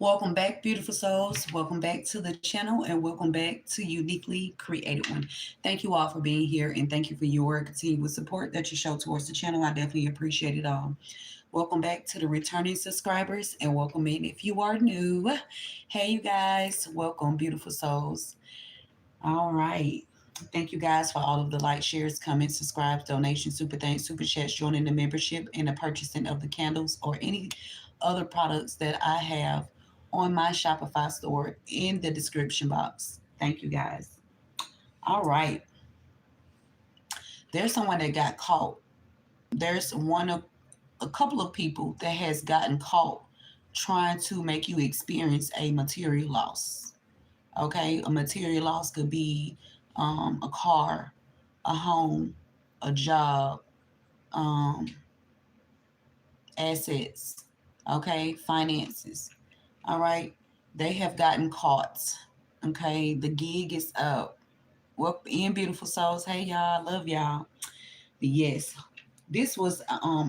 Welcome back, beautiful souls. Welcome back to the channel and welcome back to Uniquely Created One. Thank you all for being here and thank you for your continued support that you show towards the channel. I definitely appreciate it all. Welcome back to the returning subscribers and welcome in if you are new. Hey, you guys. Welcome, beautiful souls. All right. Thank you guys for all of the likes, shares, comments, subscribes, donations, super thanks, super chats, joining the membership, and the purchasing of the candles or any other products that I have on my Shopify store in the description box. Thank you guys. All right. There's someone that got caught. There's one of a couple of people that has gotten caught trying to make you experience a material loss. Okay, a material loss could be a car, a home, a job, um, assets, okay, finances. All right, they have gotten caught. Okay, the gig is up. Well, in beautiful souls. Hey y'all, love y'all. Yes, this was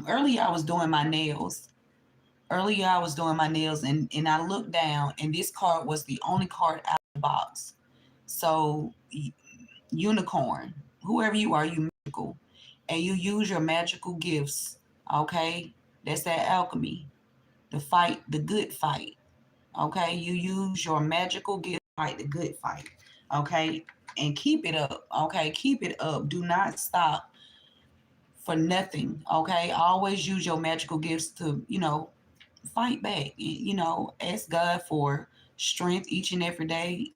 earlier. I was doing my nails. Earlier, I was doing my nails, and I looked down, and this card was the only card out of the box. So unicorn, whoever you are, you magical, and you use your magical gifts. Okay, that's that alchemy, the fight, the good fight. Okay, you use your magical gift to fight the good fight. Okay, and keep it up. Okay, keep it up. Do not stop for nothing. Okay, always use your magical gifts to fight back. Ask God for strength each and every day.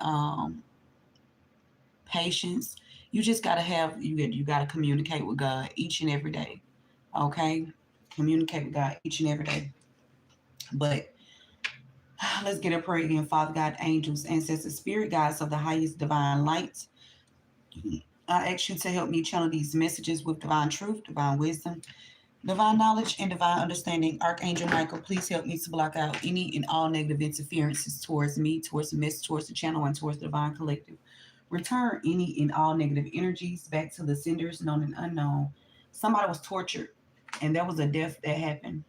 Patience. You just gotta have you gotta communicate with God each and every day. Okay, communicate with God each and every day. But let's get a prayer again. Father God, angels, ancestors, spirit guides of the highest divine light. I ask you to help me channel these messages with divine truth, divine wisdom, divine knowledge, and divine understanding. Archangel Michael, please help me to block out any and all negative interferences towards me, towards the message, towards the channel, and towards the divine collective. Return any and all negative energies back to the senders, known and unknown. Somebody was tortured, and there was a death that happened.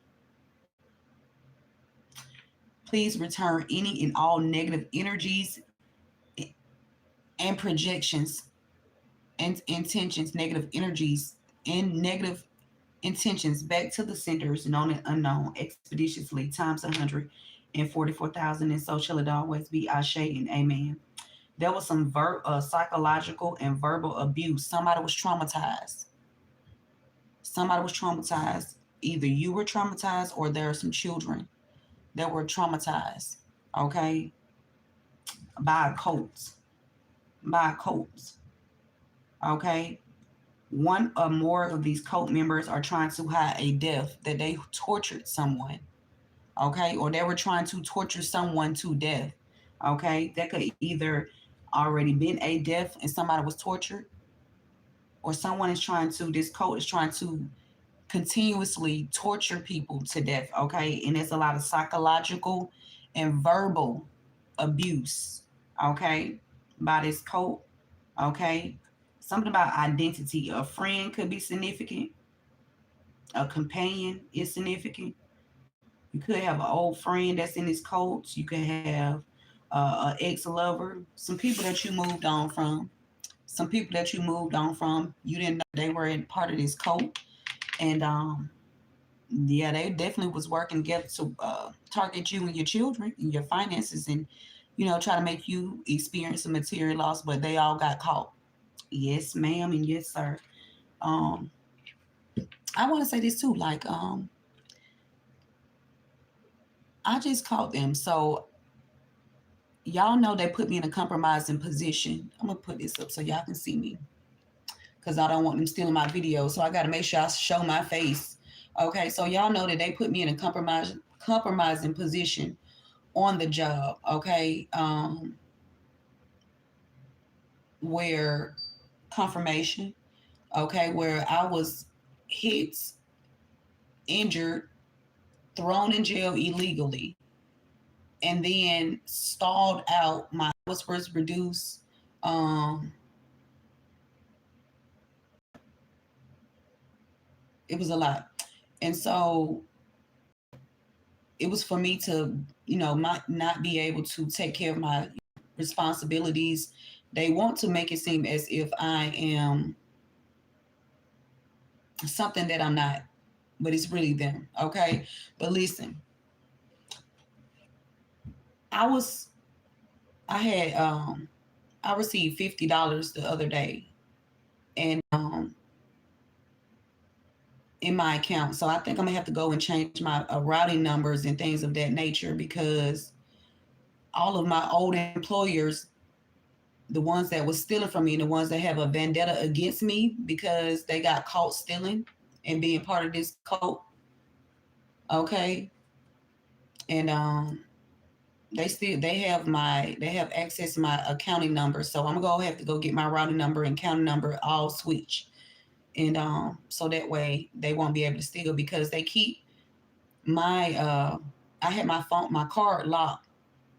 Please return any and all negative energies and projections and intentions, negative energies and negative intentions back to the senders, known and unknown, expeditiously, times 144,000, and so shall it always be. Ashe and amen. There was some psychological and verbal abuse. Somebody was traumatized. Somebody was traumatized. Either you were traumatized or there are some children that were traumatized, okay, by cults, by cults, okay. One or more of these cult members are trying to hide a death that they tortured someone, okay, or they were trying to torture someone to death, okay. That could either already been a death and somebody was tortured, or someone is trying to, this cult is trying to continuously torture people to death, okay? And there's a lot of psychological and verbal abuse, okay, by this cult, okay? Something about identity. A friend could be significant, a companion is significant. You could have an old friend that's in this cult. You could have an ex lover, some people that you moved on from, some people that you moved on from. You didn't know they were in part of this cult. And yeah, they definitely was working together to target you and your children and your finances, and try to make you experience some material loss. But they all got caught. Yes, ma'am, and yes, sir. Um, I want to say this too. Like, I just caught them, so y'all know they put me in a compromising position. I'm gonna put this up so y'all can see me, because I don't want them stealing my video. So I got to make sure I show my face. Okay, so y'all know that they put me in a compromising position on the job. Okay, where confirmation. Okay, where I was hit, injured, thrown in jail illegally, and then stalled out. My was first reduced. Um, it was a lot, and so it was for me to, not be able to take care of my responsibilities. They want to make it seem as if I am something that I'm not, but it's really them. Okay. But listen, I was, I had, I received $50 the other day, and in my account. So I think I'm gonna have to go and change my routing numbers and things of that nature, because all of my old employers, the ones that was stealing from me, the ones that have a vendetta against me because they got caught stealing and being part of this cult, okay, and they have access to my accounting number. So I'm gonna have to go get my routing number and accounting number all switched, and so that way they won't be able to steal, because they keep my I had my card locked.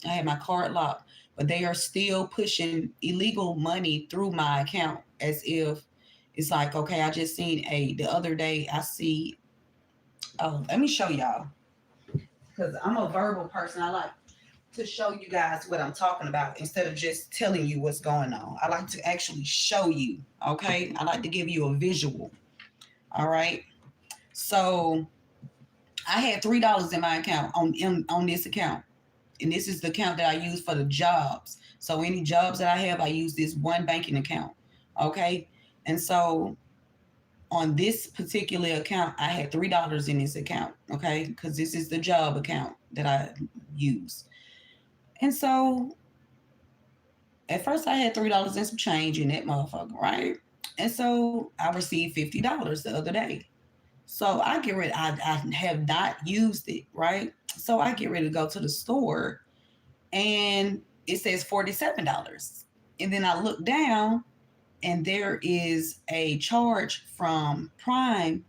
I had my card locked, but they are still pushing illegal money through my account, as if it's like, okay, I just seen the other day I see, oh, let me show y'all, because I'm a verbal person. I like to show you guys what I'm talking about instead of just telling you what's going on. I like to actually show you, okay? I like to give you a visual. All right. So I had $3 in my account on this account. And this is the account that I use for the jobs. So any jobs that I have, I use this one banking account. Okay. And so on this particular account, I had $3 in this account. Okay. Because this is the job account that I use. And so at first I had $3 and some change in that motherfucker, right? And so I received $50 the other day. So I get ready, I have not used it, right? So I get ready to go to the store, and it says $47. And then I look down, and there is a charge from Prime.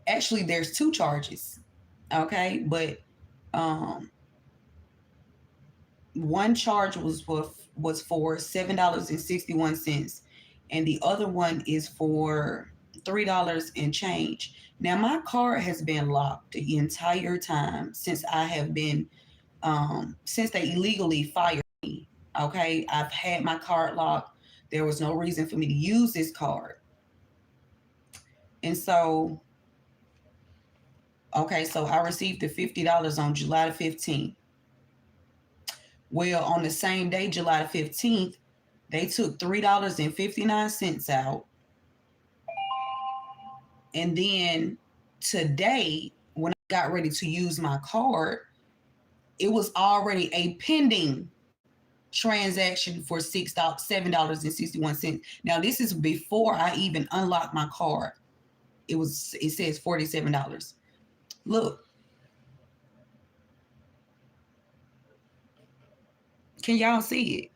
Actually, there's two charges. Okay. But um, one charge was for $7.61, and the other one is for $3 and change. Now my card has been locked the entire time since I have been since they illegally fired me. Okay, I've had my card locked. There was no reason for me to use this card. And so, okay, so I received the $50 on July the 15th. Well, on the same day, July the 15th, they took $3.59 out. And then today, when I got ready to use my card, it was already a pending transaction for $7.61. Now, this is before I even unlocked my card. It says $47. Look, can y'all see it?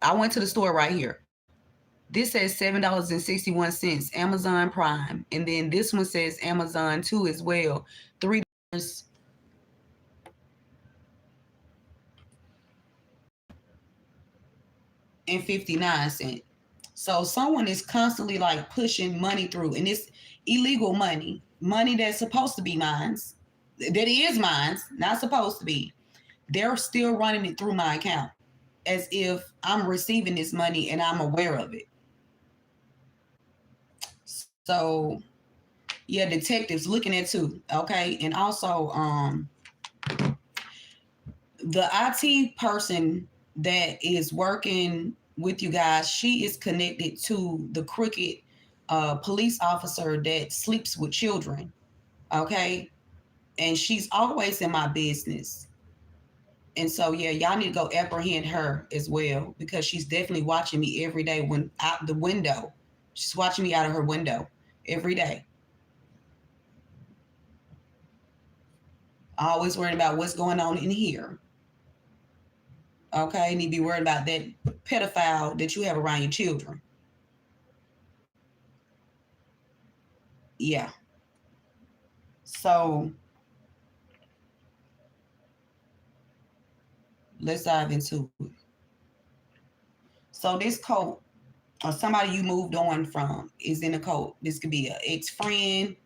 I went to the store right here. This says $7.61, Amazon Prime. And then this one says Amazon too as well. $3.59. So someone is constantly like pushing money through, and it's illegal money that's supposed to be mine, that is mine, not supposed to be. They're still running it through my account as if I'm receiving this money and I'm aware of it. So yeah, detectives looking at too. Okay. And also the IT person that is working with you guys, she is connected to the crooked police officer that sleeps with children. Okay. And she's always in my business. And so, yeah, y'all need to go apprehend her as well, because she's definitely watching me every day when out the window. She's watching me out of her window every day. Always worried about what's going on in here. Okay. Need to be worried about that pedophile that you have around your children. Yeah. So let's dive into it. So this cult or somebody you moved on from is in a cult. This could be an ex-friend.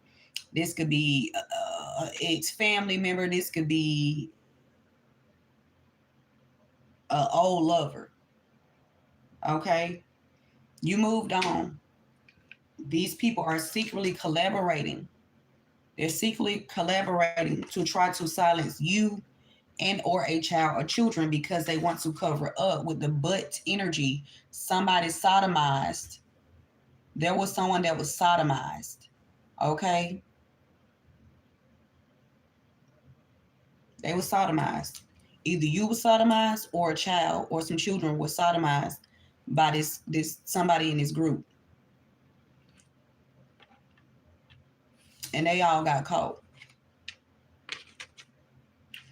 This could be a ex-family member. This could be an old lover. Okay, you moved on. These people are secretly collaborating. They're secretly collaborating to try to silence you and or a child or children because they want to cover up with the butt energy. Somebody sodomized. There was someone that was sodomized. Okay, they were sodomized. Either you were sodomized or a child or some children were sodomized by this somebody in this group, and they all got caught.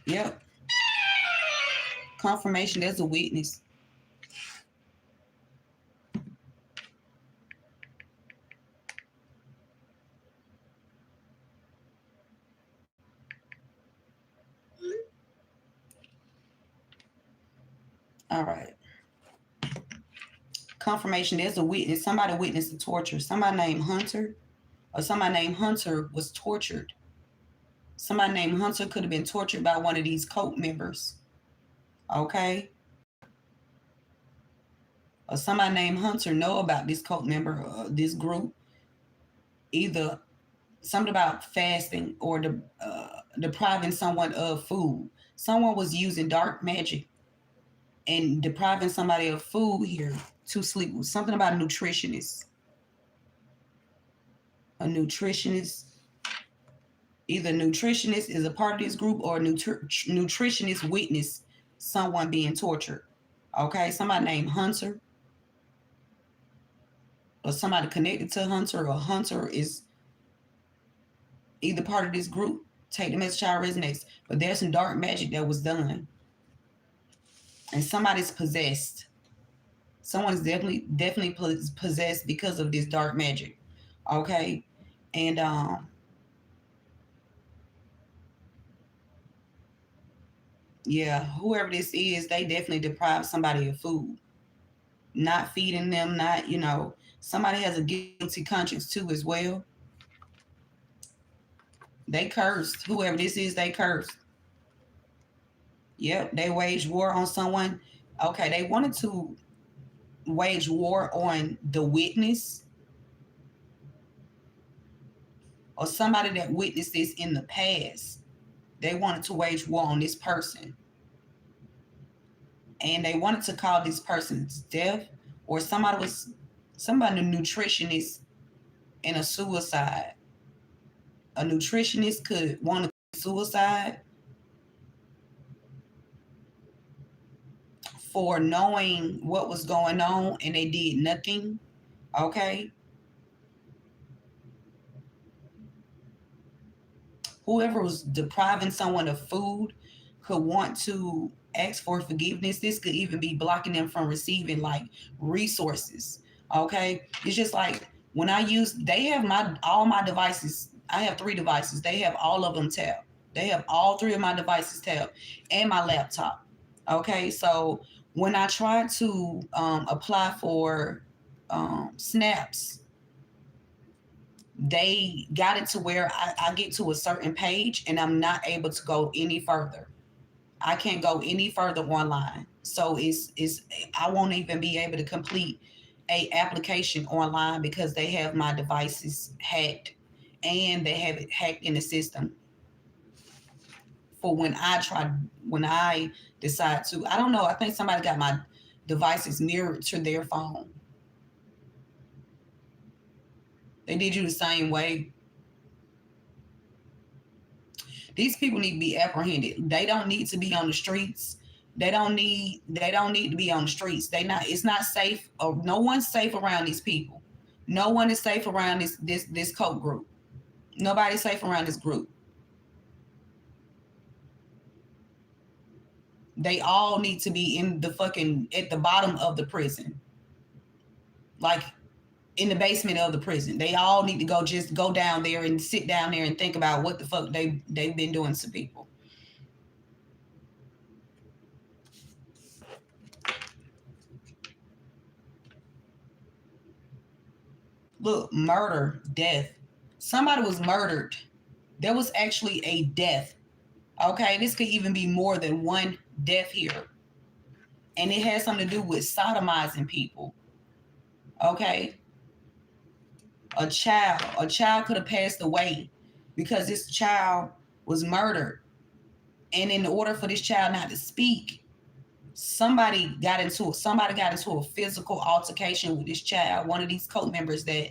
Yep, confirmation. There's a witness. All right. Confirmation. There's a witness. Somebody witnessed the torture. Somebody named Hunter, or somebody named Hunter was tortured. Somebody named Hunter could have been tortured by one of these cult members. Okay. Or somebody named Hunter know about this cult member, this group. Either something about fasting or depriving someone of food. Someone was using dark magic and depriving somebody of food here to sleep with. Something about a nutritionist. A nutritionist. Either nutritionist is a part of this group or nutritionist witness someone being tortured. Okay, somebody named Hunter or somebody connected to Hunter, or Hunter is either part of this group. Take the message how it resonates. But there's some dark magic that was done. And somebody's possessed. Someone's definitely possessed because of this dark magic. Okay? And yeah, whoever this is, they definitely deprived somebody of food. Not feeding them, not, somebody has a guilty conscience too as well. They cursed. Whoever this is, they cursed. Yep, they waged war on someone. Okay, they wanted to wage war on the witness or somebody that witnessed this in the past. They wanted to wage war on this person. And they wanted to call this person's death, or somebody, a nutritionist in a suicide. A nutritionist could want to suicide for knowing what was going on and they did nothing. Okay. Whoever was depriving someone of food could want to ask for forgiveness. This could even be blocking them from receiving like resources. Okay. It's just like when they have all my devices. I have 3 devices. They have all of them tapped. They have all 3 of my devices tapped and my laptop. Okay. So when I try to apply for snaps, they got it to where I get to a certain page and I'm not able to go any further. I can't go any further online. So it's I won't even be able to complete a application online because they have my devices hacked and they have it hacked in the system for when I decide to. I don't know. I think somebody got my devices mirrored to their phone. They did you the same way. These people need to be apprehended. They don't need to be on the streets. They don't need to be on the streets. It's not safe, or no one's safe around these people. No one is safe around this cult group. Nobody's safe around this group. They all need to be in the fucking at the bottom of the prison. Like in the basement of the prison. They all need to go down there and sit down there and think about what the fuck they've been doing to people. Look, murder, death. Somebody was murdered. There was actually a death. Okay, this could even be more than one death here. And it has something to do with sodomizing people. Okay, a child could have passed away because this child was murdered. And in order for this child not to speak, somebody got into a physical altercation with this child. One of these cult members that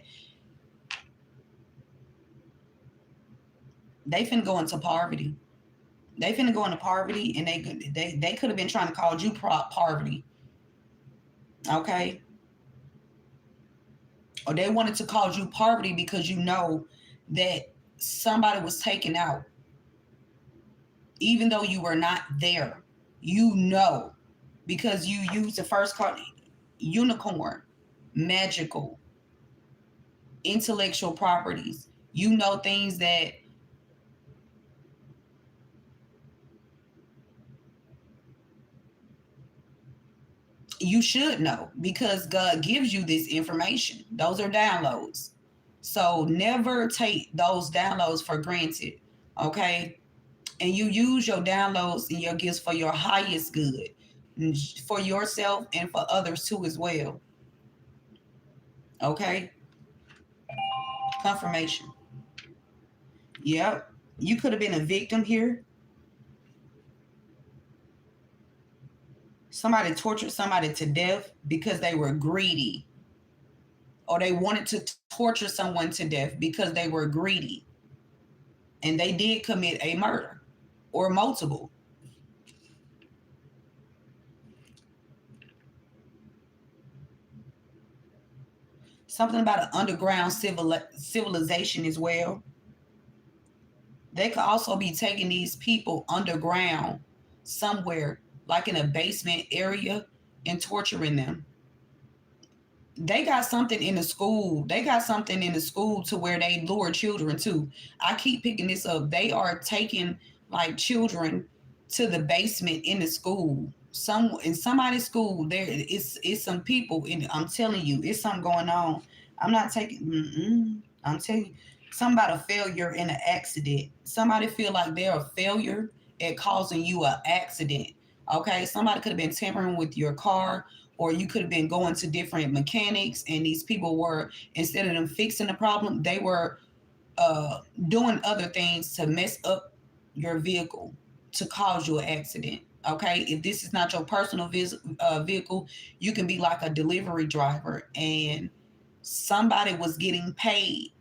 they finna go into poverty. They finna go into poverty, and they could have been trying to call you poverty, okay? Or they wanted to cause you poverty because you know that somebody was taken out, even though you were not there. You know, because you used the first card, unicorn, magical, intellectual properties. You know things that you should know because God gives you this information. Those are downloads. So never take those downloads for granted. Okay. And you use your downloads and your gifts for your highest good, for yourself and for others too as well. Okay. Confirmation. Yep. You could have been a victim here. Somebody tortured somebody to death because they were greedy, or they wanted to torture someone to death because they were greedy, and they did commit a murder or multiple. Something about an underground civilization as well. They could also be taking these people underground somewhere, like in a basement area, and torturing them. They got something in the school. They got something in the school to where they lure children to. I keep picking this up. They are taking like children to the basement in the school. Some in somebody's school, there it's some people in. I'm telling you, it's something going on. I'm not taking. I'm telling you, somebody a failure in an accident. Somebody feel like they're a failure at causing you an accident. Okay, somebody could have been tampering with your car, or you could have been going to different mechanics, and these people were, instead of them fixing the problem, they were uh, doing other things to mess up your vehicle to cause you an accident. Okay, if this is not your personal vehicle, you can be like a delivery driver, and somebody was getting paid.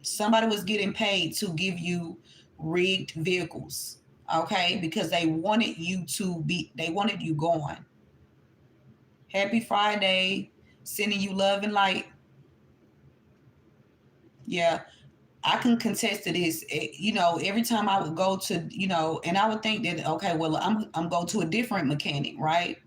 Somebody was getting paid to give you rigged vehicles. Okay, because they wanted you gone. Happy Friday. Sending you love and light. Yeah, I can contest to this. Every time I would go to, and I would think that, okay, well, I'm going to a different mechanic, right?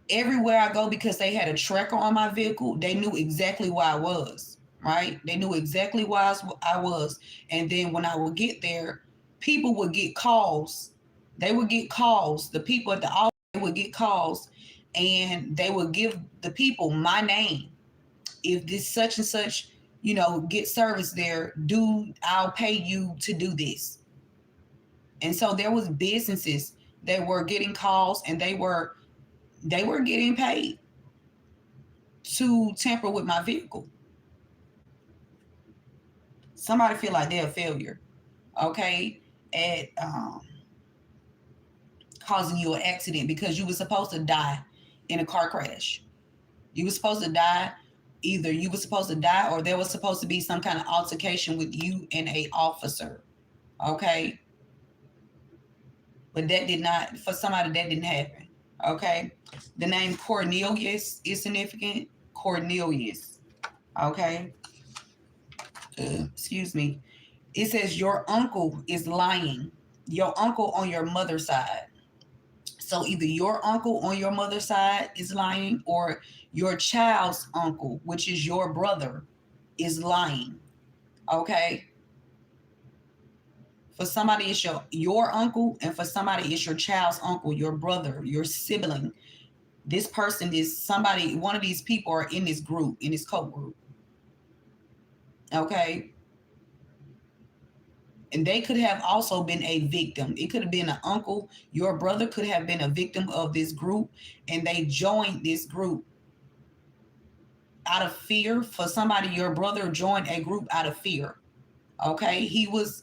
Everywhere I go, because they had a tracker on my vehicle, they knew exactly where I was, right? They knew exactly where I was. And then when I would get there, people would get calls. They would get calls. The people at the office would get calls, and they would give the people my name. If this such and such, get service there, I'll pay you to do this. And so there was businesses that were getting calls, and they were getting paid to tamper with my vehicle. Somebody feel like they're a failure, okay, at causing you an accident because you were supposed to die in a car crash. You were supposed to die. Either you were supposed to die, or there was supposed to be some kind of altercation with you and a officer. Okay. But that did not, for somebody, that didn't happen. Okay. The name Cornelius is significant. Cornelius. Okay. Excuse me. It says your uncle is lying. Your uncle on your mother's side. So either your uncle on your mother's side is lying, or your child's uncle, which is your brother, is lying. Okay. For somebody, it's your uncle, and for somebody, it's your child's uncle, your brother, your sibling. This person is somebody, one of these people are in this group, in this cult group. Okay. And they could have also been a victim. It could have been an uncle. Your brother could have been a victim of this group, and they joined this group out of fear. For somebody, your brother joined a group out of fear. Okay. He was,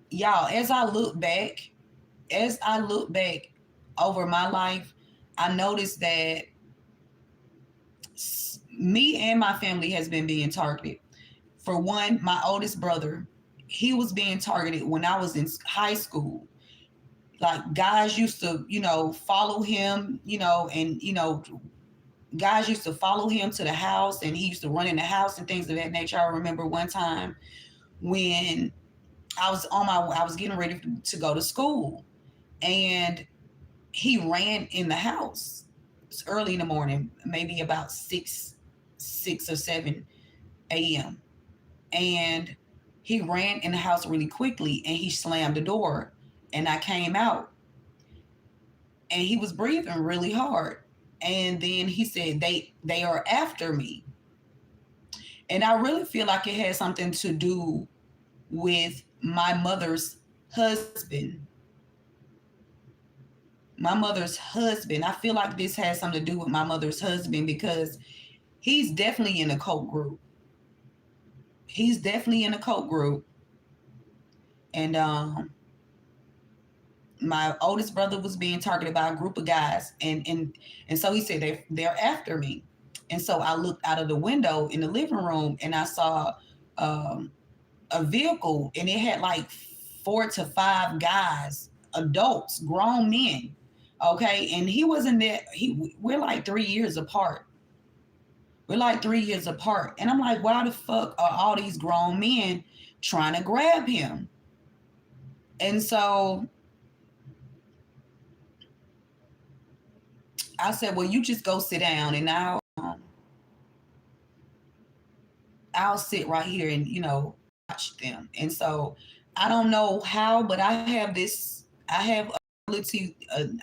y'all, as I look back over my life, I noticed that me and my family has been being targeted. For one, my oldest brother, he was being targeted when I was in high school. Like guys used to, follow him, and guys used to follow him to the house, and he used to run in the house and things of that nature. I remember one time when I was getting ready to go to school, and he ran in the house. It's early in the morning, maybe about 6 or 7 a.m. And he ran in the house really quickly, and he slammed the door, and I came out, and he was breathing really hard. And then he said, they are after me. And I really feel like it had something to do with my mother's husband. My mother's husband. I feel like this has something to do with my mother's husband, because he's definitely in a cult group. He's definitely in a cult group. And my oldest brother was being targeted by a group of guys, and so he said they're after me. And so I looked out of the window in the living room, and I saw um, a vehicle, and it had like 4 to 5 guys, adults, grown men. Okay, and he wasn't there. We're like 3 years apart. We're like 3 years apart, and I'm like, why the fuck are all these grown men trying to grab him? And so I said, well, you just go sit down, and I'll sit right here and watch them. And so I don't know how, but I have ability.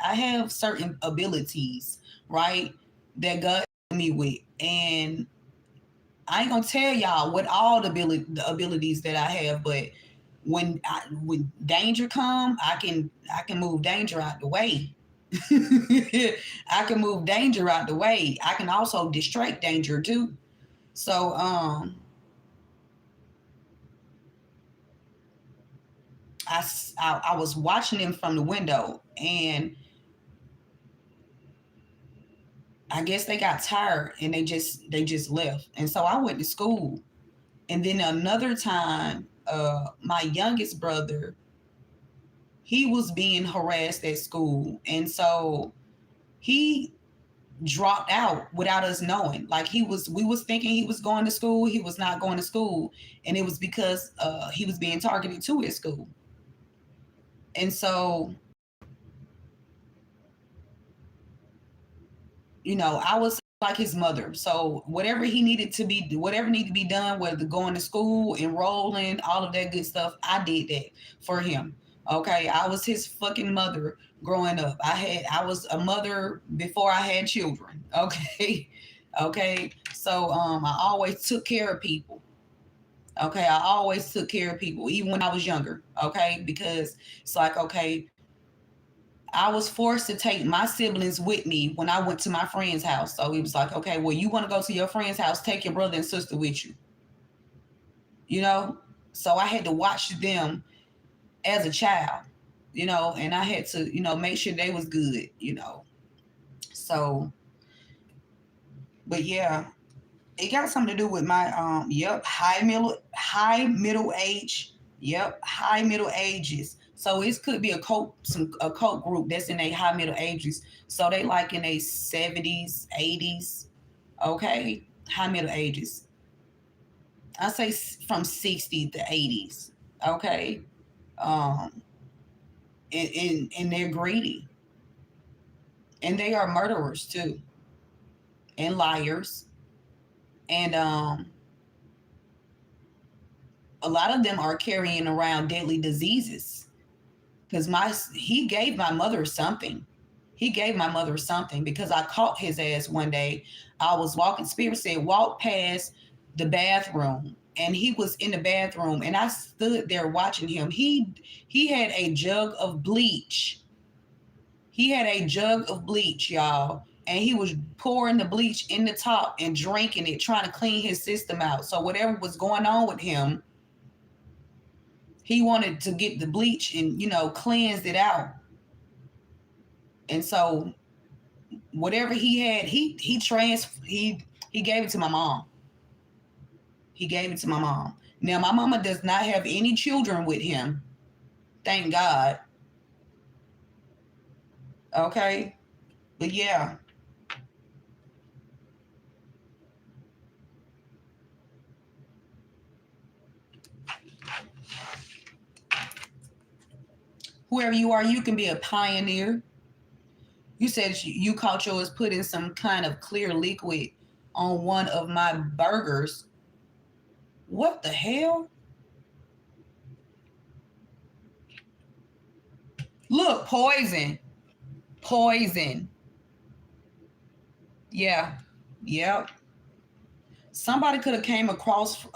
I have certain abilities, right? That God gave me with, and I ain't gonna tell y'all what all the abilities that I have, but when danger come, I can move danger out the way. I can move danger out the way. I can also distract danger too. So I was watching them from the window, and I guess they got tired, and they just left. And so I went to school. And then another time, my youngest brother, he was being harassed at school, and so he dropped out without us knowing. Like we was thinking he was going to school. He was not going to school, and it was because he was being targeted to at school. And so I was like his mother. So whatever needed to be done, whether going to school, enrolling, all of that good stuff, I did that for him. Okay, I was his fucking mother growing up. I was a mother before I had children. Okay, okay. So I always took care of people. Okay, I always took care of people, even when I was younger. Okay, because it's like, okay, I was forced to take my siblings with me when I went to my friend's house. So he was like, okay, well, you want to go to your friend's house, take your brother and sister with you, you know? So I had to watch them as a child, and I had to, make sure they was good. So, but yeah, it got something to do with my, high middle age. Yep, high middle ages. So it could be a cult group that's in a high middle ages. So they like in a 70s, 80s. Okay, high middle ages. I say from 60 to 80s. Okay, um, and they're greedy, and they are murderers too, and liars, and a lot of them are carrying around deadly diseases, because my he gave my mother something. He gave my mother something because I caught his ass one day. I was walking, Spirit said, walk past the bathroom. And he was in the bathroom and I stood there watching him. He had a jug of bleach. He had a jug of bleach, y'all. And he was pouring the bleach in the top and drinking it, trying to clean his system out. So whatever was going on with him, he wanted to get the bleach and, cleanse it out. And so whatever he had, he gave it to my mom. He gave it to my mom. Now my mama does not have any children with him. Thank God. Okay. But yeah. Whoever you are, you can be a pioneer. You said you caught yours putting some kind of clear liquid on one of my burgers. What the hell? Look, poison. Poison. Yeah. Yep. Somebody could have came across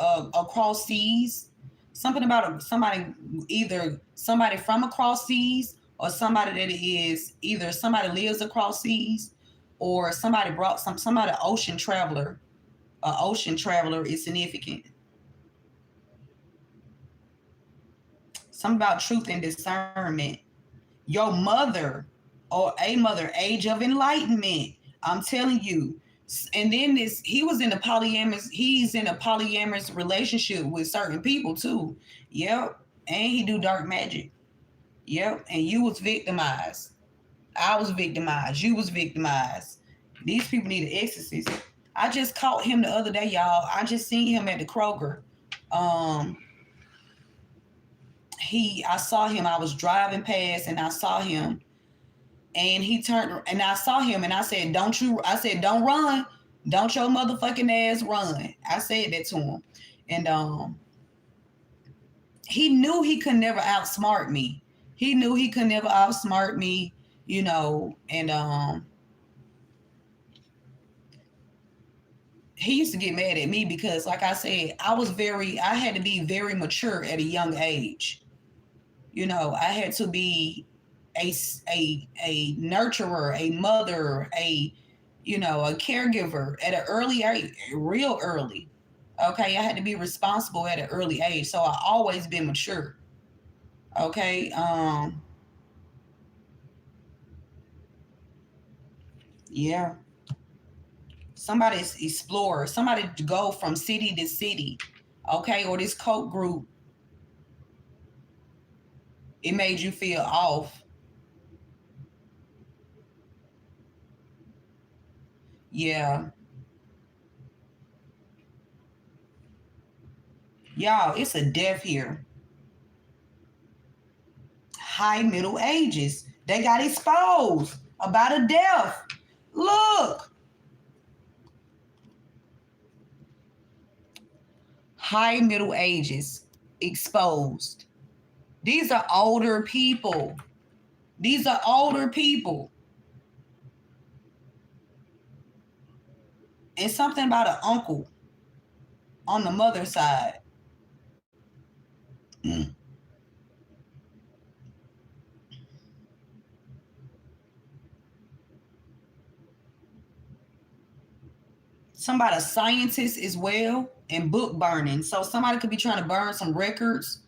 seas. Something about somebody, either somebody from across seas or somebody that is either somebody lives across seas or somebody brought somebody ocean traveler. An ocean traveler is significant. Something about truth and discernment. Your mother or a mother, age of enlightenment. I'm telling you. And then he was in a polyamorous, he's in a polyamorous relationship with certain people too. Yep. And he do dark magic. Yep. And you was victimized. I was victimized. You was victimized. These people need an exorcist. I just caught him the other day, y'all. I just seen him at the Kroger. Um, I saw him. I was driving past and I saw him and he turned and I saw him and I said, don't run. Don't your motherfucking ass run. I said that to him. And he knew he could never outsmart me. He knew he could never outsmart me, and he used to get mad at me because, like I said, I had to be very mature at a young age. I had to be a nurturer, a mother, a caregiver at an early age, real early. Okay, I had to be responsible at an early age, so I always been mature. Okay, yeah. Somebody's explorer, somebody to go from city to city. Okay, or this Coke group, it made you feel off. Yeah. Y'all, it's a death here. High Middle Ages. They got exposed about a death. Look. High Middle Ages exposed. These are older people. These are older people. And something about an uncle on the mother side. Mm. Somebody a scientist as well and book burning. So somebody could be trying to burn some records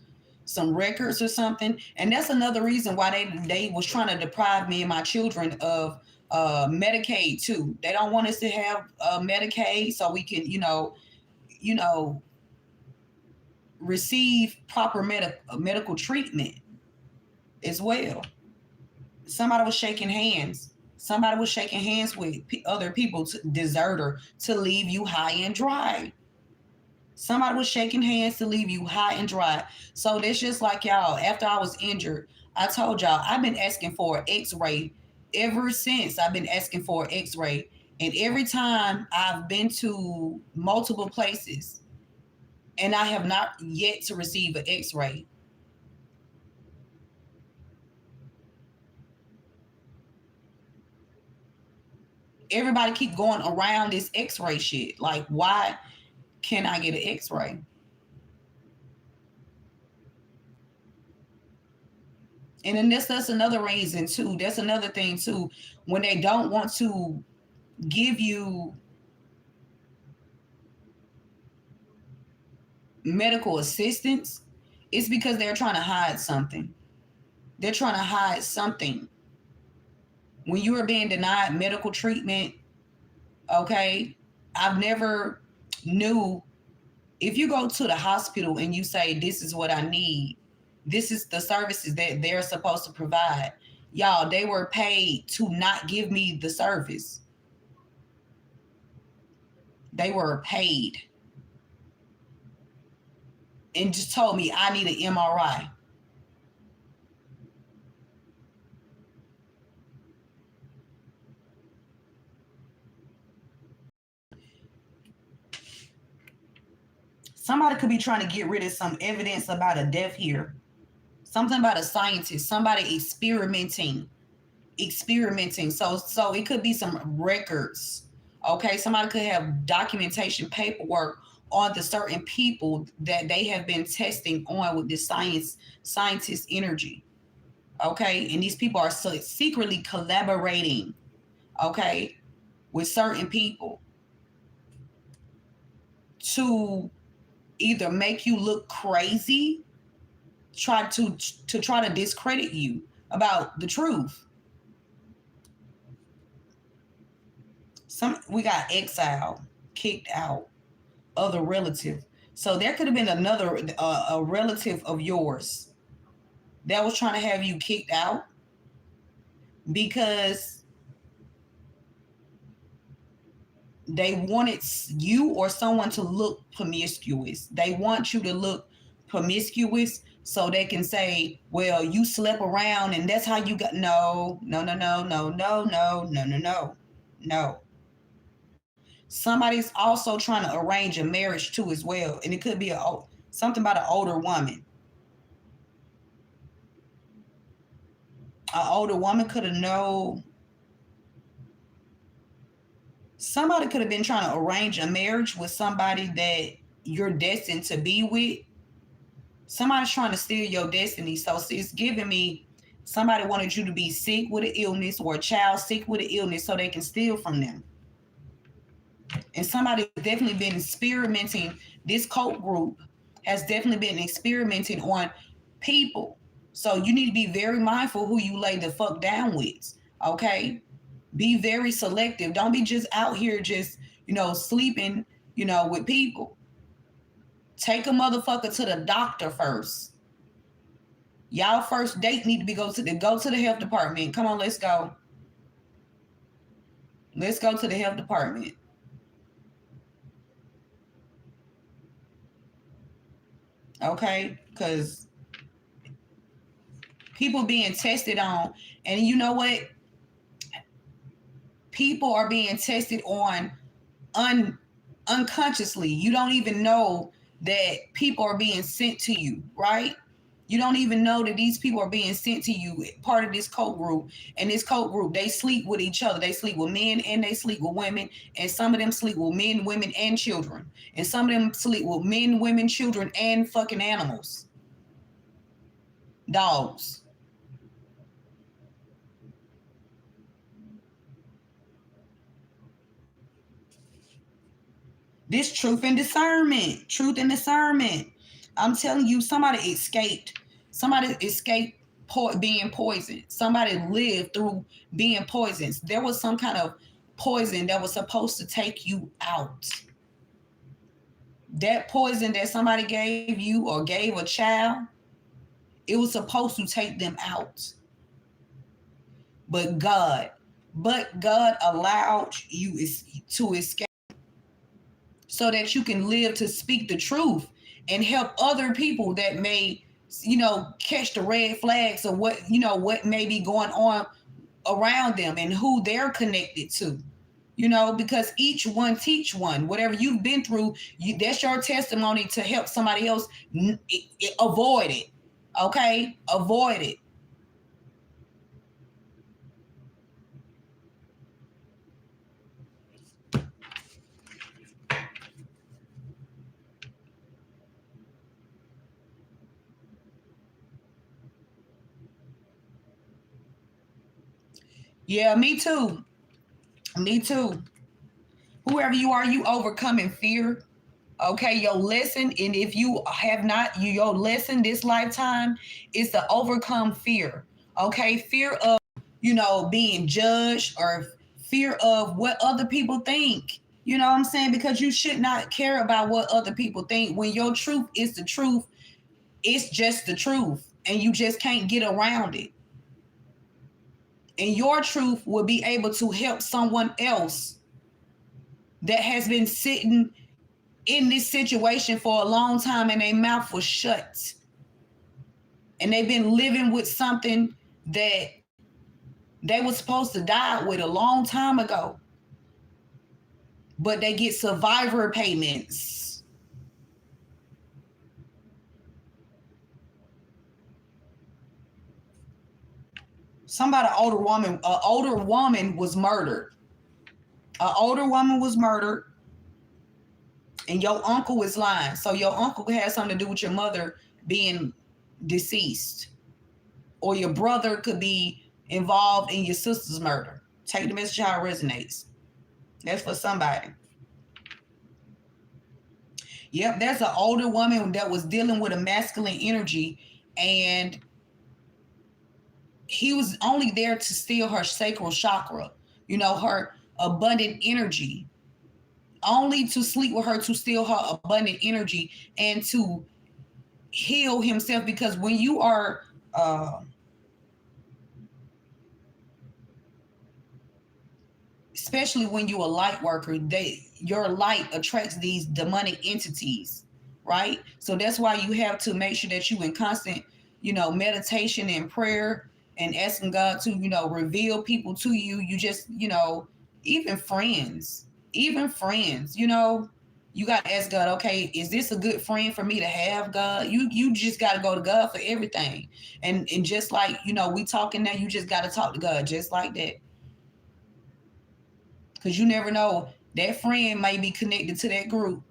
or something. And that's another reason why they was trying to deprive me and my children of Medicaid too. They don't want us to have Medicaid so we can, you know, receive proper medical treatment as well. Somebody was shaking hands. Somebody was shaking hands with other people, deserter, to leave you high and dry. Somebody was shaking hands to leave you high and dry. So that's just like y'all. After I was injured, I told y'all I've been asking for an X-ray ever since. I've been asking for an X-ray, and every time I've been to multiple places, and I have not yet to receive an X-ray. everybody keep going around this x-ray shit. Like, why can I get an x-ray? And then that's another reason too. That's another thing too. When they don't want to give you medical assistance, it's because they're trying to hide something. They're trying to hide something. When you are being denied medical treatment, okay, I've never knew, if you go to the hospital and you say, this is what I need, this is the services that they're supposed to provide. Y'all, they were paid to not give me the service. They were paid and just told me I need an MRI. Somebody could be trying to get rid of some evidence about a death here. Something about a scientist, somebody experimenting. So it could be some records. Okay, somebody could have documentation, paperwork on the certain people that they have been testing on with this scientist energy. Okay, and these people are so secretly collaborating, okay, with certain people to either make you look crazy, try to discredit you about the truth. We got exiled, kicked out, other relative. So there could have been another a relative of yours that was trying to have you kicked out because they wanted you or someone to look promiscuous. They want you to look promiscuous so they can say, well, you slept around and that's how you got. No. Somebody's also trying to arrange a marriage too as well. And it could be something about an older woman. An older woman could have known. Somebody could have been trying to arrange a marriage with somebody that you're destined to be with. Somebody's trying to steal your destiny. So it's giving me somebody wanted you to be sick with an illness or a child sick with an illness so they can steal from them. And somebody's definitely been experimenting. This cult group has definitely been experimenting on people. So you need to be very mindful who you lay the fuck down with. Okay? Be very selective. Don't be just out here just, sleeping, with people. Take a motherfucker to the doctor first. Y'all first date need to be go to the health department. Come on, let's go. Let's go to the health department. Okay? Because people being tested on, and you know what? People are being tested on unconsciously. You don't even know that people are being sent to you, right? You don't even know that these people are being sent to you, part of this cult group. And this cult group, they sleep with each other. They sleep with men and they sleep with women. And some of them sleep with men, women, and children. And some of them sleep with men, women, children, and fucking animals. Dogs. This truth and discernment. I'm telling you, somebody escaped. Being poisoned. Somebody lived through being poisoned. There was some kind of poison that was supposed to take you out. That poison that somebody gave you or gave a child, it was supposed to take them out. But God allowed you to escape so that you can live to speak the truth and help other people that may, catch the red flags of what may be going on around them and who they're connected to, because each one teach one. Whatever you've been through, that's your testimony to help somebody else avoid it. Okay? Avoid it. Yeah, me too. Me too. Whoever you are, you overcoming fear. Okay, your lesson, and if you have not, your lesson this lifetime is to overcome fear. Okay, fear of, being judged, or fear of what other people think. You know what I'm saying? Because you should not care about what other people think. When your truth is the truth, it's just the truth, and you just can't get around it. And your truth will be able to help someone else that has been sitting in this situation for a long time and their mouth was shut. And they've been living with something that they were supposed to die with a long time ago. But they get survivor payments. Somebody, older woman was murdered. An older woman was murdered, and your uncle was lying. So your uncle had something to do with your mother being deceased. Or your brother could be involved in your sister's murder. Take the message how it resonates. That's for somebody. Yep, that's an older woman that was dealing with a masculine energy, and he was only there to steal her sacral chakra, her abundant energy. Only to sleep with her, to steal her abundant energy and to heal himself. Because when you are especially when you're a light worker, your light attracts these demonic entities, right? So that's why you have to make sure that you in constant, meditation and prayer, and asking God to, reveal people to you. You just, even friends, you got to ask God, okay, is this a good friend for me to have, God? You just got to go to God for everything. And just like, we talking now, you just got to talk to God just like that. Because you never know, that friend may be connected to that group.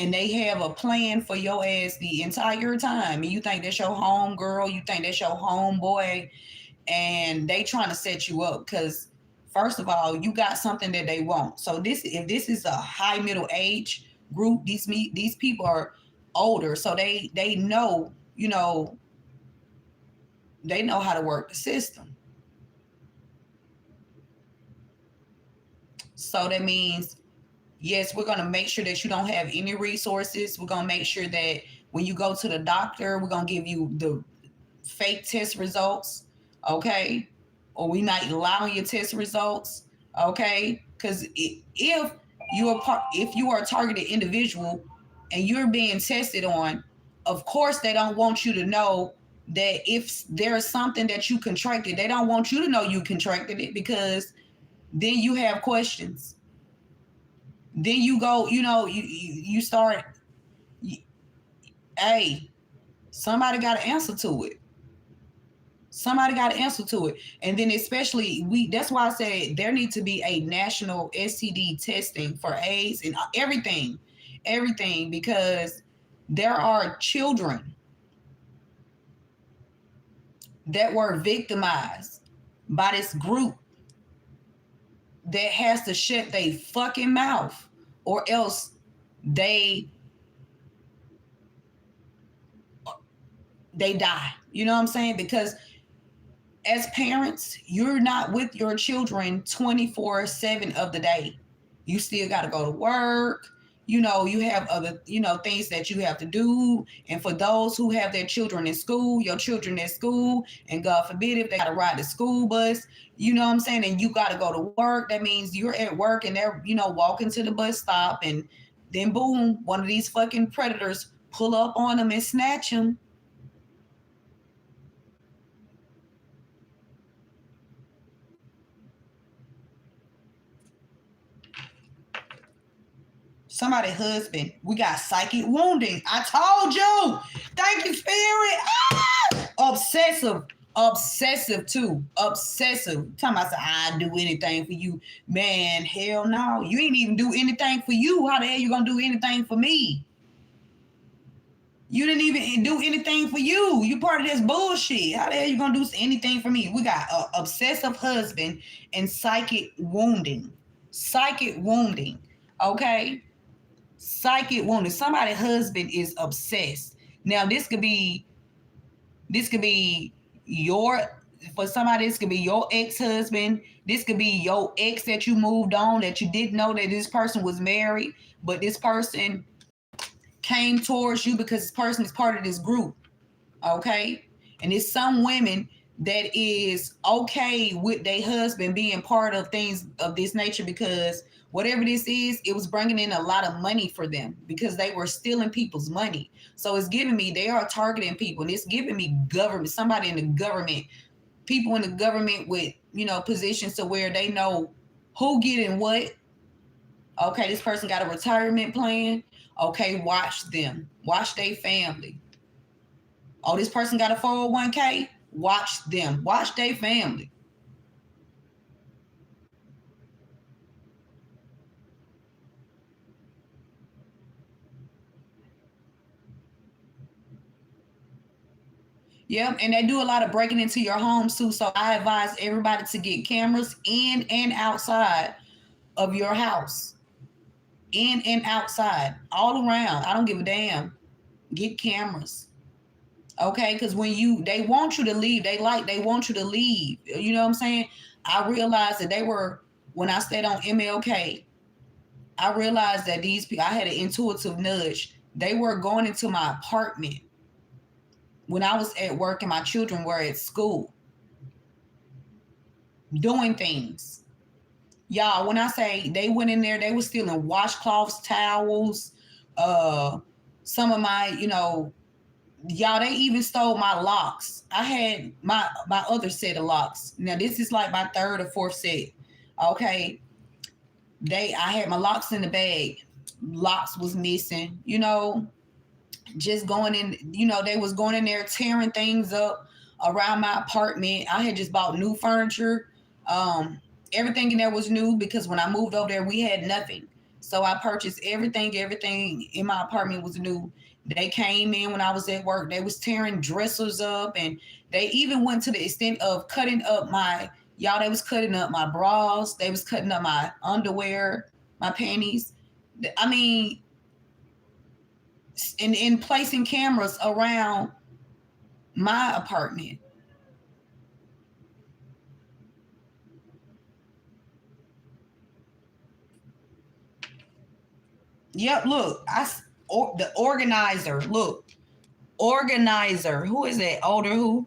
And they have a plan for your ass the entire time. And you think that's your home girl, you think that's your homeboy, and they trying to set you up. Because first of all, you got something that they want. So if this is a high middle age group, these people are older. So they know, they know how to work the system. So that means, yes, we're going to make sure that you don't have any resources. We're going to make sure that when you go to the doctor, we're going to give you the fake test results, okay? Or we might lie on your test results, okay? Because if you are a targeted individual and you're being tested on, of course they don't want you to know that if there's something that you contracted, they don't want you to know you contracted it, because then you have questions. Then you go, you start, hey, somebody got to answer to it. Somebody got to answer to it. And then especially, that's why I said there needs to be a national STD testing for AIDS and everything, because there are children that were victimized by this group that has to shut their fucking mouth, or else they die. You know what I'm saying? Because as parents, you're not with your children 24/7 of the day. You still got to go to work. You have other, things that you have to do. And for those who have their children in school, your children at school, and God forbid if they got to ride the school bus, you know what I'm saying? And you got to go to work. That means you're at work and they're, walking to the bus stop, and then boom, one of these fucking predators pull up on them and snatch them. Somebody's husband. We got psychic wounding. I told you. Thank you, Spirit. Obsessive too. Obsessive. Talking about, I do anything for you. Man, hell no. You ain't even do anything for you. How the hell you gonna do anything for me? You didn't even do anything for you. You part of this bullshit. How the hell you gonna do anything for me? We got a obsessive husband and psychic wounding. Psychic wounding. Okay? Psychic wounding. Somebody's husband is obsessed. Now this could be your for somebody, this could be your ex-husband. This could be your ex that you moved on, that you didn't know that this person was married, but this person came towards you because this person is part of this group. Okay? And it's some women that is okay with their husband being part of things of this nature, because whatever this is, it was bringing in a lot of money for them because they were stealing people's money. So it's giving me they are targeting people, and it's giving me government, somebody in the government, people in the government with, positions to where they know who getting what. Okay, this person got a retirement plan. Okay, watch them. Watch their family. Oh, this person got a 401k. Watch them. Watch their family. Yep, and they do a lot of breaking into your homes too. So I advise everybody to get cameras in and outside of your house. In and outside, all around. I don't give a damn. Get cameras. Okay, because when they want you to leave, they want you to leave. You know what I'm saying? I realized that they were when I stayed on MLK. I realized that these people, I had an intuitive nudge. They were going into my apartment when I was at work and my children were at school, doing things. Y'all, when I say they went in there, they were stealing washcloths, towels, some of my, y'all, they even stole my locks. I had my other set of locks. Now this is like my third or fourth set. Okay. I had my locks in the bag. Locks was missing, just going in, they was going in there tearing things up around my apartment. I had just bought new furniture. Everything in there was new because when I moved over there, we had nothing. So I purchased everything. Everything in my apartment was new. They came in when I was at work. They was tearing dressers up, and they even went to the extent of cutting up they was cutting up my bras. They was cutting up my underwear, my panties. I mean, in placing cameras around my apartment. Yep, look, the organizer. Look, organizer. Who is that? Older who?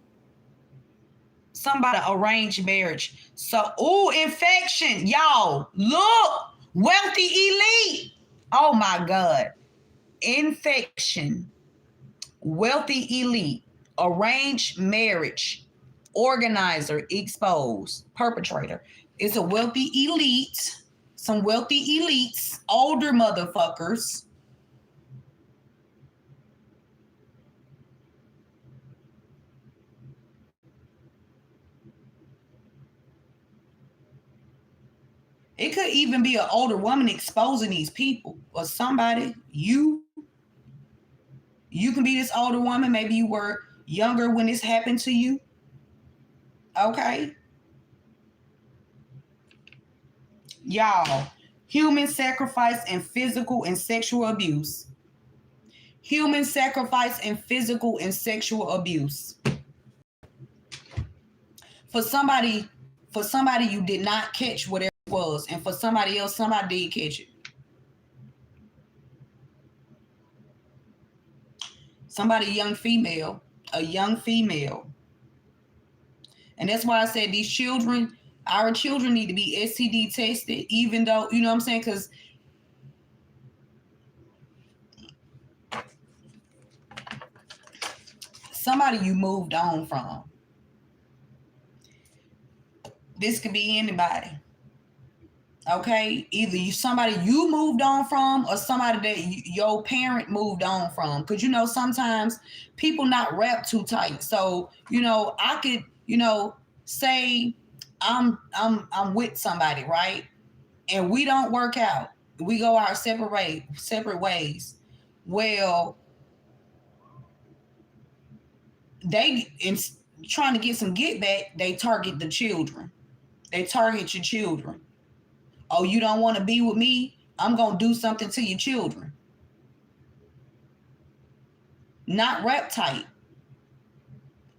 Somebody arranged marriage. So, infection, y'all. Look, wealthy elite. Oh my God, infection, wealthy elite, arranged marriage, organizer, exposed, perpetrator. It's a wealthy elite. Some wealthy elites, older motherfuckers. It could even be an older woman exposing these people or somebody. You can be this older woman. Maybe you were younger when this happened to you. Okay. Y'all, human sacrifice and physical and sexual abuse. Human sacrifice and physical and sexual abuse. For somebody, you did not catch whatever it was, and for somebody else, somebody did catch it. Somebody, a young female. And that's why I said our children need to be STD tested, even though, you know what I'm saying? Because somebody you moved on from. This could be anybody. Okay, either somebody you moved on from, or somebody that your parent moved on from. Because sometimes people not wrapped too tight. So I could say I'm with somebody, right, and we don't work out. We go our separate ways. Well, they in trying to get some get back, they target the children. They target your children. Oh, you don't want to be with me? I'm gonna do something to your children. Not rap tight.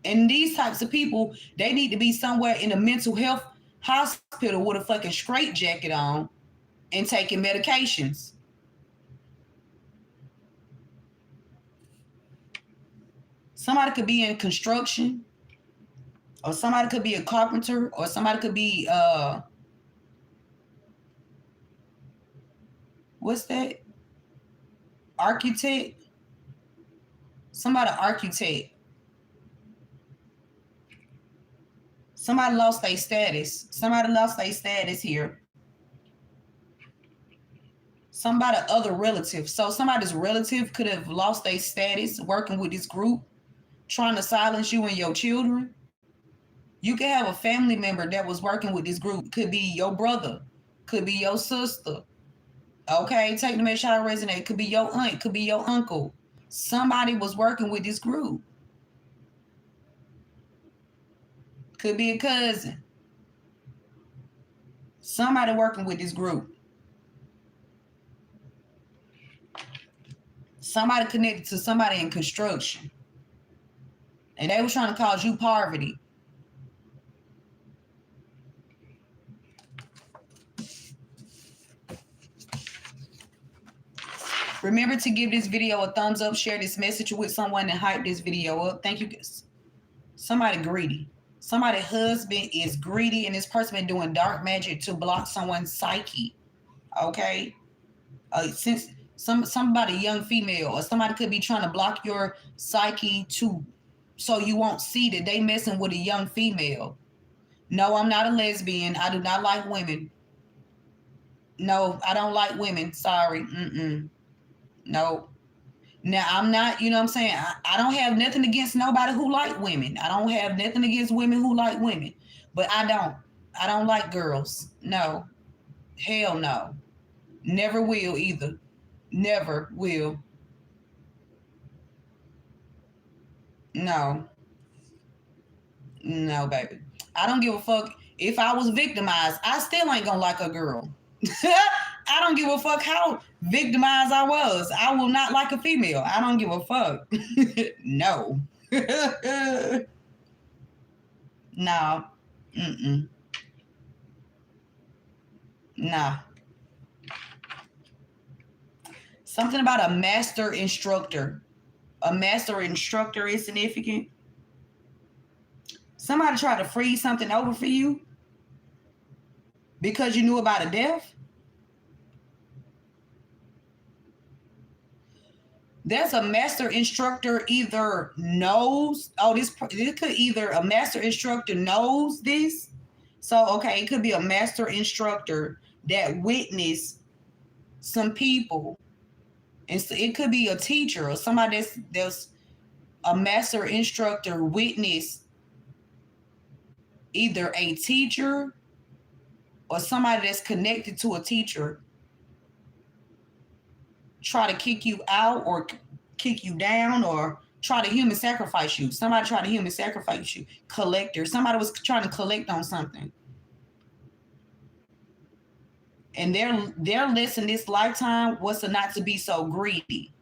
And these types of people, they need to be somewhere in a mental health hospital with a fucking straight jacket on and taking medications. Somebody could be in construction, or somebody could be a carpenter, or somebody could be what's that? Architect. Somebody architect. Somebody lost their status. Somebody lost their status here. Somebody other relative. So somebody's relative could have lost their status working with this group, trying to silence you and your children. You could have a family member that was working with this group. Could be your brother, could be your sister. Okay, take the make sure I resonate. Could be your aunt, could be your uncle. Somebody was working with this group. Could be a cousin. Somebody working with this group. Somebody connected to somebody in construction. And they were trying to cause you poverty. Remember to give this video a thumbs up, share this message with someone, and hype this video up. Thank you, guys. Somebody greedy. Somebody's husband is greedy, and this person been doing dark magic to block someone's psyche. Okay? Since somebody, young female, or somebody could be trying to block your psyche too, so you won't see that they messing with a young female. No, I'm not a lesbian. I do not like women. No, I don't like women. Sorry. No. Now, I'm not, you know what I'm saying? I don't have nothing against nobody who like women. I don't have nothing against women who like women. But I don't like girls. No. Hell no. Never will either. Never will. No. No, baby. I don't give a fuck. If I was victimized, I still ain't gonna like a girl. I don't give a fuck how victimized I was. I will not like a female. I don't give a fuck. No. No. Nah. Something about a master instructor. A master instructor is significant. Somebody tried to freeze something over for you because you knew about a death. There's a master instructor either knows, this could either a master instructor knows this. So, okay, it could be a master instructor that witnessed some people. And so it could be a teacher or somebody that's a master instructor witnessed either a teacher or somebody that's connected to a teacher try to kick you out or kick you down or try to human sacrifice you. Somebody tried to human sacrifice you. Collector. Somebody was trying to collect on something. And their lesson this lifetime was to not to be so greedy.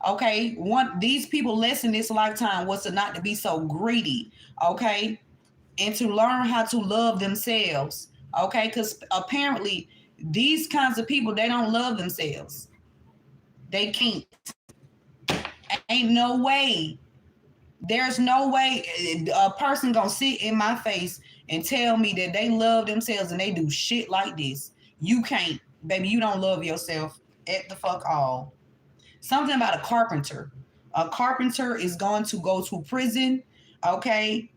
Okay? These people lesson this lifetime was to not to be so greedy. Okay? And to learn how to love themselves. Okay? Because apparently these kinds of people, they don't love themselves. They can't. Ain't no way. There's no way a person gonna sit in my face and tell me that they love themselves and they do shit like this. You can't, baby. You don't love yourself at the fuck all. Something about a carpenter. A carpenter is going to go to prison. Okay.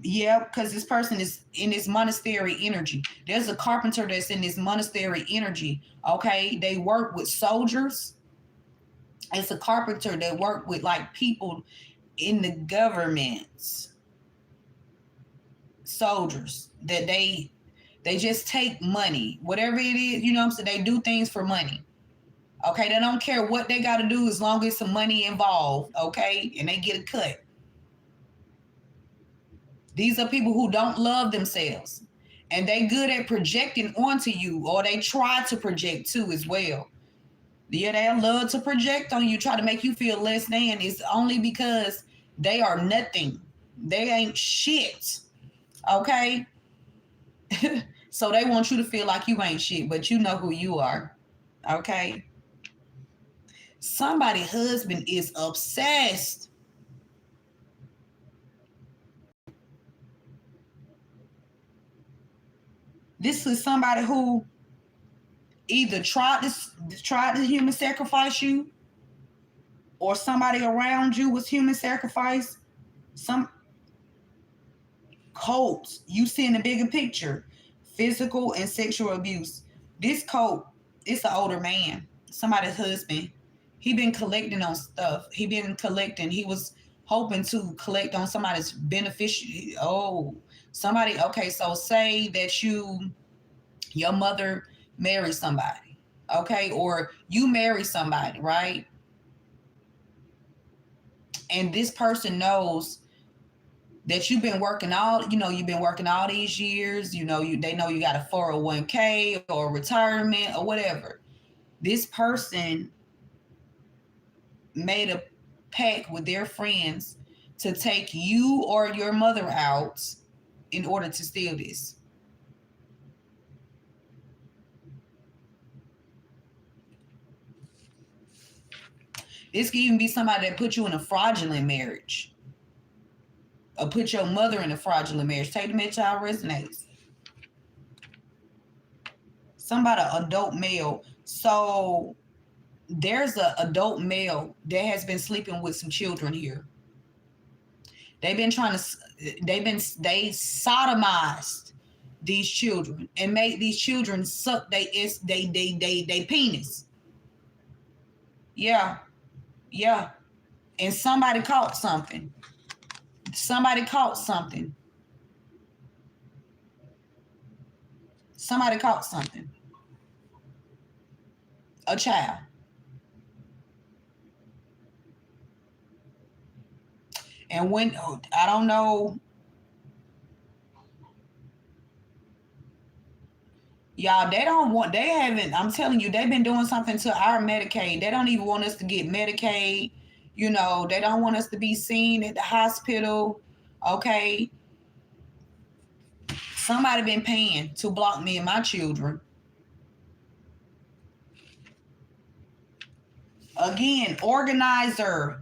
Yeah, because this person is in this monastery energy. There's a carpenter that's in this monastery energy. Okay. They work with soldiers. It's a carpenter that work with like people in the government, soldiers that they just take money, whatever it is, you know what I'm saying? They do things for money. Okay, they don't care what they got to do as long as some money involved, okay? And they get a cut. These are people who don't love themselves, and they good at projecting onto you, or they try to project too as well. Yeah, they love to project on you, try to make you feel less than. It's only because they are nothing. They ain't shit. Okay? So they want you to feel like you ain't shit, but you know who you are. Okay? Somebody's husband is obsessed. This is somebody who either tried to human sacrifice you, or somebody around you was human sacrifice. Some cults, you see in the bigger picture, physical and sexual abuse. This cult, it's an older man, somebody's husband. He been collecting on stuff. He was hoping to collect on somebody's beneficiary. Oh, somebody, okay, so say that your mother married somebody, okay, or you marry somebody, right? And this person knows that you've been working all these years, they know you got a 401k or retirement or whatever. This person made a pact with their friends to take you or your mother out in order to steal this. This could even be somebody that put you in a fraudulent marriage, or put your mother in a fraudulent marriage. Take the med child resonates. Somebody, adult male. So there's an adult male that has been sleeping with some children here. They sodomized these children and made these children suck they penis. Yeah, yeah. And somebody caught something. Somebody caught something. Somebody caught something. A child. And when, I don't know, y'all, I'm telling you, they've been doing something to our Medicaid. They don't even want us to get Medicaid. They don't want us to be seen at the hospital. Okay. Somebody been paying to block me and my children. Again, organizer,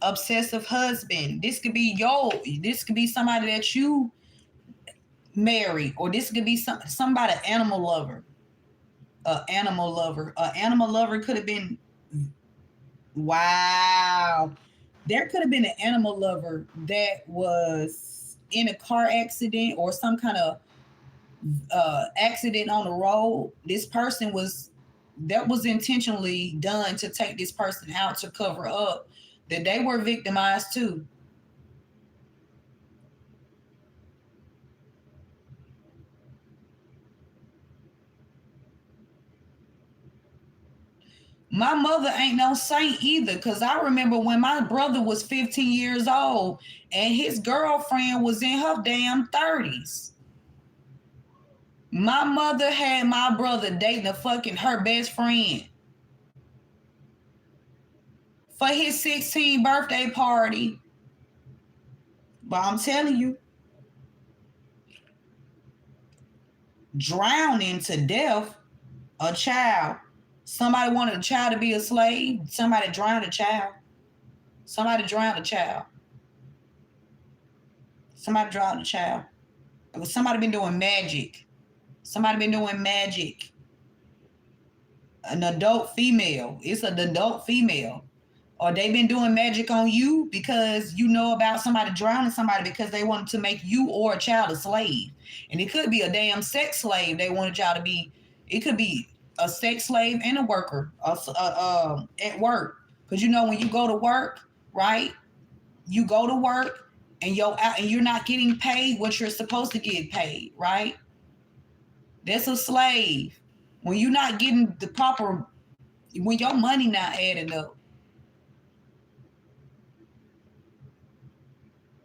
obsessive husband. This could be somebody that you marry, or this could be somebody, animal lover. Animal lover could have been, wow. There could have been an animal lover that was in a car accident or some kind of accident on the road. This person was intentionally done to take this person out, to cover up that they were victimized too. My mother ain't no saint either, because I remember when my brother was 15 years old and his girlfriend was in her damn 30s. My mother had my brother dating her best friend for his 16th birthday party. But I'm telling you, drowning to death a child. Somebody wanted a child to be a slave. Somebody drowned a child. Somebody drowned a child. Somebody drowned a child. Somebody been doing magic. Somebody been doing magic. An adult female. It's an adult female. Or they've been doing magic on you because you know about somebody drowning somebody because they wanted to make you or a child a slave. And it could be a damn sex slave they wanted y'all to be. It could be a sex slave and a worker at work. Because when you go to work, right? You go to work and you're not getting paid what you're supposed to get paid, right? That's a slave. When you're not getting the proper, when your money not adding up.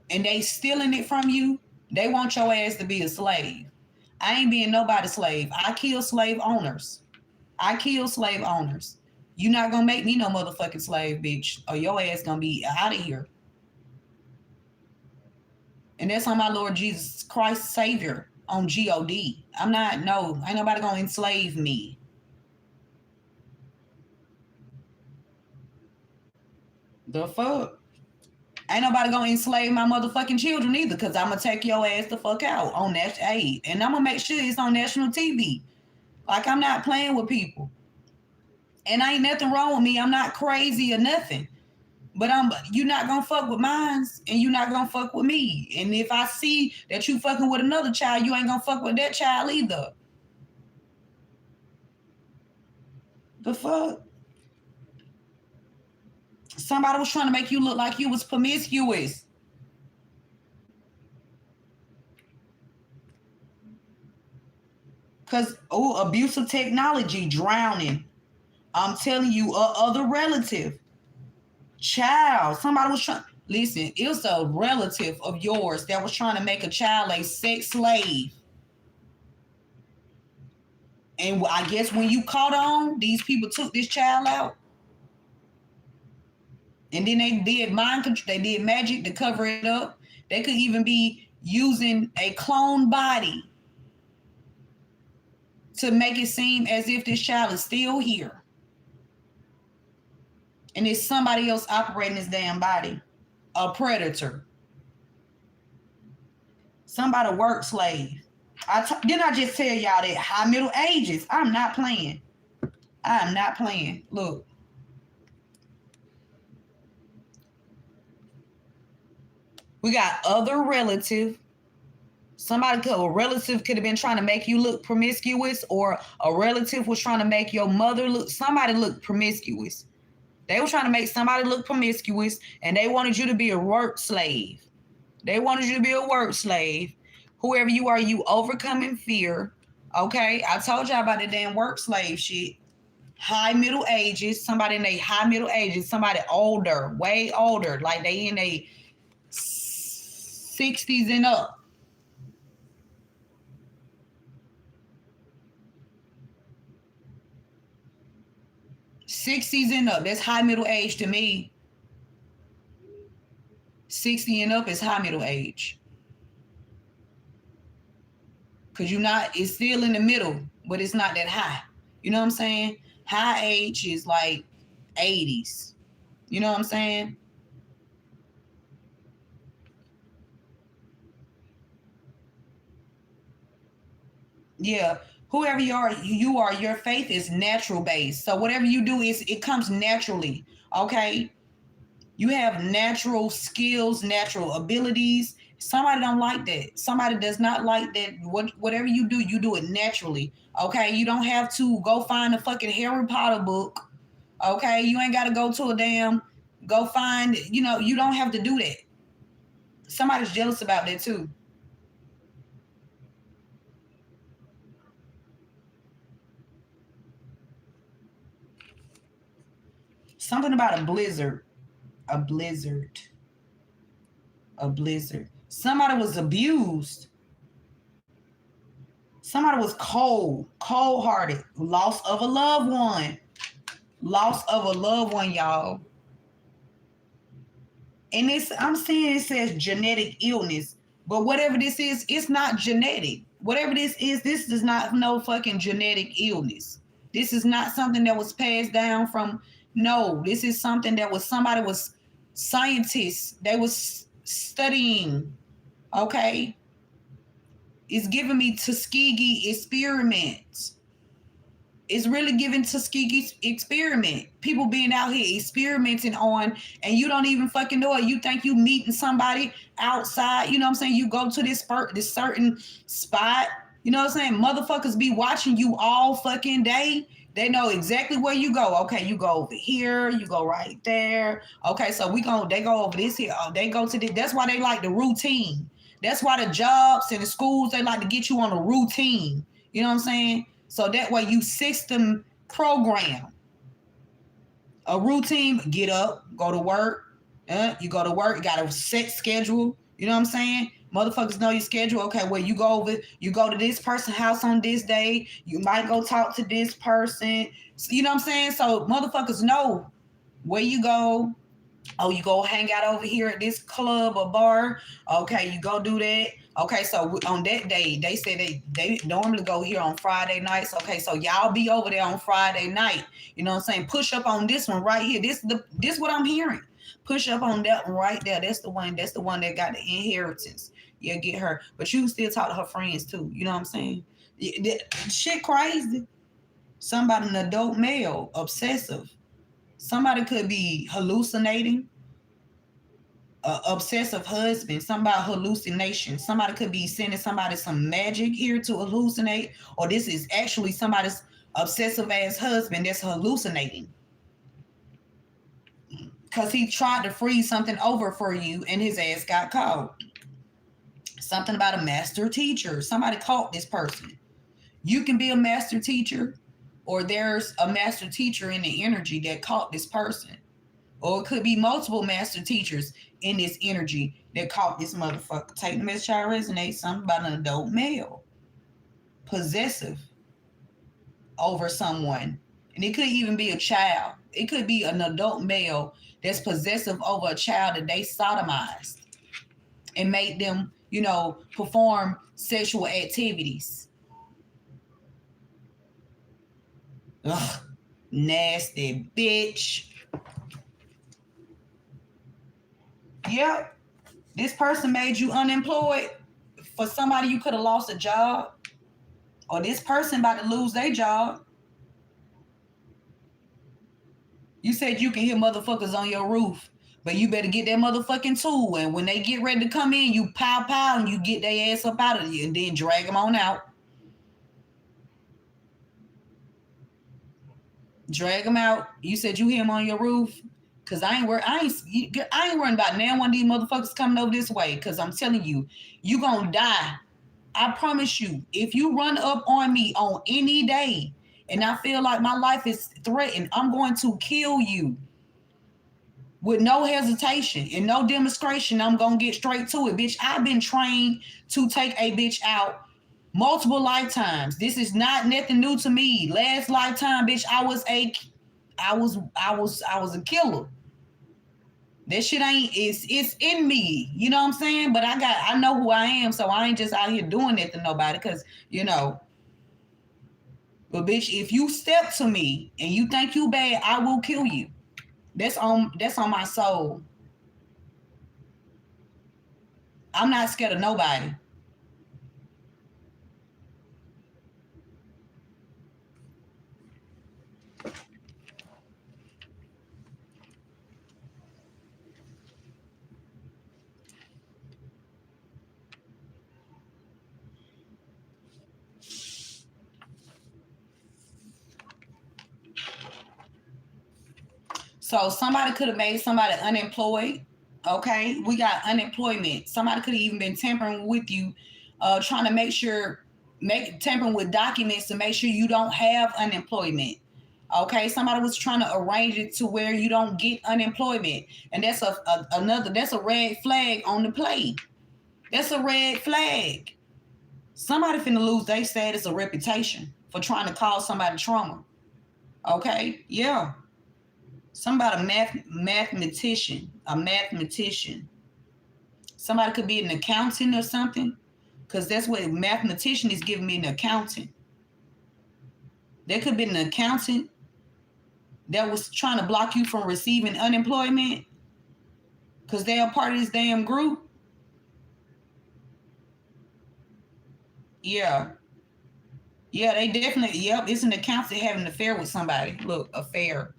and they stealing it from you, they want your ass to be a slave. I ain't being nobody's slave. I kill slave owners. I kill slave owners. You not gonna make me no motherfucking slave, bitch, or your ass gonna be out of here. And that's on my Lord Jesus Christ Savior on God. I'm not, no, ain't nobody gonna enslave me. The fuck? Ain't nobody gonna enslave my motherfucking children either, because I'm gonna take your ass the fuck out on that aid. And I'm gonna make sure it's on national TV. Like, I'm not playing with people. And ain't nothing wrong with me. I'm not crazy or nothing. But you not gonna fuck with mine, and you not gonna fuck with me. And if I see that you fucking with another child, you ain't gonna fuck with that child either. The fuck? Somebody was trying to make you look like you was promiscuous. Cause abusive technology, drowning. I'm telling you, other relative. Child, somebody was trying. Listen, it was a relative of yours that was trying to make a child a sex slave. And I guess when you caught on, these people took this child out. And then they did mind control, they did magic to cover it up. They could even be using a clone body to make it seem as if this child is still here. And it's somebody else operating this damn body. A predator. Somebody work slave. Didn't I just tell y'all that high Middle Ages? I'm not playing. I am not playing. Look. We got other relative. A relative could have been trying to make you look promiscuous, or a relative was trying to make your mother look, somebody look promiscuous. They were trying to make somebody look promiscuous, and they wanted you to be a work slave. They wanted you to be a work slave. Whoever you are, you overcoming fear. Okay? I told y'all about the damn work slave shit. High Middle Ages, somebody in their high Middle Ages, somebody older, way older, like they in their 60s and up. '60s and up. That's high middle age to me. 60 and up is high middle age. Cause it's still in the middle, but it's not that high. You know what I'm saying? High age is like 80s. You know what I'm saying? Yeah. Whoever you are, your faith is natural based. So whatever you do it comes naturally. Okay. You have natural skills, natural abilities. Somebody don't like that. Somebody does not like that. Whatever you do it naturally. Okay. You don't have to go find a fucking Harry Potter book. Okay. You ain't got to go find, you don't have to do that. Somebody's jealous about that too. Something about a blizzard. A blizzard. A blizzard. Somebody was abused. Somebody was cold-hearted. Loss of a loved one. Loss of a loved one, y'all. And I'm saying it says genetic illness, but whatever this is, it's not genetic. Whatever this is not no fucking genetic illness. This is not something that was passed down from. No, this is something that somebody was scientists. They was studying. Okay. It's giving me Tuskegee experiments. It's really giving Tuskegee experiment. People being out here experimenting on, and you don't even fucking know it. You think you meeting somebody outside. You know what I'm saying? You go to this certain spot. You know what I'm saying? Motherfuckers be watching you all fucking day. They know exactly where you go. Okay, you go over here. You go right there. Okay, so they go over this here. Oh, they go to this. That's why they like the routine. That's why the jobs and the schools, they like to get you on a routine. You know what I'm saying? So that way you system program. A routine, get up, go to work. You go to work, you got a set schedule. You know what I'm saying? Motherfuckers know your schedule. Okay, well, you go to this person's house on this day. You might go talk to this person. You know what I'm saying? So motherfuckers know where you go. Oh, you go hang out over here at this club or bar. Okay, you go do that. Okay, so on that day, they said they normally go here on Friday nights. Okay, so y'all be over there on Friday night. You know what I'm saying? Push up on this one right here. This what I'm hearing. Push up on that one right there. That's the one. That's the one that got the inheritance. Yeah, get her. But you can still talk to her friends too. You know what I'm saying? Shit crazy. Somebody, an adult male, obsessive. Somebody could be hallucinating. Obsessive husband, somebody hallucination. Somebody could be sending somebody some magic here to hallucinate, or this is actually somebody's obsessive ass husband that's hallucinating because he tried to freeze something over for you and his ass got caught. Something about a master teacher. Somebody caught this person. You can be a master teacher, or there's a master teacher in the energy that caught this person. Or it could be multiple master teachers in this energy that caught this motherfucker. Take the message I resonate. Something about an adult male. Possessive over someone. And it could even be a child. It could be an adult male that's possessive over a child that they sodomized and made them, perform sexual activities. Ugh, nasty bitch. Yep. This person made you unemployed. For somebody, you could have lost a job. Or this person about to lose their job. You said you can hear motherfuckers on your roof, but you better get that motherfucking tool. And when they get ready to come in, you pow pow and you get their ass up out of you and then drag them on out. Drag them out. You said you hear them on your roof. Cause I ain't worried about now one of these motherfuckers coming over this way. Cause I'm telling you, you gonna die. I promise you. If you run up on me on any day, and I feel like my life is threatened, I'm going to kill you with no hesitation and no demonstration. I'm gonna get straight to it, bitch. I've been trained to take a bitch out multiple lifetimes. This is not nothing new to me. Last lifetime, bitch, I was a killer. That shit it's in me. You know what I'm saying? But I know who I am, so I ain't just out here doing it to nobody because, But bitch, if you step to me and you think you bad, I will kill you. That's on my soul. I'm not scared of nobody. So somebody could have made somebody unemployed. Okay, we got unemployment. Somebody could have even been tampering with you, trying to tampering with documents to make sure you don't have unemployment. Okay, somebody was trying to arrange it to where you don't get unemployment, and that's that's a red flag on the plate. That's a red flag. Somebody finna lose their status or reputation for trying to cause somebody trauma. Okay, yeah. Somebody mathematician. Somebody could be an accountant or something, because that's what mathematician is giving me, an accountant. There could be an accountant that was trying to block you from receiving unemployment because they're a part of this damn group. Yeah. Yeah, they definitely, yep, it's an accountant having an affair with somebody. Look, affair.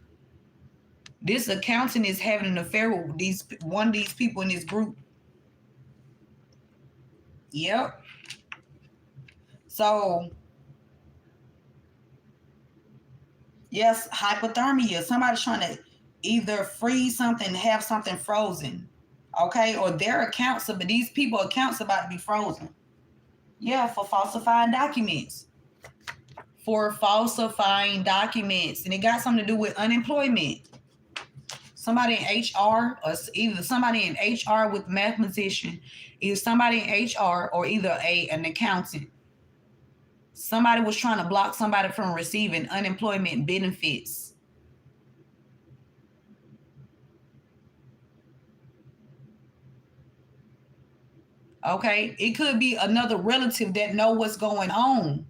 This accountant is having an affair with one of these people in this group. Yep. So, yes, hypothermia. Somebody's trying to either freeze something, have something frozen. Okay, or their accounts, but these people accounts about to be frozen. Yeah, for falsifying documents. And it got something to do with unemployment. somebody in HR, or either somebody in HR with mathematician, either somebody in HR or either an accountant. Somebody was trying to block somebody from receiving unemployment benefits. Okay, it could be another relative that know what's going on.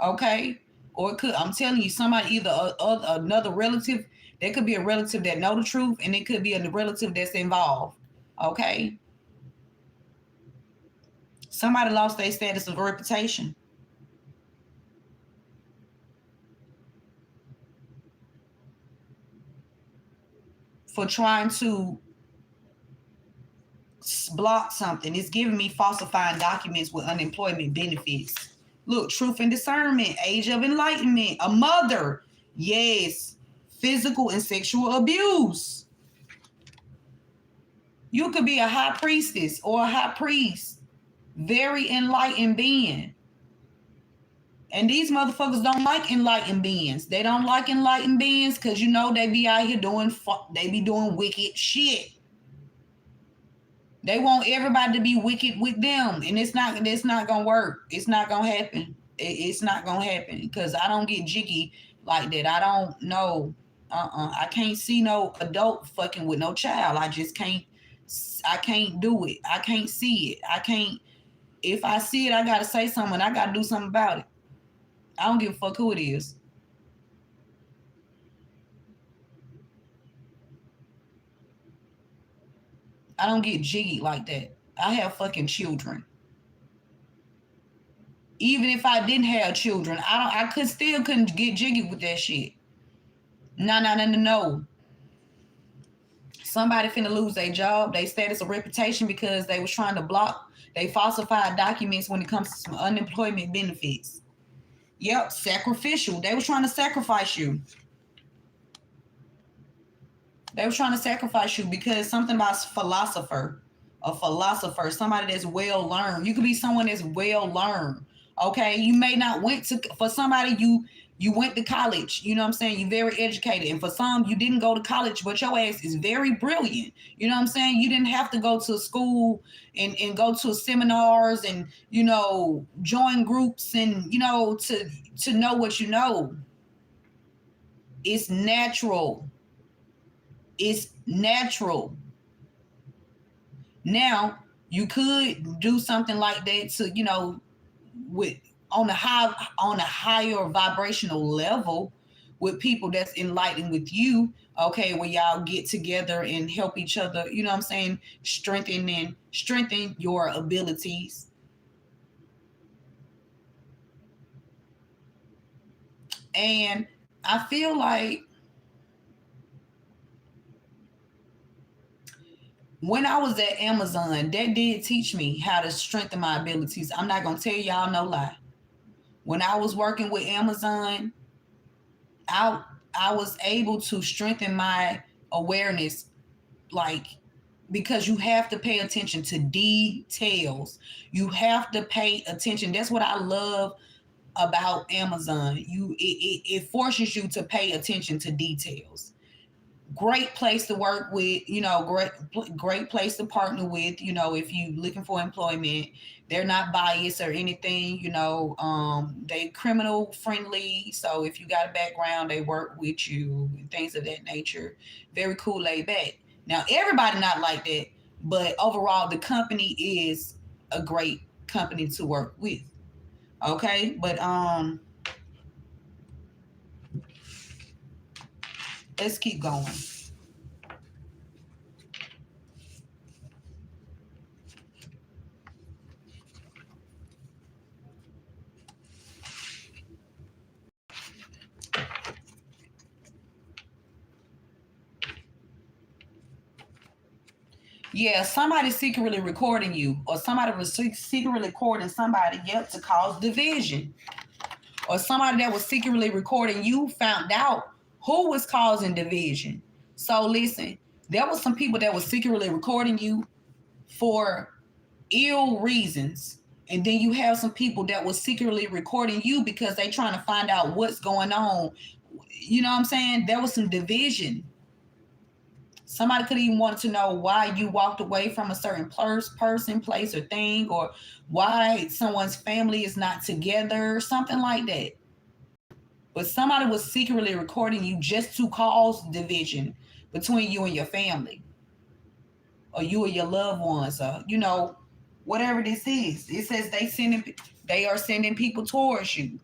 Okay, or it could, I'm telling you, somebody, either another relative. There could be a relative that know the truth, and it could be a relative that's involved. Okay, somebody lost their status of reputation for trying to block something. It's giving me falsifying documents with unemployment benefits. Look, truth and discernment, age of enlightenment, a mother. Yes, physical and sexual abuse. You could be a high priestess or a high priest, very enlightened being. And these motherfuckers don't like enlightened beings. They don't like enlightened beings because you know they be out here they be doing wicked shit. They want everybody to be wicked with them, and it's not gonna work. It's not gonna happen. It's not gonna happen because I don't get jiggy like that. I don't know. I can't see no adult fucking with no child. I just can't. I can't do it. I can't see it. I can't. If I see it, I gotta say something. I gotta do something about it. I don't give a fuck who it is. I don't get jiggy like that. I have fucking children. Even if I didn't have children, I couldn't get jiggy with that shit. No. Somebody finna lose their job, their status or reputation because they was trying to block they falsified documents when it comes to some unemployment benefits. Yep, sacrificial. They was trying to sacrifice you. They were trying to sacrifice you because something about a philosopher, somebody that's well learned. You could be someone that's well learned. Okay, you may not went to for somebody you went to college. You know what I'm saying? You're very educated, and for some you didn't go to college, but your ass is very brilliant. You know what I'm saying? You didn't have to go to school and go to seminars and join groups and to know what you know. It's natural. It's natural. Now, you could do something like that to, with on a higher vibrational level with people that's enlightened with you, okay, where y'all get together and help each other, you know what I'm saying, strengthen your abilities. And I feel like when I was at Amazon, that did teach me how to strengthen my abilities. I'm not gonna tell y'all no lie. When I was working with Amazon, I I was able to strengthen my awareness, like, because you have to pay attention to details. You have to pay attention. That's what I love about Amazon. It forces you to pay attention to details. Great place to work with, great place to partner with, if you looking for employment. They're not biased or anything, they criminal friendly, so if you got a background, they work with you and things of that nature. Very cool, laid back. Now everybody not like that, but overall the company is a great company to work with. Okay, but let's keep going. Yeah, somebody secretly recording you, or somebody was secretly recording somebody, yep, to cause division. Or somebody that was secretly recording you found out who was causing division. So listen, there was some people that was secretly recording you for ill reasons. And then you have some people that was secretly recording you because they trying to find out what's going on. You know what I'm saying? There was some division. Somebody could even want to know why you walked away from a certain person, place, or thing, or why someone's family is not together, something like that. But somebody was secretly recording you just to cause division between you and your family, or you and your loved ones, or whatever this is. It says they are sending people towards you.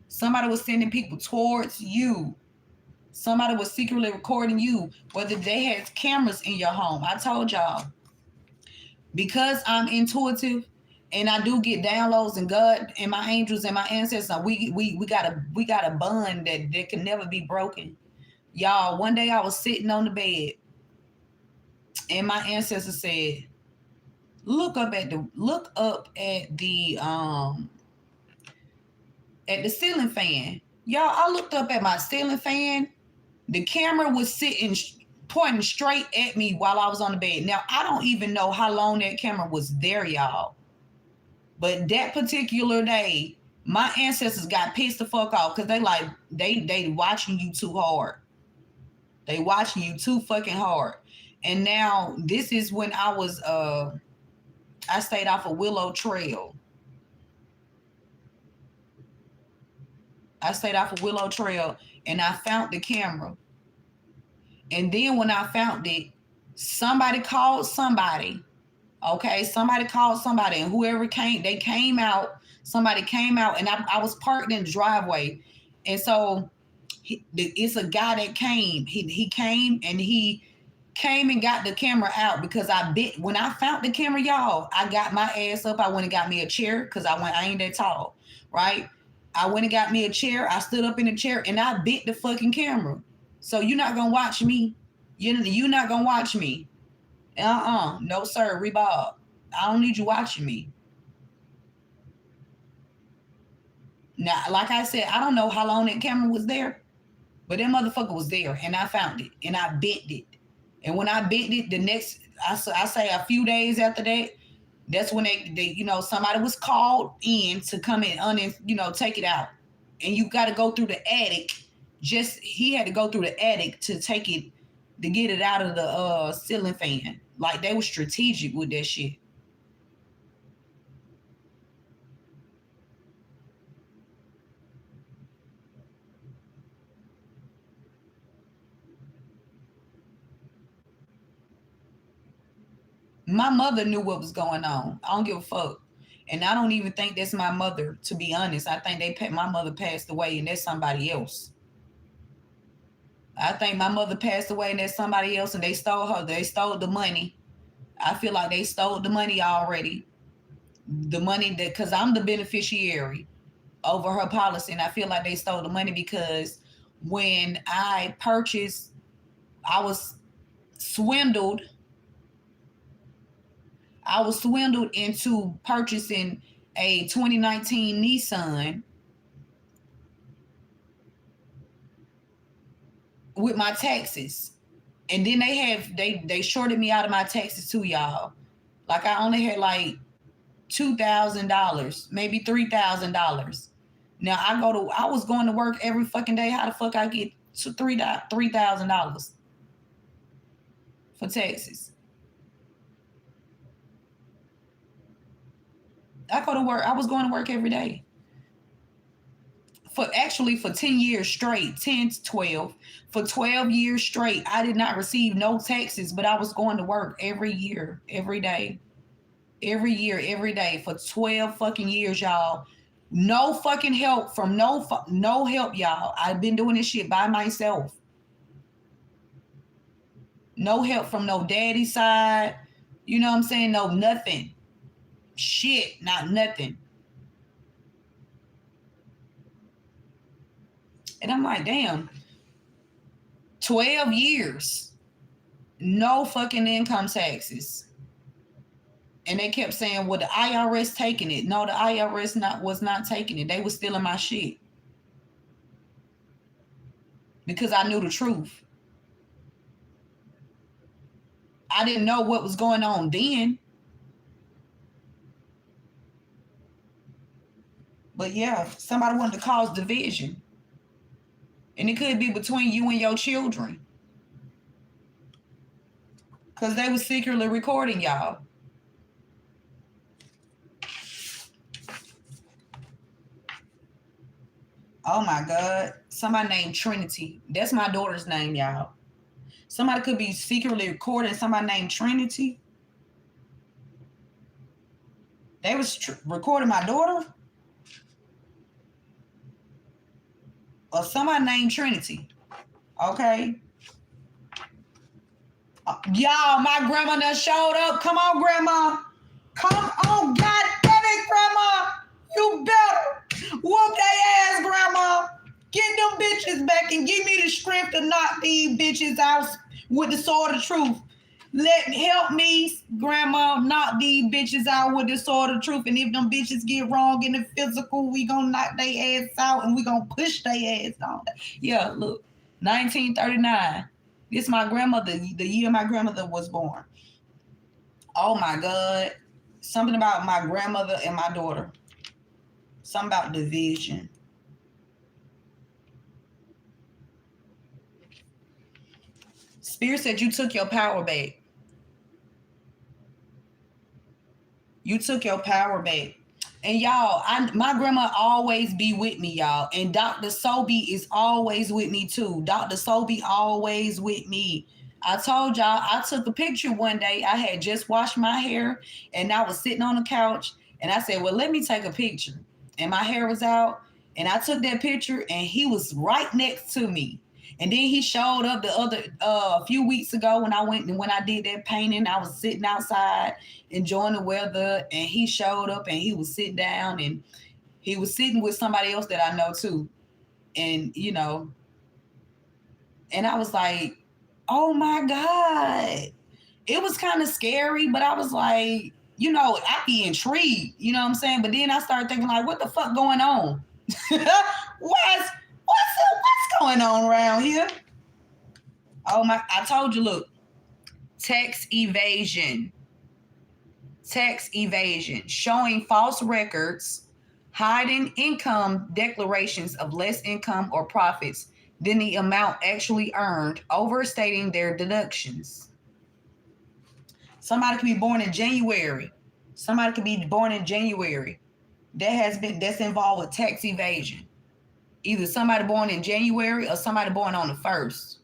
Somebody was sending people towards you. Somebody was secretly recording you, whether they had cameras in your home. I told y'all, because I'm intuitive and I do get downloads, and God and my angels and my ancestors, we got a bond that can never be broken. Y'all, one day I was sitting on the bed and my ancestor said, look up at the ceiling fan. Y'all, I looked up at my ceiling fan. The camera was sitting pointing straight at me while I was on the bed. Now, I don't even know how long that camera was there, y'all. But that particular day, my ancestors got pissed the fuck off because they watching you too hard. They watching you too fucking hard. And now this is when I stayed off of Willow Trail. I stayed off of Willow Trail and I found the camera. And then when I found it, somebody called somebody. Okay, somebody called somebody, and whoever came, they came out. Somebody came out, and I was parked in the driveway. And so it's a guy that came. He came and he came and got the camera out because when I found the camera, y'all, I got my ass up. I went and got me a chair because I ain't that tall, right? I went and got me a chair. I stood up in the chair and I bit the fucking camera. So you're not gonna watch me. You're not gonna watch me. No sir, Rebob. I don't need you watching me. Now, like I said, I don't know how long that camera was there, but that motherfucker was there, and I found it, and I bent it. And when I bent it, the next, I say a few days after that, that's when they somebody was called in to come in take it out. And you got to go through the attic. He had to go through the attic to take it, to get it out of the ceiling fan. Like, they were strategic with that shit. My mother knew what was going on. I don't give a fuck. And I don't even think that's my mother, to be honest. I think my mother passed away and that's somebody else. I think my mother passed away and that's somebody else, and they stole her. They stole the money. I feel like they stole the money already. The money because I'm the beneficiary over her policy, and I feel like they stole the money because when I purchased, I was swindled. I was swindled into purchasing a 2019 Nissan with my taxes. And then they shorted me out of my taxes too, y'all. Like, I only had like $2,000, maybe $3,000. Now I was going to work every fucking day. How the fuck I get to $3,000 for taxes? I go to work. I was going to work every day. For 10 years straight, 10 to 12. For 12 years straight, I did not receive no taxes, but I was going to work every year, every day. Every year, every day for 12 fucking years, y'all. No fucking help from no help, y'all. I've been doing this shit by myself. No help from no daddy side. You know what I'm saying? No, nothing. Shit, not nothing. And I'm like, damn, 12 years, no fucking income taxes. And they kept saying, well, the IRS taking it. No, the IRS was not taking it. They was stealing my shit. Because I knew the truth. I didn't know what was going on then. But yeah, somebody wanted to cause division. And it could be between you and your children. Because they was secretly recording y'all. Oh my God. Somebody named Trinity. That's my daughter's name, y'all. Somebody could be secretly recording somebody named Trinity. They was recording my daughter? Or somebody named Trinity. Okay. Y'all, my grandma done showed up. Come on, grandma. Come on, God damn it, grandma. You better whoop their ass, grandma. Get them bitches back and give me the strength to knock these bitches out with the sword of truth. Help me, grandma, knock these bitches out with the sword of truth. And if them bitches get wrong in the physical, we gonna knock their ass out and we gonna push their ass down. Yeah, look, 1939. This my grandmother, the year my grandmother was born. Oh my God. Something about my grandmother and my daughter. Something about division. Spirit said you took your power back. You took your power back. And y'all, my grandma always be with me, y'all. And Dr. Sobe is always with me too. Dr. Sobe always with me. I told y'all, I took a picture one day. I had just washed my hair and I was sitting on the couch and I said, well, let me take a picture. And my hair was out and I took that picture and he was right next to me. And then he showed up the other a few weeks ago when I did that painting. I was sitting outside enjoying the weather, and he showed up and he was sitting down and he was sitting with somebody else that I know too. And and I was like, oh my God. It was kind of scary, but I was like, I'd be intrigued, you know what I'm saying? But then I started thinking like, what the fuck going on? What's going on around here? Oh my, I told you, look, tax evasion, showing false records, hiding income declarations of less income or profits than the amount actually earned, overstating their deductions. Somebody could be born in January. That's involved with tax evasion. Either somebody born in January or somebody born on the 1st.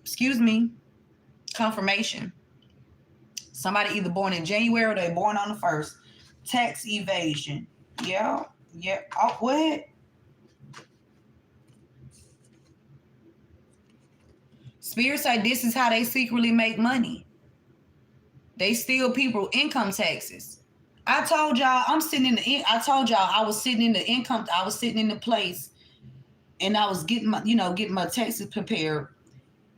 Excuse me. Confirmation. Somebody either born in January or they're born on the 1st. Tax evasion. Yeah. Oh, what? Spirit say this is how they secretly make money. They steal people income taxes. I told y'all I was sitting in the place and I was getting my taxes prepared.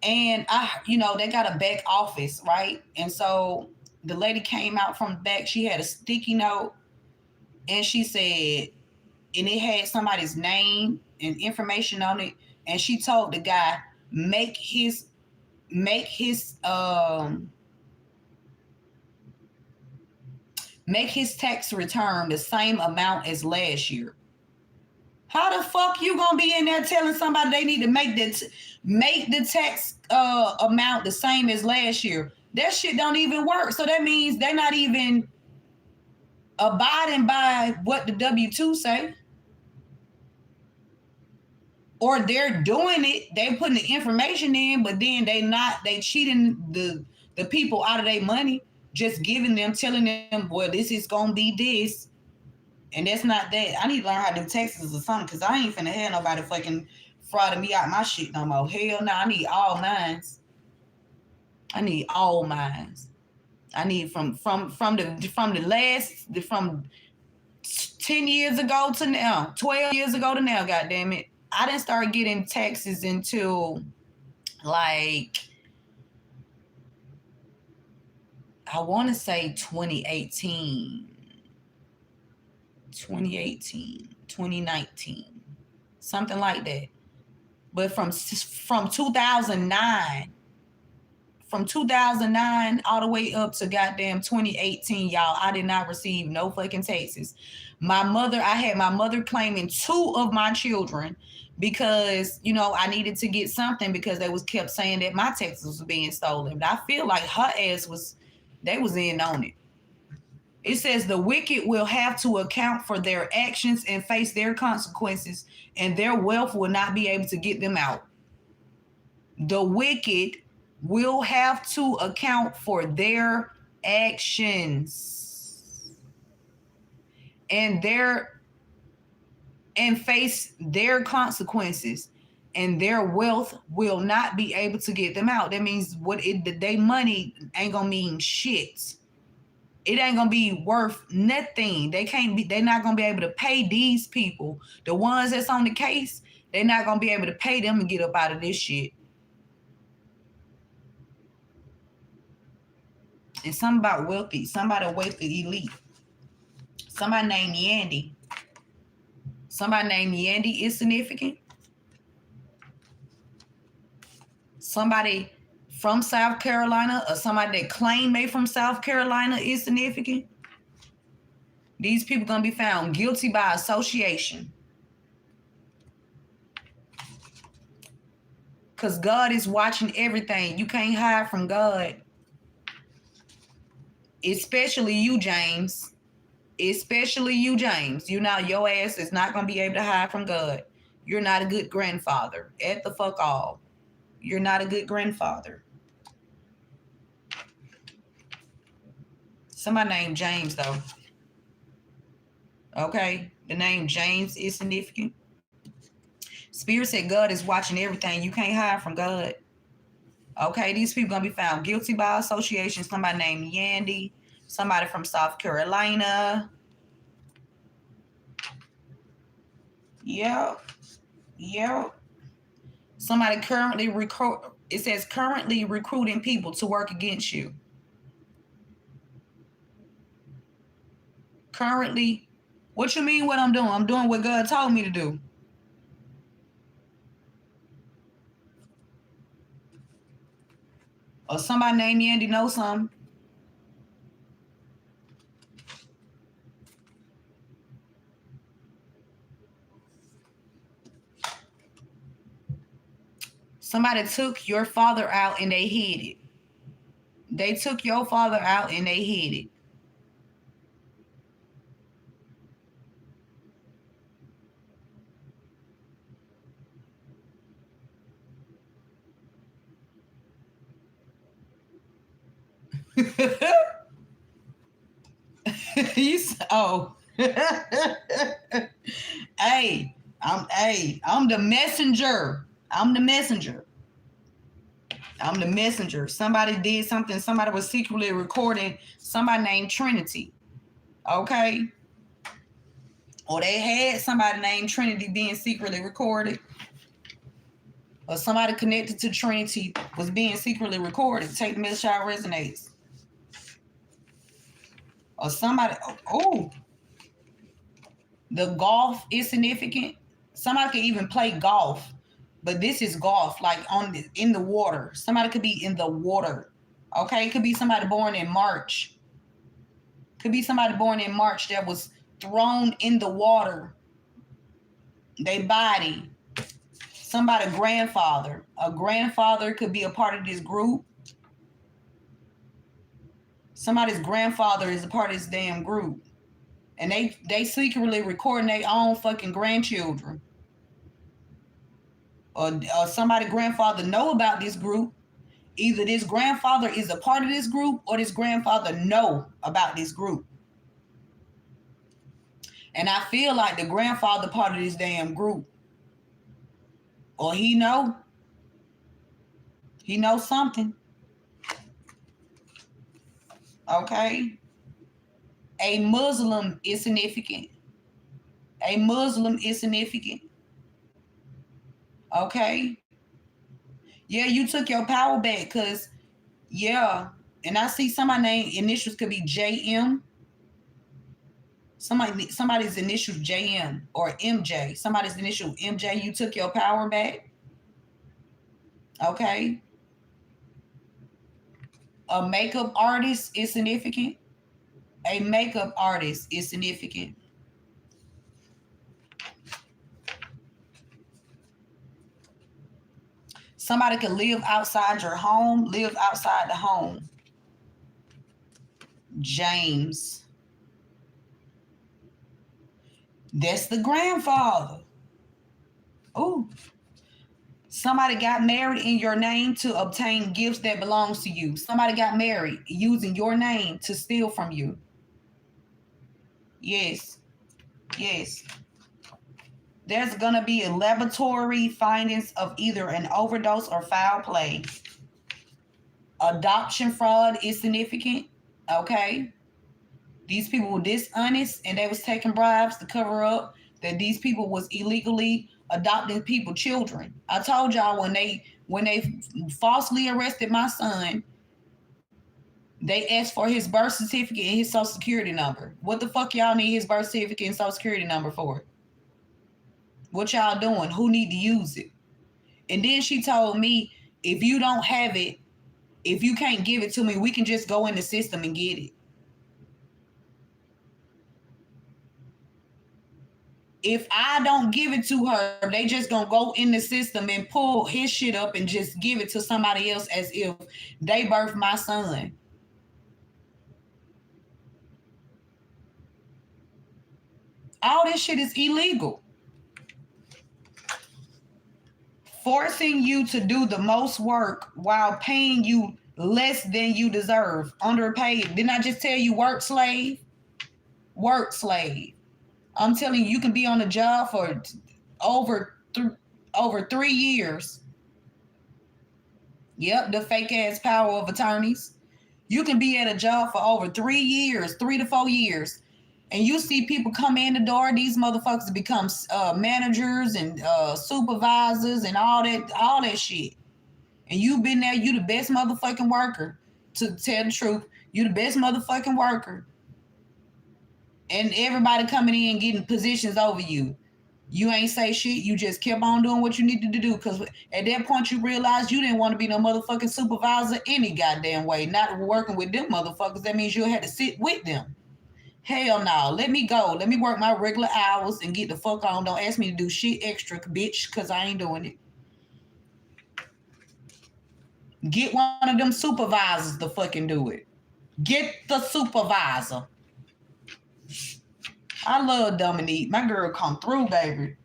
And they got a back office, right? And so the lady came out from the back. She had a sticky note and she said, and it had somebody's name and information on it. And she told the guy, make his tax return the same amount as last year. How the fuck you gonna be in there telling somebody they need to make the tax amount the same as last year? That shit don't even work. So that means they're not even abiding by what the W-2 say. Or they're doing it, they putting the information in, but then they cheating the people out of their money, just giving them, telling them, well, this is gonna be this. And that's not that. I need to learn how to do taxes or something, because I ain't finna have nobody fucking frauding me out my shit no more. Hell no, I need all mines. I need from 10 years ago to now, 12 years ago to now, goddamn it. I didn't start getting taxes until like, I want to say 2018, 2019, something like that. But from 2009, from 2009 all the way up to goddamn 2018, y'all, I did not receive no fucking taxes. I had my mother claiming 2 of my children because, you know, I needed to get something because they was kept saying that my taxes was being stolen. But I feel like her ass they was in on it. It says the wicked will have to account for their actions and face their consequences, and their wealth will not be able to get them out. The wicked will have to account for their actions and face their consequences, and their wealth will not be able to get them out. That means they money ain't gonna mean shit. It ain't gonna be worth nothing. They're not gonna be able to pay these people. The ones that's on the case, they're not gonna be able to pay them and get up out of this shit. And something about wealthy, somebody elite. Somebody named Yandy. Somebody named Yandy is significant. Somebody from South Carolina or somebody that claim they from South Carolina is significant. These people gonna be found guilty by association. Because God is watching everything. You can't hide from God. Especially you, James. Especially you, James. You know, your ass is not going to be able to hide from God. You're not a good grandfather. At the fuck all. You're not a good grandfather. Somebody named James, though. Okay? The name James is significant. Spirit said God is watching everything. You can't hide from God. Okay, these people gonna be found guilty by association. Somebody named Yandy, somebody from South Carolina. Yep. Somebody it says currently recruiting people to work against you. Currently, what you mean what I'm doing? I'm doing what God told me to do. Or somebody named Yandy know something. Somebody took your father out and they hid it. They took your father out and they hid it. Hey, I'm the messenger. I'm the messenger. Somebody did something. Somebody was secretly recording somebody named Trinity. Okay? Or they had somebody named Trinity being secretly recorded. Or somebody connected to Trinity was being secretly recorded. Take the message out resonates. Or somebody, the golf is significant. Somebody could even play golf, but this is golf, like in the water. Somebody could be in the water. Okay, it could be somebody born in March. Could be somebody born in March that was thrown in the water. They body. Somebody grandfather. A grandfather could be a part of this group. Somebody's grandfather is a part of this damn group. And they secretly recording their own fucking grandchildren. Or somebody grandfather know about this group. Either this grandfather is a part of this group or this grandfather know about this group. And I feel like the grandfather part of this damn group. Or he knows something. Okay. A Muslim is significant. A Muslim is significant. Okay. Yeah, you took your power back because, yeah. And I see somebody's name initials could be JM. Somebody's initials JM or MJ. Somebody's initial MJ. You took your power back. Okay. A makeup artist is significant. A makeup artist is significant. Somebody can live outside your home, live outside the home. James. That's the grandfather. Oh, somebody got married in your name to obtain gifts that belongs to you. Somebody got married using your name to steal from you. Yes. Yes. There's going to be a laboratory findings of either an overdose or foul play. Adoption fraud is significant. Okay. These people were dishonest and they was taking bribes to cover up that these people was illegally adopting people, children. I told y'all when they falsely arrested my son, they asked for his birth certificate and his social security number. What the fuck y'all need his birth certificate and social security number for? What y'all doing? Who need to use it? And then she told me, if you don't have it, if you can't give it to me, we can just go in the system and get it. If I don't give it to her, they just gonna go in the system and pull his shit up and just give it to somebody else as if they birthed my son. All this shit is illegal. Forcing you to do the most work while paying you less than you deserve. Underpaid. Didn't I just tell you work slave? Work slave. I'm telling you, you can be on a job for over 3 years. Yep, the fake ass power of attorneys. You can be at a job for over 3 years, 3 to 4 years. And you see people come in the door, these motherfuckers become managers and supervisors and all that shit. And you've been there, you the best motherfucking worker. To tell the truth, you the best motherfucking worker. And everybody coming in getting positions over you. You ain't say shit. You just kept on doing what you needed to do. Because at that point, you realized you didn't want to be no motherfucking supervisor any goddamn way. Not working with them motherfuckers. That means you had to sit with them. Hell no. Let me go. Let me work my regular hours and get the fuck on. Don't ask me to do shit extra, bitch, because I ain't doing it. Get one of them supervisors to fucking do it. Get the supervisor. I love Dominique. My girl come through, baby.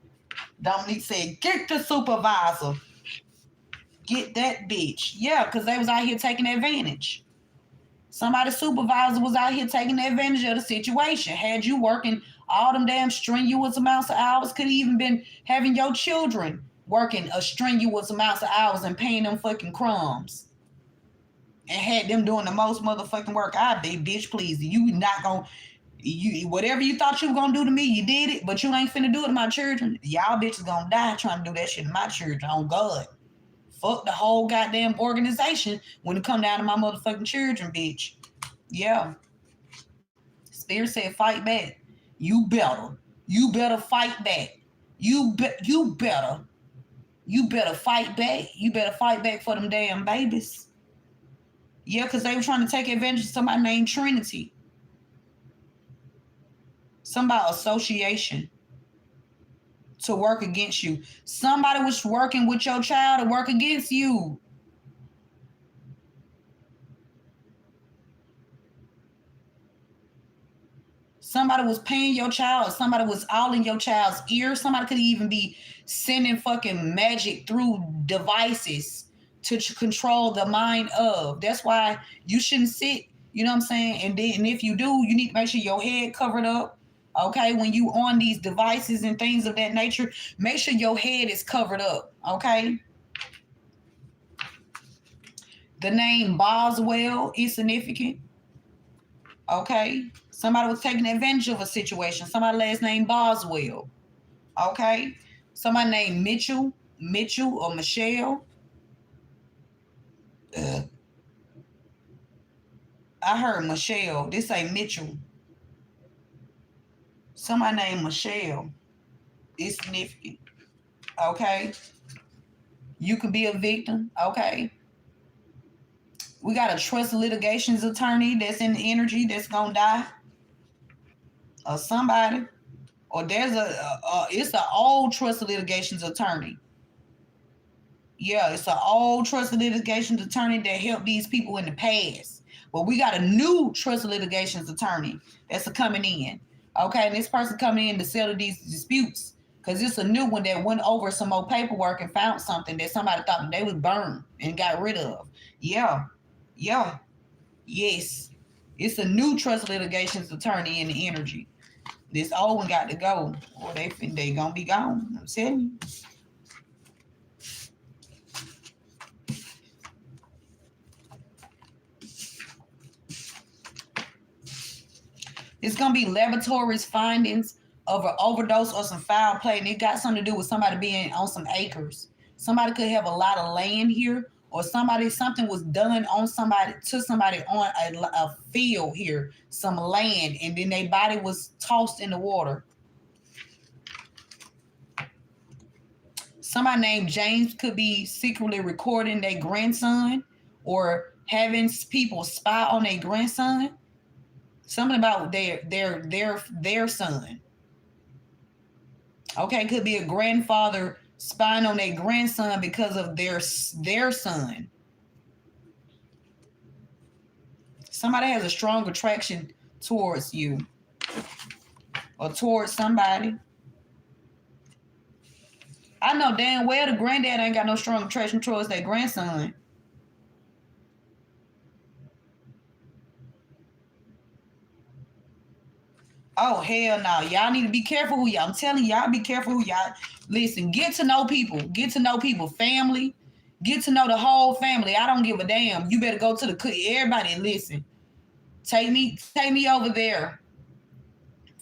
Dominique said, get the supervisor. Get that bitch. Yeah, because they was out here taking advantage. Somebody's supervisor was out here taking advantage of the situation. Had you working all them damn strenuous amounts of hours, could even been having your children working a strenuous amounts of hours and paying them fucking crumbs. And had them doing the most motherfucking work. I be, bitch, please. You not gonna... whatever you thought you were gonna do to me, you did it, but you ain't finna do it to my children. Y'all bitches gonna die trying to do that shit to my children. On God. Fuck the whole goddamn organization when it come down to my motherfucking children, bitch. Yeah. Spirit said fight back. You better. You better fight back. You better fight back. You better fight back for them damn babies. Yeah, because they were trying to take advantage of somebody named Trinity. Somebody association to work against you. Somebody was working with your child to work against you. Somebody was paying your child. Somebody was all in your child's ear. Somebody could even be sending fucking magic through devices to control the mind of. That's why you shouldn't sit, you know what I'm saying? And if you do, you need to make sure your head covered up. Okay, when you on these devices and things of that nature, make sure your head is covered up. Okay. The name Boswell is significant. Okay. Somebody was taking advantage of a situation. Somebody last name Boswell. Okay. Somebody named Mitchell or Michelle. I heard Michelle. This ain't Mitchell. Somebody named Michelle is significant. Okay. You can be a victim. Okay. We got a trust litigations attorney that's in the energy that's gonna die, or somebody, or there's it's an old trust litigations attorney. Yeah, it's an old trust litigations attorney that helped these people in the past. But we got a new trust litigations attorney that's coming in. Okay, and this person coming in to settle these disputes because it's a new one that went over some old paperwork and found something that somebody thought that they was burned and got rid of. Yeah, yeah, yes. It's a new trust litigations attorney in the energy. This old one got to go, or they gonna be gone. I'm telling you. It's gonna be laboratories findings of an overdose or some foul play, and it got something to do with somebody being on some acres. Somebody could have a lot of land here, or something was done on somebody to somebody on a field here, some land, and then their body was tossed in the water. Somebody named James could be secretly recording their grandson or having people spy on their grandson. Something about their son. Okay, could be a grandfather spying on their grandson because of their son. Somebody has a strong attraction towards you or towards somebody. I know damn well the granddad ain't got no strong attraction towards their grandson. Oh, hell no. Y'all need to be careful who y'all. I'm telling y'all, be careful who y'all. Listen, get to know people. Get to know people. Family. Get to know the whole family. I don't give a damn. You better go to the everybody listen. Take me over there.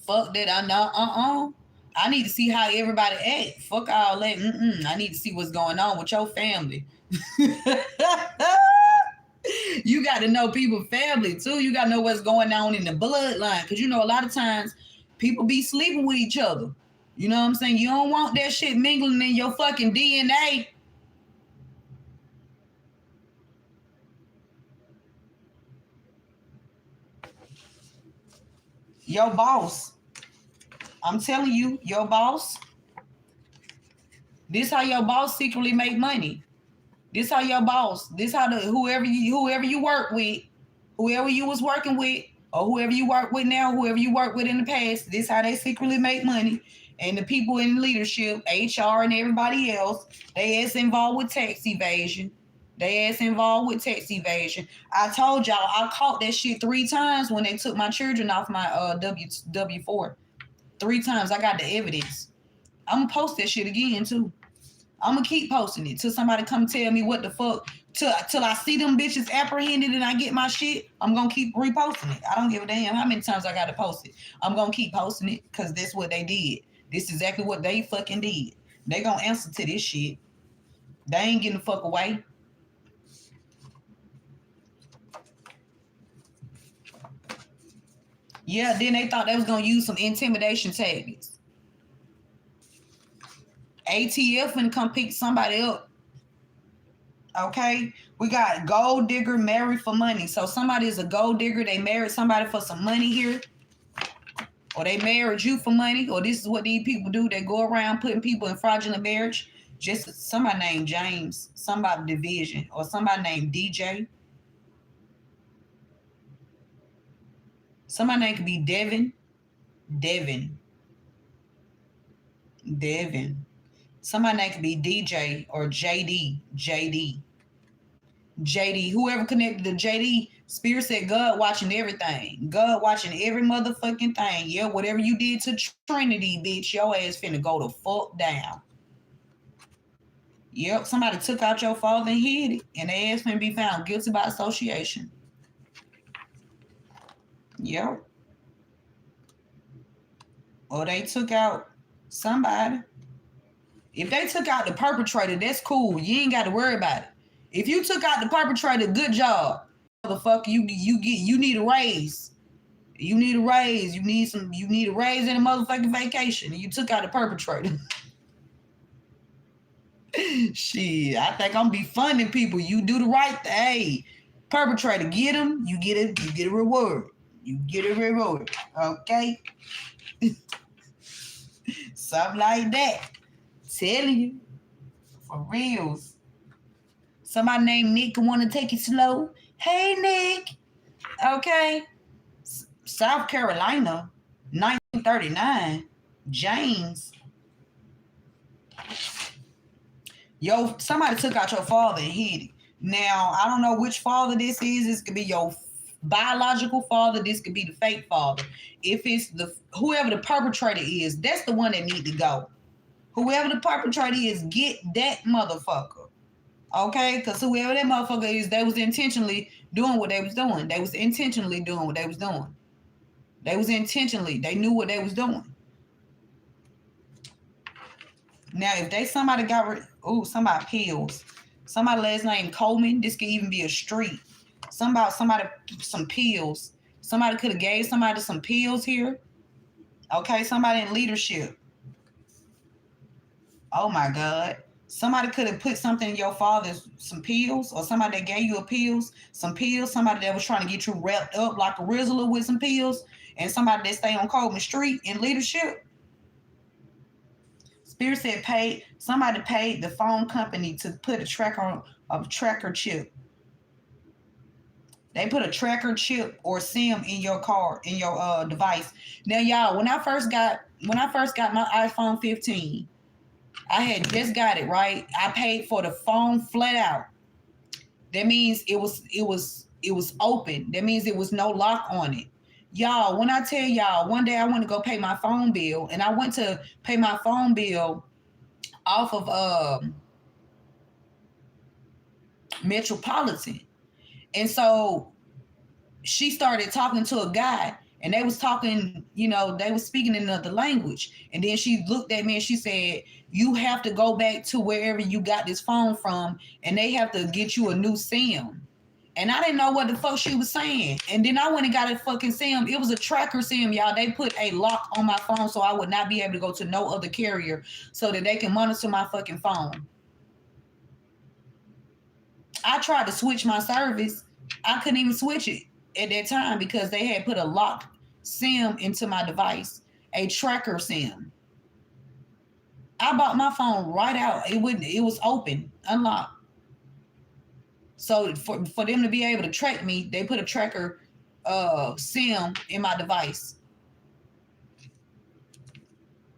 Fuck that. I know. I need to see how everybody act. Fuck all that. I need to see what's going on with your family. You got to know people's family too. You got to know what's going on in the bloodline. Because you know, a lot of times people be sleeping with each other. You know what I'm saying? You don't want that shit mingling in your fucking DNA. Your boss. I'm telling you, your boss. This how your boss secretly make money. This how your boss. This how whoever you work with, whoever you was working with, or whoever you work with now, whoever you worked with in the past. This how they secretly make money. And the people in leadership, HR, and everybody else, they ass involved with tax evasion. I told y'all I caught that shit 3 times when they took my children off my W4. 3 times. I got the evidence. I'm gonna post that shit again too. I'm gonna keep posting it till somebody come tell me what the fuck. Till I see them bitches apprehended and I get my shit. I'm gonna keep reposting it. I don't give a damn how many times I gotta post it. I'm gonna keep posting it because that's what they did. This is exactly what they fucking did. They gonna answer to this shit. They ain't getting the fuck away. Yeah, then they thought they was gonna use some intimidation tactics. ATF and come pick somebody up. Okay, we got gold digger married for money. So somebody is a gold digger. They married somebody for some money here, or they married you for money, or this is what these people do. They go around putting people in fraudulent marriage. Just somebody named James, somebody Division, or somebody named DJ. Somebody name could be Devin. Somebody name could be DJ or JD. Whoever connected to JD, Spirit said God watching everything. God watching every motherfucking thing. Yeah, whatever you did to Trinity, bitch, your ass finna go the fuck down. Yep, somebody took out your father and hid it, and their ass finna be found guilty by association. Yep. Or they took out somebody. If they took out the perpetrator, that's cool. You ain't got to worry about it. If you took out the perpetrator, good job. Motherfucker, you need a raise. You need a raise. You need a raise and a motherfucking vacation. And you took out the perpetrator. Shit, I think I'm be funding people. You do the right thing. Hey, Perpetrator, get them, you get a reward. You get a reward. Okay? Something like that. Telling you. For reals. Somebody named Nick want to take it slow. Hey, Nick. Okay. South Carolina, 1939. James. Yo, somebody took out your father and hid it. Now, I don't know which father this is. This could be your biological father. This could be the fake father. If it's whoever the perpetrator is, that's the one that need to go. Whoever the perpetrator is, get that motherfucker. Okay? Because whoever that motherfucker is, they was intentionally doing what they was doing. They was intentionally doing what they was doing. They was intentionally. They knew what they was doing. Now, if somebody got somebody pills. Somebody last name Coleman. This could even be a street. Some pills. Somebody could have gave somebody some pills here. Okay, somebody in leadership. Oh my God. Somebody could have put something in your father's, some pills, or somebody that gave you some pills, somebody that was trying to get you wrapped up like a Rizzler with some pills, and somebody that stay on Coleman Street in leadership. Spirit said somebody paid the phone company to put a tracker chip. They put a tracker chip or SIM in your car, in your device. Now, y'all, when I first got my iPhone 15, I had just got it, right? I paid for the phone flat out. That means it was open. That means there was no lock on it. Y'all, when I tell y'all, one day I went to go pay my phone bill, and I went to pay my phone bill off of Metropolitan. And so she started talking to a guy, and they was talking, they was speaking in another language. And then she looked at me and she said, you have to go back to wherever you got this phone from, and they have to get you a new SIM. And I didn't know what the fuck she was saying. And then I went and got a fucking SIM. It was a tracker SIM, y'all. They put a lock on my phone so I would not be able to go to no other carrier so that they can monitor my fucking phone. I tried to switch my service. I couldn't even switch it at that time because they had put a locked SIM into my device, a tracker SIM. I bought my phone right out. It was open, unlocked. So for them to be able to track me, they put a tracker SIM in my device.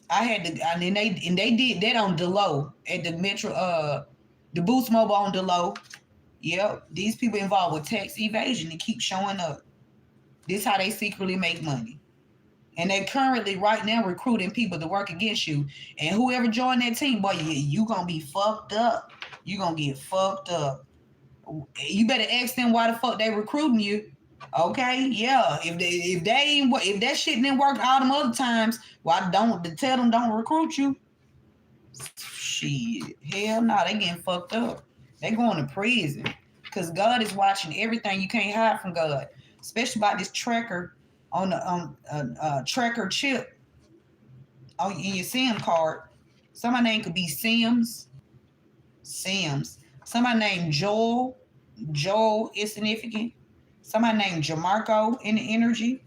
I had to, and they did that on Delo at the Metro, the Boost Mobile on Delo. Yep, these people involved with tax evasion, they keep showing up. This is how they secretly make money. And they currently right now recruiting people to work against you. And whoever joined that team, boy, you gonna be fucked up. You gonna get fucked up. You better ask them why the fuck they recruiting you. Okay, yeah. If that shit didn't work all them other times, why don't tell them don't recruit you? Shit, hell no, they getting fucked up. They going to prison because God is watching everything. You can't hide from God, especially about this tracker on the tracker chip in your SIM card. Somebody name could be Sims. Somebody named Joel. Joel is significant. Somebody named Jamarco in the energy.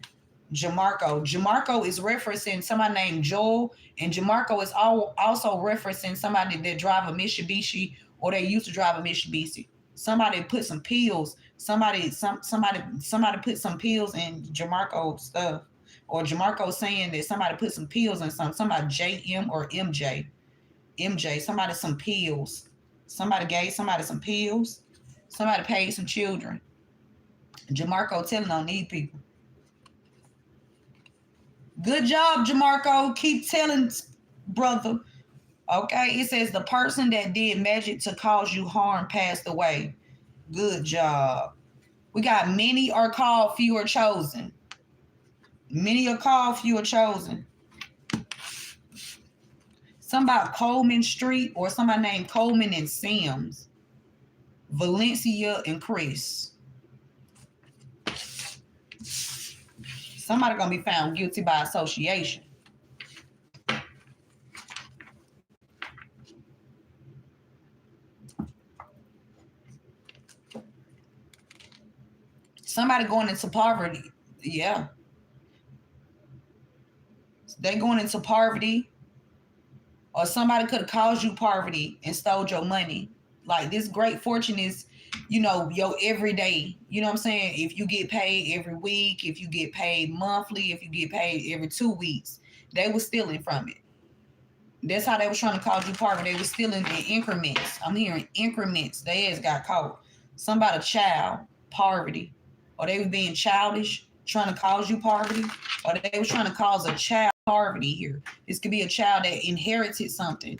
Jamarco is referencing somebody named Joel, and Jamarco is also referencing somebody that drive a Mitsubishi, or they used to drive a Mitsubishi. Somebody put some pills. Somebody put some pills in Jamarco stuff, or Jamarco saying that somebody put some pills in somebody JM or MJ. Somebody some pills. Somebody gave somebody some pills. Somebody paid some children. Jamarco telling on these people. Good job, Jamarco. Keep telling, brother. Okay, it says the person that did magic to cause you harm passed away. Good job. We got many are called, few are chosen. Many are called, few are chosen. Somebody Coleman Street, or somebody named Coleman and Sims. Valencia and Chris. Somebody gonna be found guilty by association. Somebody going into poverty. Yeah. They going into poverty, or somebody could have caused you poverty and stole your money. Like this great fortune is, your everyday. You know what I'm saying? If you get paid every week, if you get paid monthly, if you get paid every 2 weeks, they were stealing from it. That's how they was trying to cause you poverty. They was stealing in increments. I'm hearing increments. They ass got caught. Somebody child poverty, or they was being childish, trying to cause you poverty, or they was trying to cause a child poverty here. This could be a child that inherited something.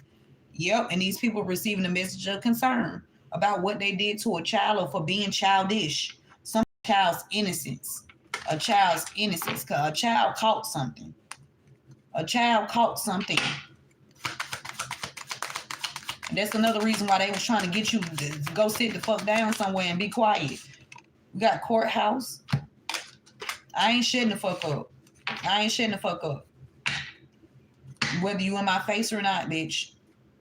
Yep, and these people receiving a message of concern about what they did to a child or for being childish. Some child's innocence, a child's innocence, because a child caught something. A child caught something. And that's another reason why they was trying to get you to go sit the fuck down somewhere and be quiet. We got courthouse. I ain't shutting the fuck up. I ain't shutting the fuck up. Whether you in my face or not, bitch,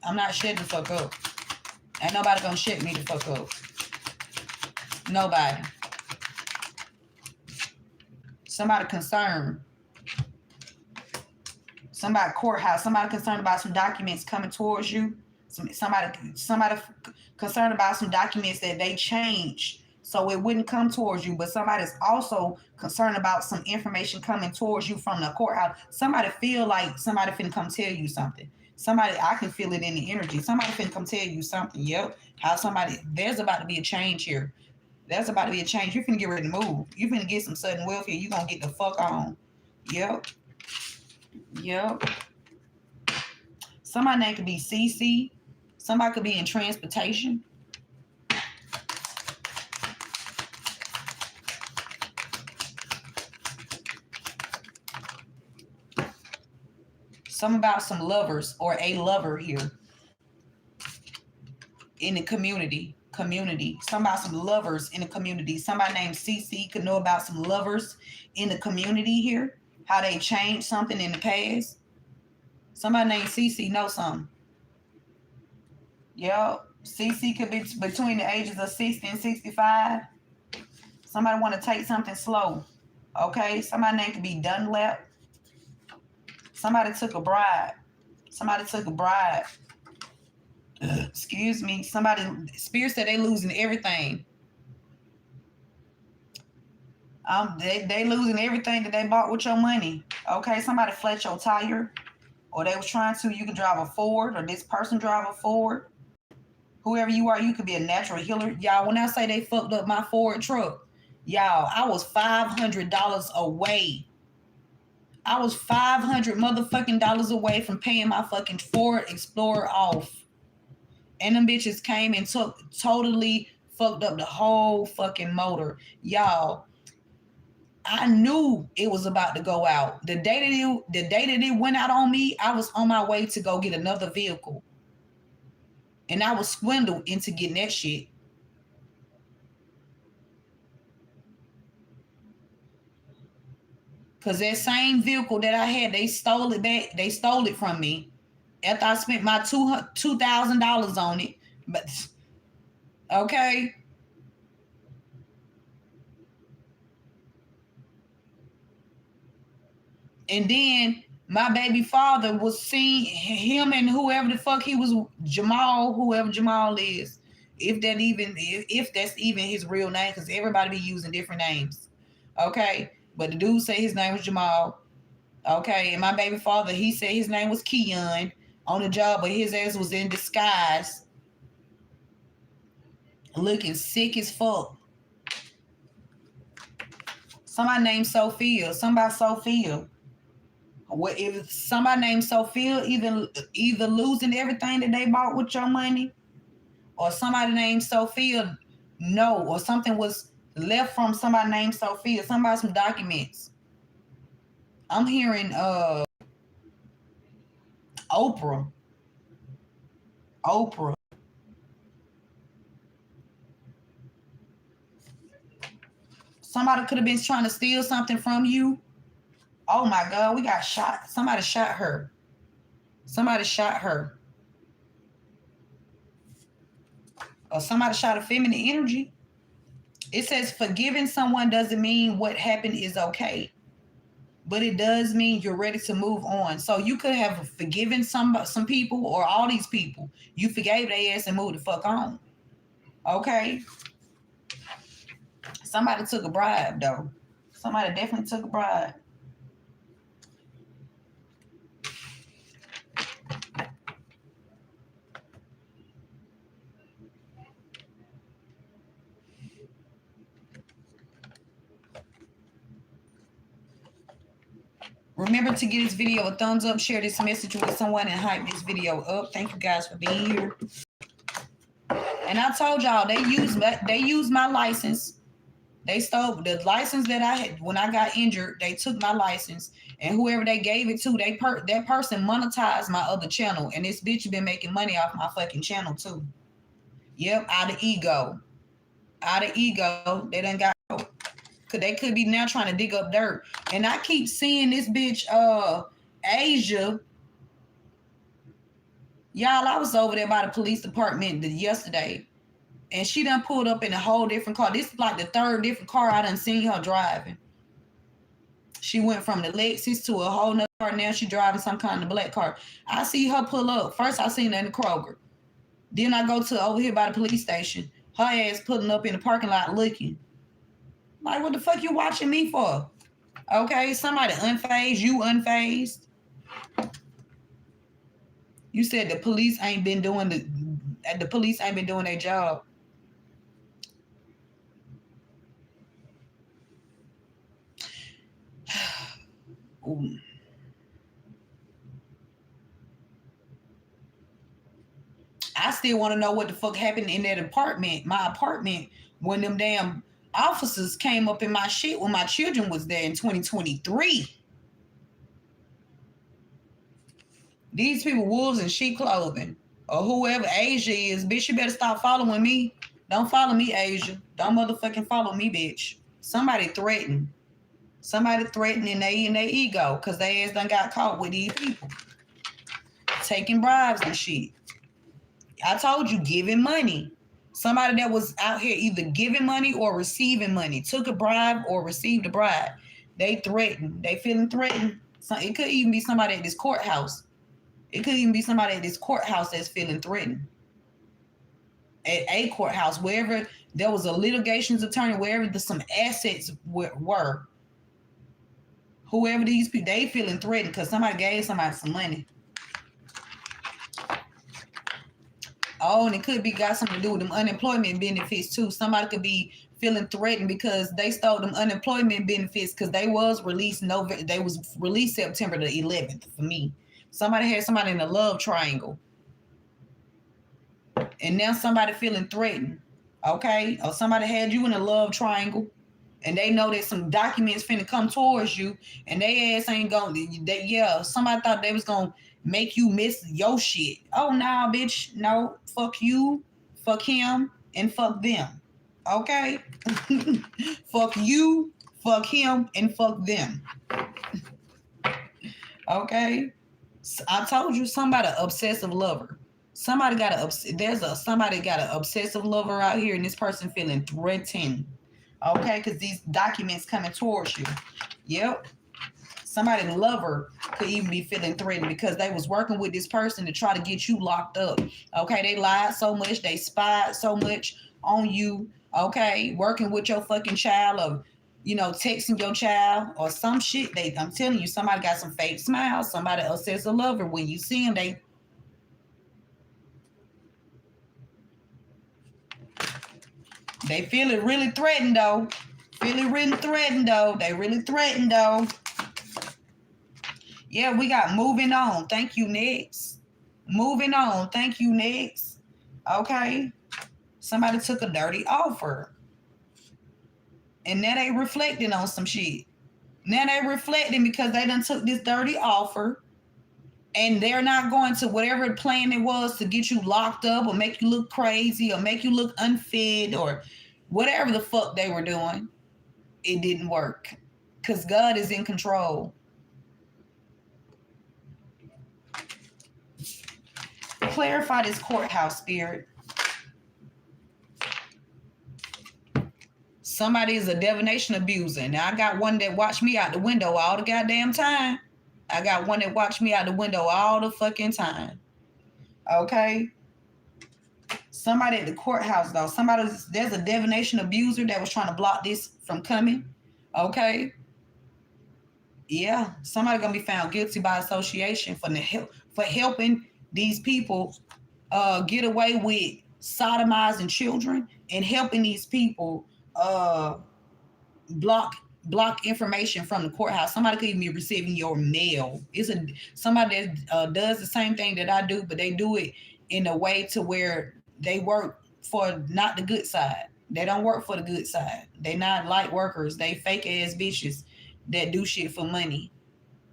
I'm not shutting the fuck up. Ain't nobody gonna shut me the fuck up. Nobody. Somebody concerned. Somebody courthouse. Somebody concerned about some documents coming towards you. Somebody concerned about some documents that they changed so it wouldn't come towards you. But somebody's also concerned about some information coming towards you from the courthouse. Somebody feel like somebody finna come tell you something. Somebody, I can feel it in the energy. Somebody finna come tell you something. Yep. There's about to be a change here. There's about to be a change. You're finna get ready to move. You're finna get some sudden wealth here. You're gonna get the fuck on. Yep. Yep. Somebody name could be CC. Somebody could be in transportation. Some about some lovers or a lover here in the community. Some about some lovers in the community. Somebody named CC could know about some lovers in the community here. How they changed something in the past. Somebody named CC know something. Yep. CC could be between the ages of 60 and 65. Somebody want to take something slow. Okay. Somebody name could be Dunlap. Somebody took a bribe. Excuse me. Spirit said they losing everything. They losing everything that they bought with your money. Okay. Somebody flat your tire, or they was trying to. You can drive a Ford, or this person drive a Ford. Whoever you are, you could be a natural healer. Y'all, when I say they fucked up my Ford truck, y'all, I was $500 away. I was $500 motherfucking dollars away from paying my fucking Ford Explorer off. And them bitches came and totally fucked up the whole fucking motor. Y'all, I knew it was about to go out. The day that it went out on me, I was on my way to go get another vehicle. And I was swindled into getting that shit. Because that same vehicle that I had, they stole it back. They stole it from me after I spent my $2,000 on it. But, okay. And then my baby father was seeing him and whoever the fuck he was, Jamal, whoever Jamal is. If that's even his real name, because everybody be using different names. Okay. But the dude said his name was Jamal. Okay. And my baby father, he said his name was Keon on the job, but his ass was in disguise. Looking sick as fuck. Somebody named Sophia. If somebody named Sophia either losing everything that they bought with your money, or somebody named Sophia, no, or something was left from somebody named Sophia, some documents. I'm hearing Oprah. Somebody could have been trying to steal something from you. Oh my God, we got shot. Somebody shot her. Or somebody shot a feminine energy. It says forgiving someone doesn't mean what happened is okay, but it does mean you're ready to move on. So you could have forgiven some people or all these people. You forgave their ass and moved the fuck on. Okay. Somebody took a bribe though. Somebody definitely took a bribe. Remember to give this video a thumbs up, share this message with someone, and hype this video up. Thank you guys for being here. And I told y'all they used my license. They stole the license that I had when I got injured. They took my license, and whoever they gave it to, that person monetized my other channel, and this bitch been making money off my fucking channel too. Yep, out of ego, they done got. Cause they could be now trying to dig up dirt. And I keep seeing this bitch, Asia. Y'all, I was over there by the police department yesterday. And she done pulled up in a whole different car. This is like the third different car I done seen her driving. She went from the Lexus to a whole nother car. Now she driving some kind of black car. I see her pull up. First I seen her in the Kroger. Then I go to over here by the police station. Her ass pulling up in the parking lot looking. Like, what the fuck you watching me for? Okay, somebody unfazed, you unfazed. You said the police ain't been doing their job. I still want to know what the fuck happened in that apartment, my apartment, when them damn officers came up in my shit when my children was there in 2023. These people wolves in sheep clothing or whoever Asia is, bitch, you better stop following me. Don't follow me, Asia. Don't motherfucking follow me, bitch. Somebody threatening in their ego because they ass done got caught with these people taking bribes and shit. I told you, giving money. Somebody that was out here either giving money or receiving money, took a bribe or received a bribe. They threatened. They feeling threatened. So it could even be somebody at this courthouse. It could even be somebody at this courthouse that's feeling threatened. At a courthouse, wherever there was a litigations attorney, wherever some assets were. Whoever these people, they feeling threatened because somebody gave somebody some money. Oh, and it could be got something to do with them unemployment benefits too. Somebody could be feeling threatened because they stole them unemployment benefits because they was released September the 11th for me. Somebody had somebody in a love triangle. And now somebody feeling threatened. Okay? Or somebody had you in a love triangle and they know that some documents finna come towards you and they ass ain't gonna, somebody thought they was gonna make you miss your shit. Oh, nah, bitch. No, fuck you, fuck him, and fuck them. Okay? Fuck you, fuck him, and fuck them. Okay? I told you somebody obsessive lover. Somebody got an obsessive lover out here and this person feeling threatened. Okay? Because these documents coming towards you. Yep. Somebody's lover could even be feeling threatened because they was working with this person to try to get you locked up. Okay, they lied so much, they spied so much on you. Okay, working with your fucking child or, texting your child or some shit. I'm telling you, somebody got some fake smiles. Somebody else says a lover. When you see them, they feel it really threatened though. They really threatened though. Yeah, we got moving on. Thank you, next. Moving on. Thank you, next. Okay. Somebody took a dirty offer. And now they reflecting on some shit. Now they reflecting because they done took this dirty offer and they're not going to whatever plan it was to get you locked up or make you look crazy or make you look unfit or whatever the fuck they were doing. It didn't work because God is in control. Clarify this courthouse, spirit. Somebody is a divination abuser. Now I got one that watched me out the window all the goddamn time. I got one that watched me out the window all the fucking time. Okay? Somebody at the courthouse, though. There's a divination abuser that was trying to block this from coming. Okay? Yeah. Somebody gonna be found guilty by association for helping these people get away with sodomizing children and helping these people block information from the courthouse. Somebody could even be receiving your mail. It's somebody that does the same thing that I do, but they do it in a way to where they work for not the good side. They don't work for the good side. They not light workers. They fake ass bitches that do shit for money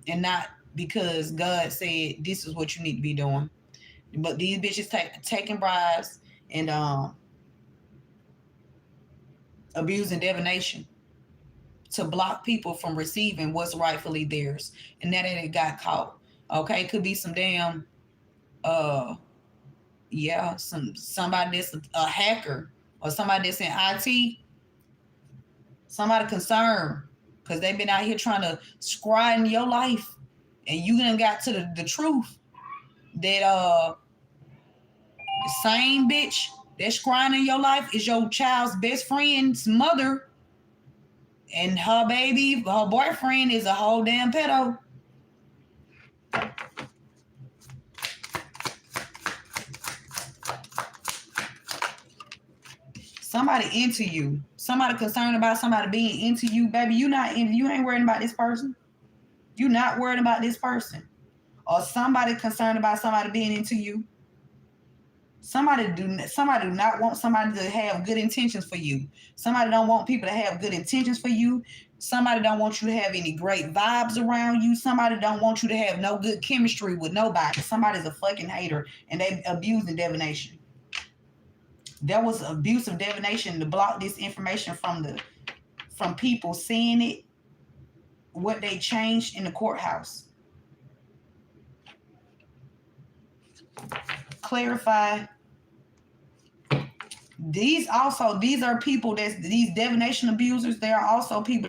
and not because God said this is what you need to be doing. But these bitches taking bribes and abusing divination to block people from receiving what's rightfully theirs, and that it got caught. Okay, could be some damn somebody that's a hacker or somebody that's in IT, somebody concerned because they've been out here trying to scry in your life, and you done got to the truth that the same bitch that's scrying in your life is your child's best friend's mother, and her boyfriend is a whole damn pedo. Somebody into you. Somebody concerned about somebody being into you, baby. You ain't worried about this person. You not worried about this person. Or somebody concerned about somebody being into you. Somebody do not want somebody to have good intentions for you. Somebody don't want people to have good intentions for you. Somebody don't want you to have any great vibes around you. Somebody don't want you to have no good chemistry with nobody. Somebody's a fucking hater and they abusing divination. There was abuse of divination to block this information from people seeing it, what they changed in the courthouse. Clarify. These are people these divination abusers. They are also people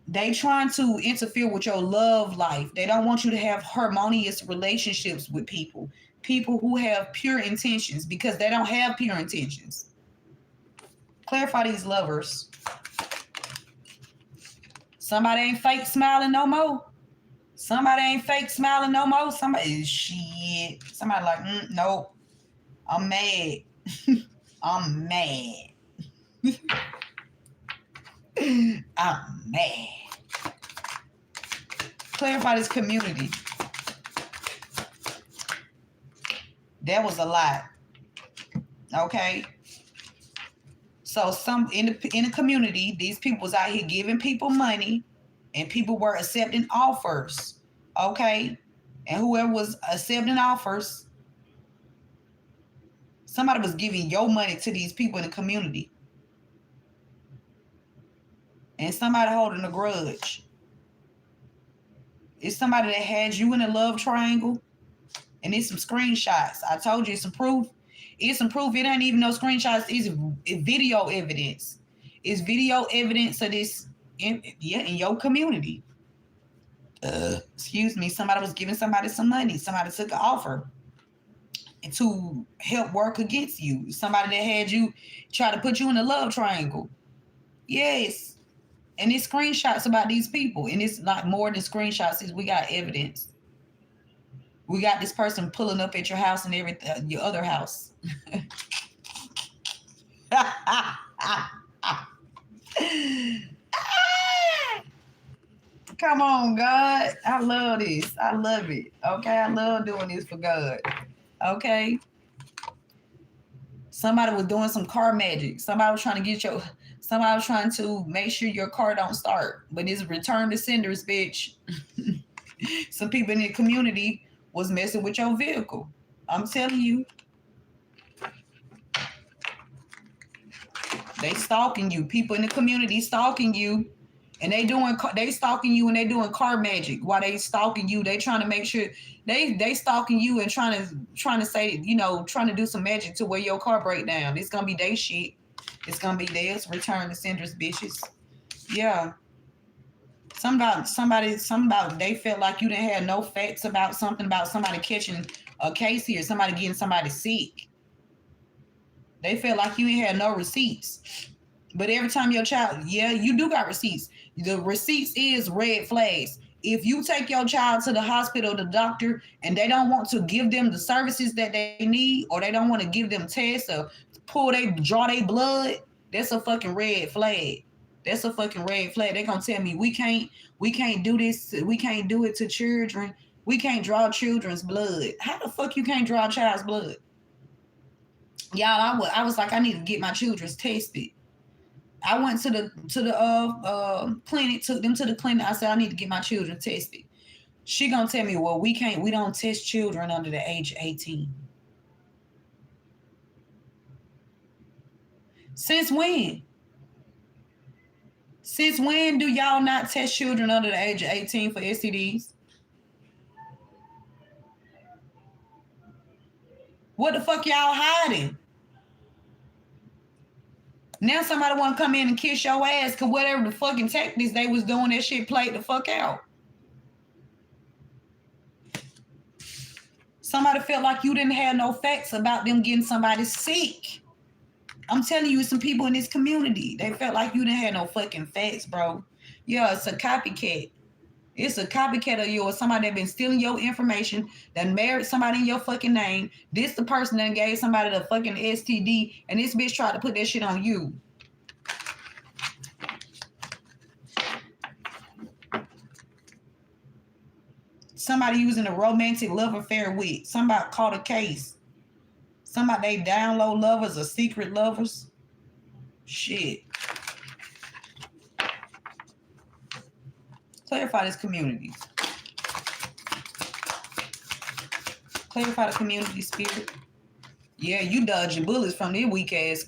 they trying to interfere with your love life. They don't want you to have harmonious relationships with people who have pure intentions, because they don't have pure intentions. Clarify these lovers. Somebody ain't fake smiling no more. Somebody shit. Somebody like, nope. I'm mad. I'm mad. I'm mad. Clarify this community. That was a lot. Okay. So in the community, these people was out here giving people money, and people were accepting offers. Okay. And whoever was accepting offers, somebody was giving your money to these people in the community. And somebody holding a grudge. It's somebody that had you in a love triangle. And it's some screenshots. I told you it's some proof. It's some proof. It ain't even no screenshots. It's video evidence. It's video evidence of this in your community. Excuse me. Somebody was giving somebody some money. Somebody took an offer to help work against you. Somebody that had you try to put you in a love triangle. Yes. And it's screenshots about these people. And it's not more than screenshots. We got evidence. We got this person pulling up at your house and everything, your other house. Come on, God. I love this. I love it. Okay. I love doing this for God. Okay. Somebody was doing some car magic. Somebody was trying to make sure your car don't start. But it's return to senders, bitch. Some people in the community was messing with your vehicle. I'm telling you. They stalking you. People in the community stalking you. And they stalking you and they doing car magic. While they stalking you, they trying to make sure they stalking you and trying to say, trying to do some magic to where your car break down. It's gonna be they shit. It's gonna be theirs. Return the senders, bitches. Yeah. Somebody they felt like you didn't have no facts about something, about somebody catching a case here, somebody getting somebody sick. They felt like you ain't had no receipts. But every time your child, yeah, you do got receipts. The receipts is red flags. If you take your child to the hospital, the doctor, and they don't want to give them the services that they need, or they don't want to give them tests or draw their blood, that's a fucking red flag. That's a fucking red flag. They're gonna tell me we can't do this, we can't do it to children. We can't draw children's blood. How the fuck you can't draw a child's blood? Y'all, I was like, I need to get my children's tested. I went to the clinic, took them to the clinic. I said, I need to get my children tested. She gonna tell me, well, we don't test children under the age of 18. Since when? Since when do y'all not test children under the age of 18 for STDs? What the fuck y'all hiding? Now somebody want to come in and kiss your ass because whatever the fucking tactics they was doing, that shit played the fuck out. Somebody felt like you didn't have no facts about them getting somebody sick. I'm telling you, some people in this community, they felt like you didn't have no fucking facts, bro. Yeah, it's a copycat. It's a copycat of yours. Somebody that been stealing your information, that married somebody in your fucking name. This the person that gave somebody the fucking STD, and this bitch tried to put that shit on you. Somebody using a romantic love affair with. Somebody caught a case. Somebody they download lovers or secret lovers. Shit. Clarify this community. Clarify the community spirit. Yeah, you dodging bullets from their weak ass.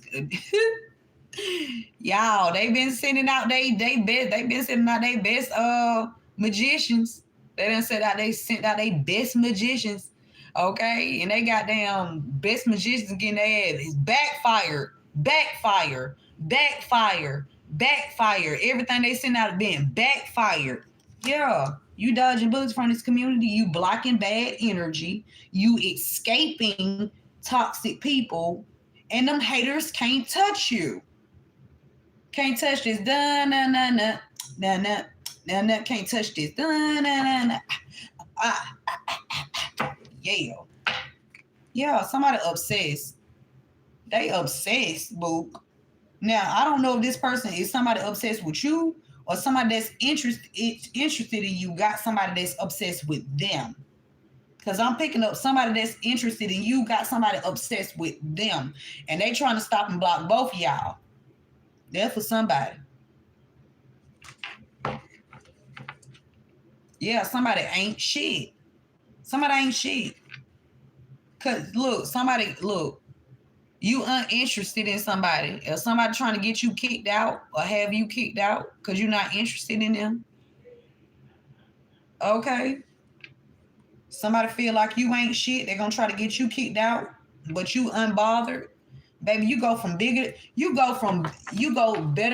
Y'all, they been sending out they been sending out their best magicians. They sent out their best magicians. Okay, and they goddamn best magicians getting their ass backfire. Everything they send out being backfired. Yeah, you dodging bullets from this community. You blocking bad energy. You escaping toxic people, and them haters can't touch you. Can't touch this. Can't touch this. Yeah. Somebody obsessed. They obsessed, boo. Now, I don't know if this person is somebody obsessed with you or somebody that's interested in you, got somebody that's obsessed with them. Because I'm picking up somebody that's interested in you, got somebody obsessed with them. And they trying to stop and block both of y'all. They're for somebody. Yeah, somebody ain't shit. Somebody ain't shit. Because, look, you uninterested in somebody, or somebody trying to get you kicked out or have you kicked out because you're not interested in them. Okay. Somebody feel like you ain't shit. They're going to try to get you kicked out, but you unbothered. Baby, you go better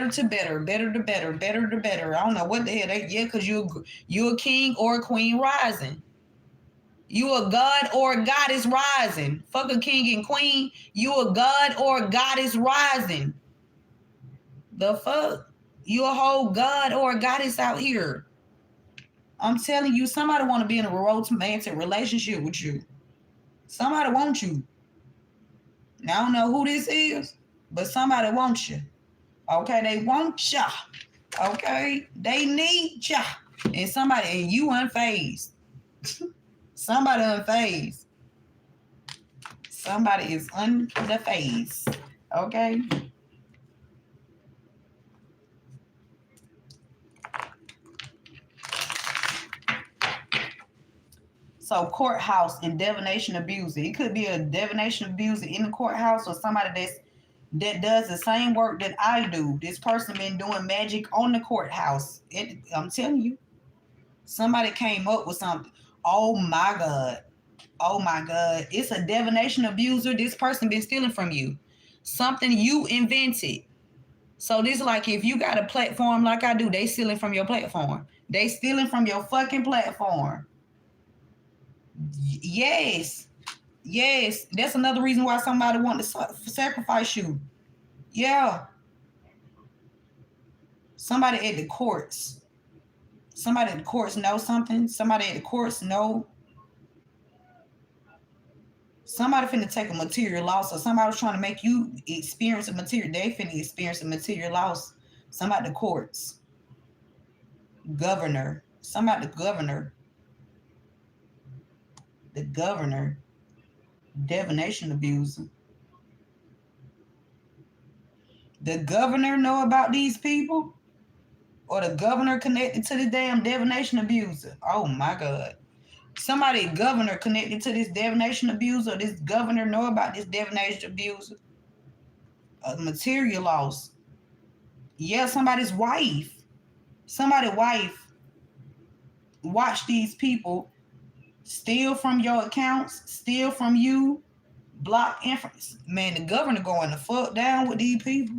to better. I don't know what the hell because you're a king or a queen rising. You a god or a goddess rising. Fuck a king and queen. You a god or a goddess rising. The fuck? You a whole god or a goddess out here. I'm telling you, somebody want to be in a romantic relationship with you. Somebody wants you. Now, I don't know who this is, but somebody wants you. Okay, they want ya. Okay, they need ya. And you unfazed. Somebody unfazed. Somebody is unfazed. Okay. So courthouse and divination abuser. It could be a divination abuser in the courthouse or somebody that does the same work that I do. This person been doing magic on the courthouse. I'm telling you. Somebody came up with something. Oh my God. It's a divination abuser. This person been stealing from you. Something you invented. So this like if you got a platform like I do, they stealing from your platform. They stealing from your fucking platform. Yes. Yes. That's another reason why somebody want to sacrifice you. Yeah. Somebody at the courts. Somebody at the courts know something. Somebody at the courts know. Somebody finna take a material loss, or somebody was trying to make you experience a material. They finna experience a material loss. Somebody at the courts. Governor. Somebody the governor. The governor. Divination abuser. The governor know about these people? Or the governor connected to the damn divination abuser? Oh my God. Somebody governor connected to this divination abuser, or this governor know about this divination abuser. A material loss. Yeah, somebody's wife. Somebody's wife watch these people steal from your accounts, steal from you, block inference. Man, the governor going the fuck down with these people.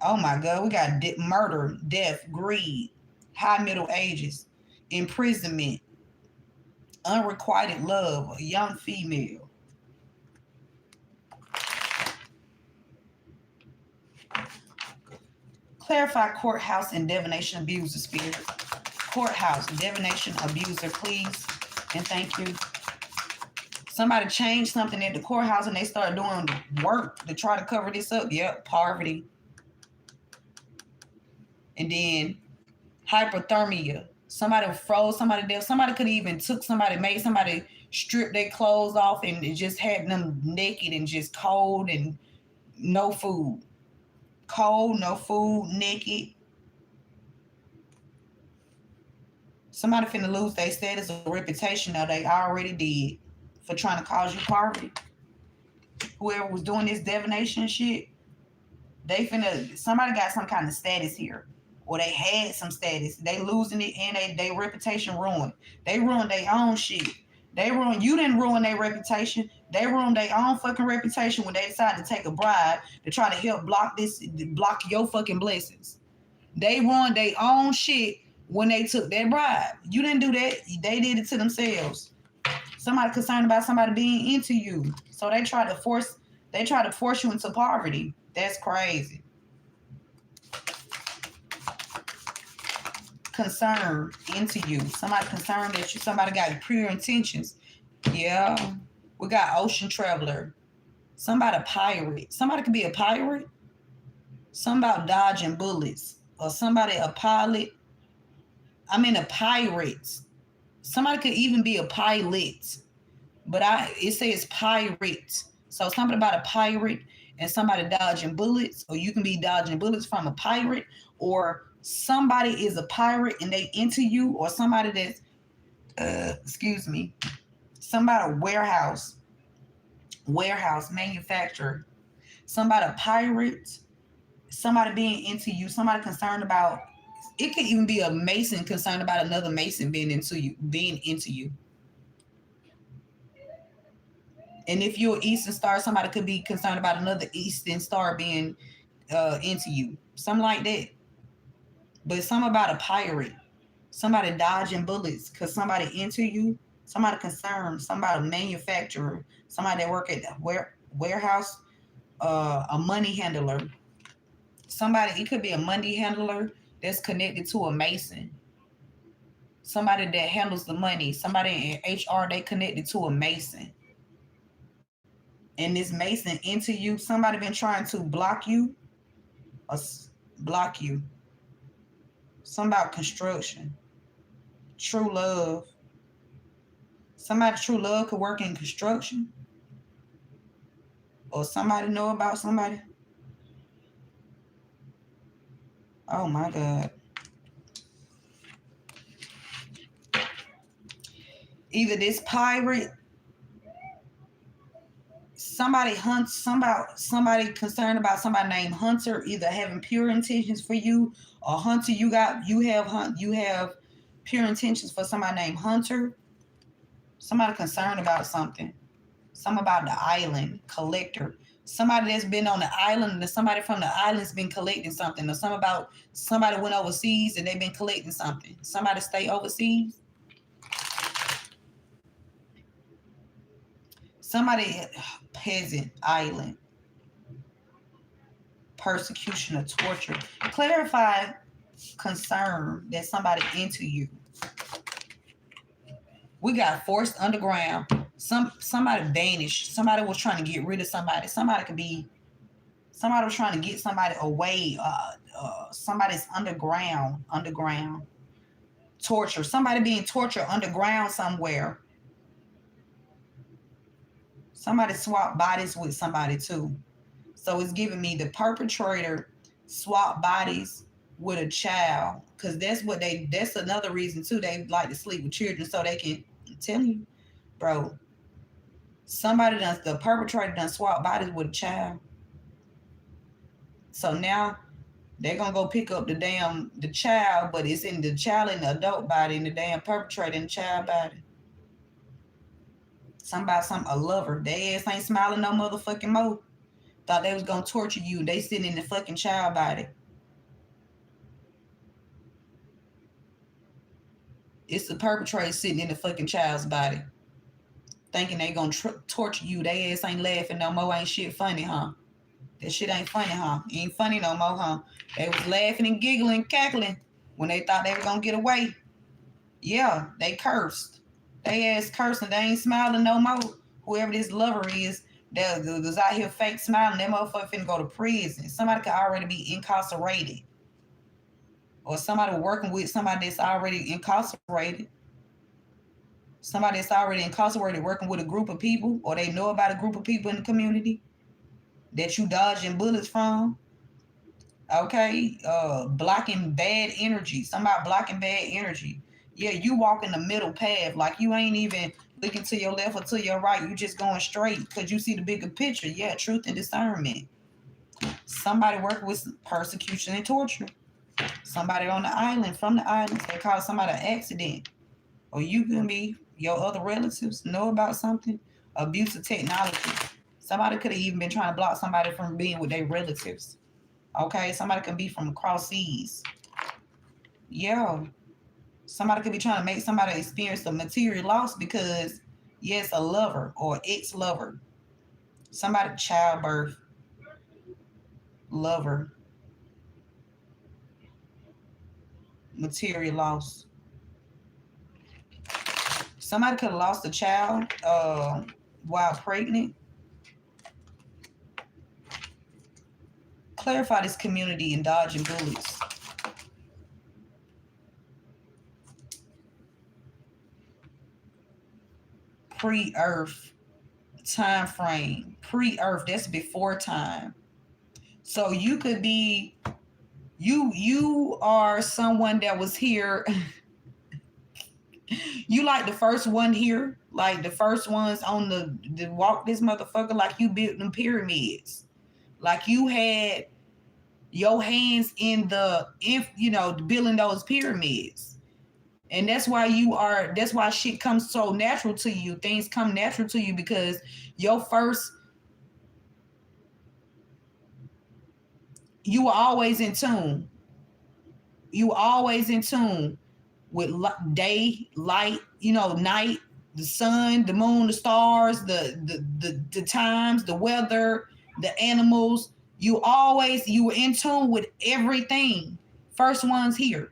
Oh my God, we got murder, death, greed, high middle ages, imprisonment, unrequited love, a young female. Clarify courthouse and divination abuser spirit. Courthouse, divination abuser, please and thank you. Somebody changed something at the courthouse and they started doing work to try to cover this up. Yep, poverty. And then hypothermia. Somebody froze somebody there. Somebody could even took somebody, made somebody strip their clothes off and just had them naked and just cold and no food. Cold, no food, naked. Somebody finna lose their status or reputation that they already did for trying to cause you poverty. Whoever was doing this divination shit, they finna, somebody got some kind of status here. Or they had some status. They losing it and they reputation ruined. They ruined their own shit. They ruined, you didn't ruin their reputation. They ruined their own fucking reputation when they decided to take a bribe to try to help block your fucking blessings. They ruined their own shit when they took that bribe. You didn't do that. They did it to themselves. Somebody concerned about somebody being into you. So they try to force you into poverty. That's crazy. Concern into you. Somebody concerned that somebody got pure intentions. Yeah. We got ocean traveler. Somebody a pirate. Somebody could be a pirate. Somebody dodging bullets. Or somebody a pilot. I mean a pirate. Somebody could even be a pilot. But it says pirate. So something about a pirate and somebody dodging bullets. Or you can be dodging bullets from a pirate. Or somebody is a pirate and they into you, or somebody that's somebody warehouse manufacturer, somebody a pirate, somebody being into you, somebody concerned about, it could even be a mason concerned about another mason being into you. And if you're an Eastern Star, somebody could be concerned about another Eastern Star being into you, something like that. But something about a pirate, somebody dodging bullets because somebody into you, somebody concerned, somebody manufacturer, somebody that work at the warehouse, a money handler. Somebody, it could be a money handler that's connected to a mason. Somebody that handles the money, somebody in HR, they connected to a mason. And this mason into you, somebody been trying to block you or block you. Something about construction. True love. Somebody true love could work in construction. Or somebody know about somebody. Oh my God. Either this pirate, somebody concerned about somebody named Hunter, either having pure intentions for you, or Hunter, you have pure intentions for somebody named Hunter. Somebody concerned about something. Something about the island, collector. Somebody that's been on the island, or somebody from the island's been collecting something, or something about somebody went overseas and they've been collecting something. Somebody stay overseas. Somebody, peasant island, persecution or torture. Clarify concern that somebody into you. We got forced underground. Somebody vanished. Somebody was trying to get rid of somebody. Somebody was trying to get somebody away. Somebody's underground. Torture. Somebody being tortured underground somewhere. Somebody swapped bodies with somebody too. So it's giving me the perpetrator swap bodies with a child. Because that's another reason too. They like to sleep with children so they can, I'm telling you, bro. The perpetrator done swap bodies with a child. So now they're gonna go pick up the child, but it's in the child in the adult body and the damn perpetrator in the child body. A lover. They ass ain't smiling no motherfucking more. Thought they was gonna torture you. They sitting in the fucking child body. It's the perpetrator sitting in the fucking child's body. Thinking they gonna torture you. They ass ain't laughing no more. Ain't shit funny, huh? That shit ain't funny, huh? Ain't funny no more, huh? They was laughing and giggling, cackling when they thought they were gonna get away. Yeah, they cursed. They ass cursing. They ain't smiling no more. Whoever this lover is, that was out here fake smiling. That motherfucker finna go to prison. Somebody could already be incarcerated. Or somebody working with somebody that's already incarcerated. Somebody that's already incarcerated working with a group of people, or they know about a group of people in the community that you dodging bullets from. Okay, blocking bad energy. Somebody blocking bad energy. Yeah, you walk in the middle path, like you ain't even looking to your left or to your right. You just going straight because you see the bigger picture. Yeah, truth and discernment. Somebody working with persecution and torture. Somebody on the island, from the islands, they call somebody an accident. Or you can be, your other relatives know about something. Abuse of technology. Somebody could have even been trying to block somebody from being with their relatives. Okay, somebody can be from across seas. Yeah. Somebody could be trying to make somebody experience a material loss because, yes, a lover or ex-lover. Somebody, childbirth, lover, material loss. Somebody could have lost a child while pregnant. Clarify this community and dodging bullets. Pre-earth time frame. Pre-earth, that's before time. So you could be, you are someone that was here. You like the first one here, like the first ones on the walk this motherfucker, like you built them pyramids. Like you had your hands in building those pyramids. And that's why that's why shit comes so natural to you. Things come natural to you because you were always in tune. You were always in tune with day, light, night, the sun, the moon, the stars, the times, the weather, the animals. You were in tune with everything. First ones here.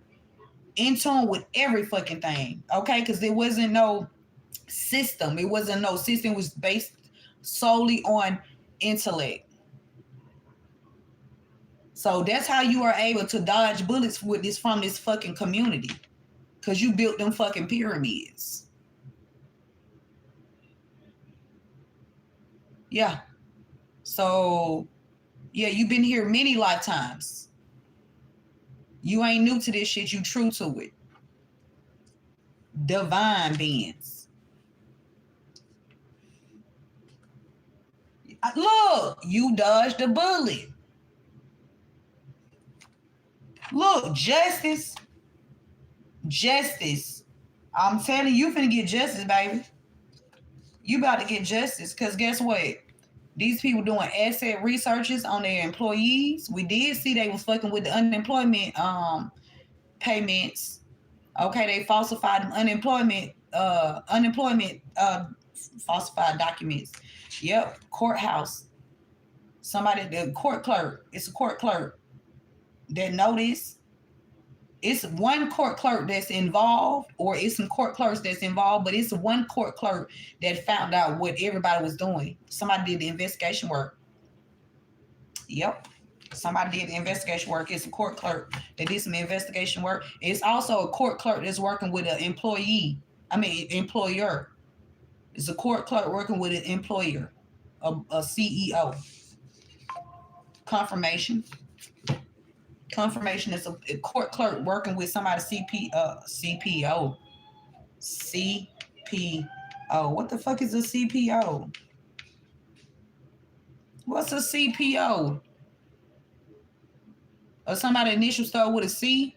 In tune with every fucking thing. Okay? Because there wasn't no system. It wasn't no system. It was based solely on intellect. So that's how you are able to dodge bullets from this fucking community. Because you built them fucking pyramids. Yeah. So, yeah, you've been here many lifetimes. You ain't new to this shit. You true to it. Divine beings. Look, you dodged the bullet. Look, justice. Justice. I'm telling you, finna get justice, baby. You about to get justice, because guess what? These people doing asset researches on their employees. We did see they was fucking with the unemployment payments. Okay, they falsified unemployment falsified documents. Yep, courthouse. Somebody, the court clerk. It's a court clerk that noticed. It's one court clerk that's involved, or it's some court clerks that's involved, but it's one court clerk that found out what everybody was doing. Somebody did the investigation work. Yep. Somebody did the investigation work. It's a court clerk that did some investigation work. It's also a court clerk that's working with an employer. It's a court clerk working with an employer, a CEO. Confirmation is a court clerk working with somebody CPO. What the fuck is a CPO? What's a CPO? Or somebody initial start with a C?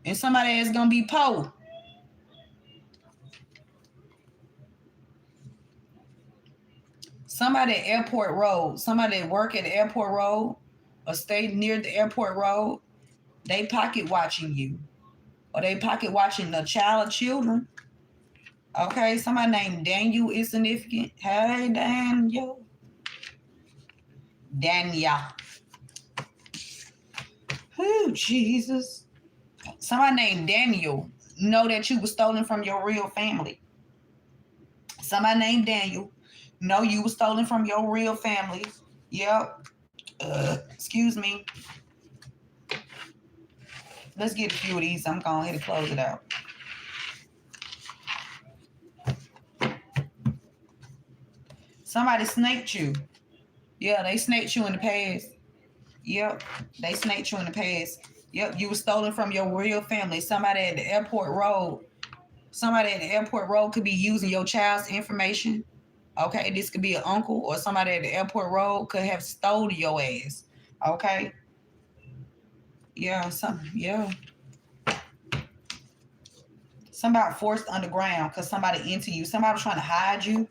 And somebody that's gonna be Po. Somebody at Airport Road, somebody that work at the Airport Road or stay near the Airport Road, they pocket watching you. Or they pocket watching the child or children. Okay, somebody named Daniel is significant. Hey, Daniel. Oh, Jesus. Somebody named Daniel know that you were stolen from your real family. Somebody named Daniel know you were stolen from your real family. Yep. Excuse me. Let's get a few of these. I'm going ahead and close it out. Somebody snaked you. Yeah, they snaked you in the past. Yep, they snaked you in the past. Yep, you were stolen from your real family. Somebody at the Airport Road. Somebody at the Airport Road could be using your child's information. Okay, this could be an uncle or somebody at the Airport Road could have stolen your ass. Okay. Yeah, Somebody forced underground because somebody into you. Somebody was trying to hide you.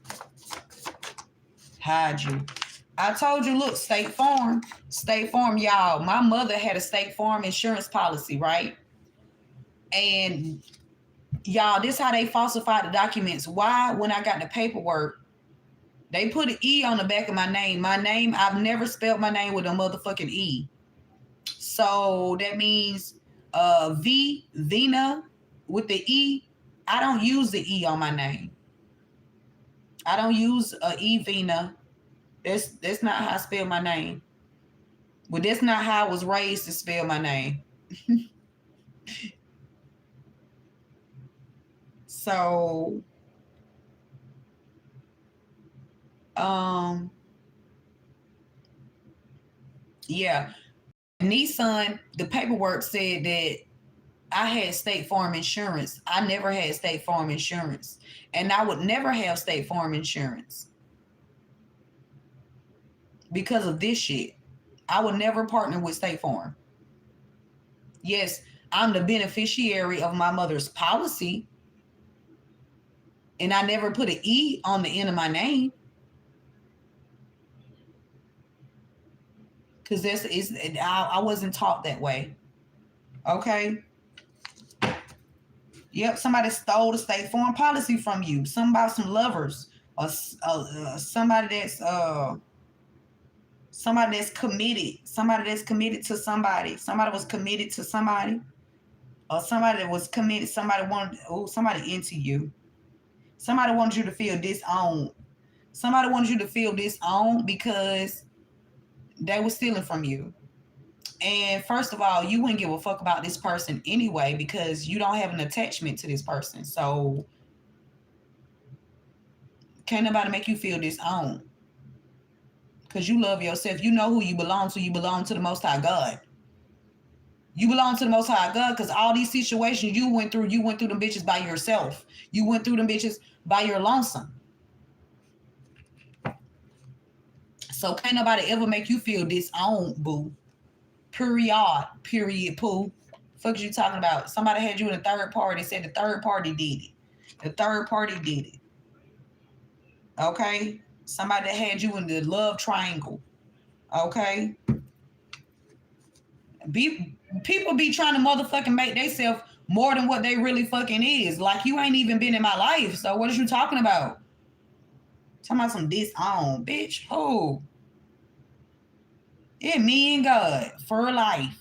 I told you, look, State Farm, y'all. My mother had a State Farm insurance policy, right? And y'all, this is how they falsified the documents. Why? When I got the paperwork, they put an E on the back of my name. My name, I've never spelled my name with a motherfucking E. So that means Vina with the E. I don't use the E on my name. I don't use E Vina. That's not how I spell my name. But that's not how I was raised to spell my name. So, yeah. Nissan, the paperwork said that I had State Farm insurance. I never had State Farm insurance. And I would never have State Farm insurance because of this shit. I would never partner with State Farm. Yes, I'm the beneficiary of my mother's policy. And I never put an E on the end of my name. Because I wasn't taught that way. Okay. Yep, somebody stole the State Farm policy from you. Some lovers, or somebody that's committed. Somebody that's committed to somebody. Somebody was committed to somebody, or somebody that was committed. Somebody into you. Somebody wanted you to feel disowned. Somebody wanted you to feel disowned because they were stealing from you. And first of all, you wouldn't give a fuck about this person anyway because you don't have an attachment to this person. So can't nobody make you feel disowned because you love yourself. You know who you belong to. You belong to the Most High God. You belong to the Most High God because all these situations you went through them bitches by yourself. You went through them bitches by your lonesome. So can't nobody ever make you feel disowned, boo. Period, poo. Fuck you talking about? Somebody had you in a third party, said the third party did it. The third party did it. Okay? Somebody that had you in the love triangle. Okay? People be trying to motherfucking make themselves more than what they really fucking is. Like, you ain't even been in my life. So what is you talking about? Talking about some disown, bitch. Who? It me and God for life.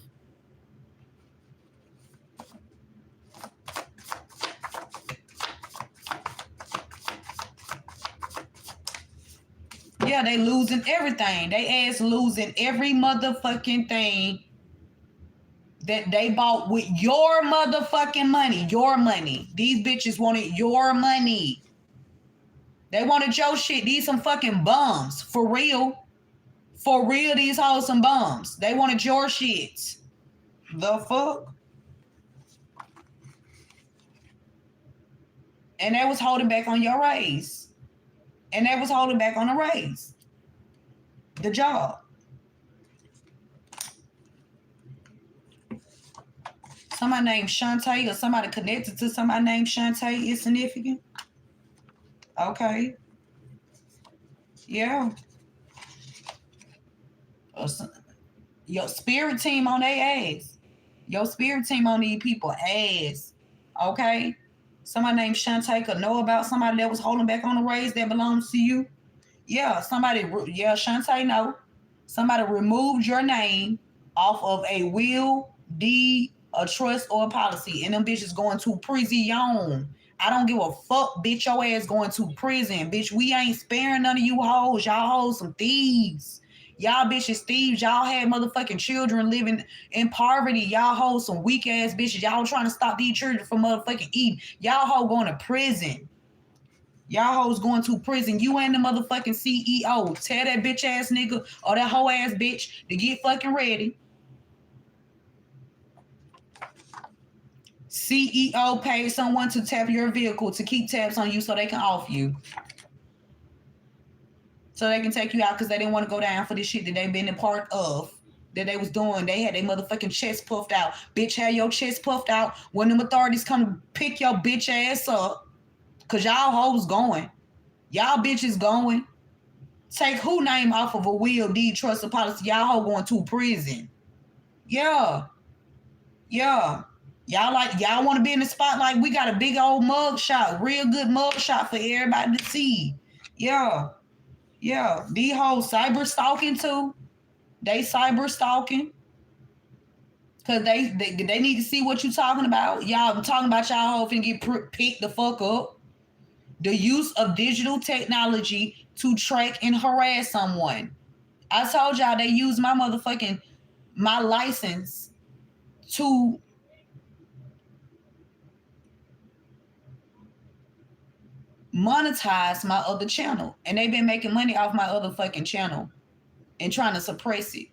Yeah, they losing everything. They ass losing every motherfucking thing that they bought with your motherfucking money. Your money. These bitches wanted your money. They wanted your shit. These some fucking bums. For real. For real, these hoes some bums. They wanted your shit. The fuck? And they was holding back on your raise. And they was holding back on the raise. The job. Somebody named Shantae or somebody connected to somebody named Shantae is significant. Okay. Yeah. Your spirit team on their ass. Your spirit team on these people ass. Okay. Somebody named Shantae could know about somebody that was holding back on the raise that belongs to you. Yeah, Shantae know. Somebody removed your name off of a will, deed, a trust, or a policy, and them bitches going to prison. I don't give a fuck, bitch. Your ass going to prison, bitch. We ain't sparing none of you hoes. Y'all hoes some thieves. Y'all bitches thieves. Y'all had motherfucking children living in poverty. Y'all hoes some weak ass bitches. Y'all trying to stop these children from motherfucking eating. Y'all hoe going to prison. Y'all hoes going to prison. You ain't the motherfucking CEO. Tell that bitch ass nigga or that hoe ass bitch to get fucking ready. CEO paid someone to tap your vehicle to keep tabs on you so they can off you. So they can take you out because they didn't want to go down for this shit that they've been a part of. That they was doing. They had their motherfucking chest puffed out. Bitch, had your chest puffed out when them authorities come to pick your bitch ass up. Cause y'all hoes going. Y'all bitches going. Take who name off of a will, deed, trust, or policy? Y'all hoe going to prison. Yeah. Yeah. Y'all want to be in the spotlight? We got a big old mug shot, real good mug shot for everybody to see. Yeah. Yeah. These hoes cyber stalking too. They cyber stalking. Cause they need to see what you talking about. Y'all talking about y'all hoe finna get picked the fuck up. The use of digital technology to track and harass someone. I told y'all they use my license to monetize my other channel. And they've been making money off my other fucking channel and trying to suppress it.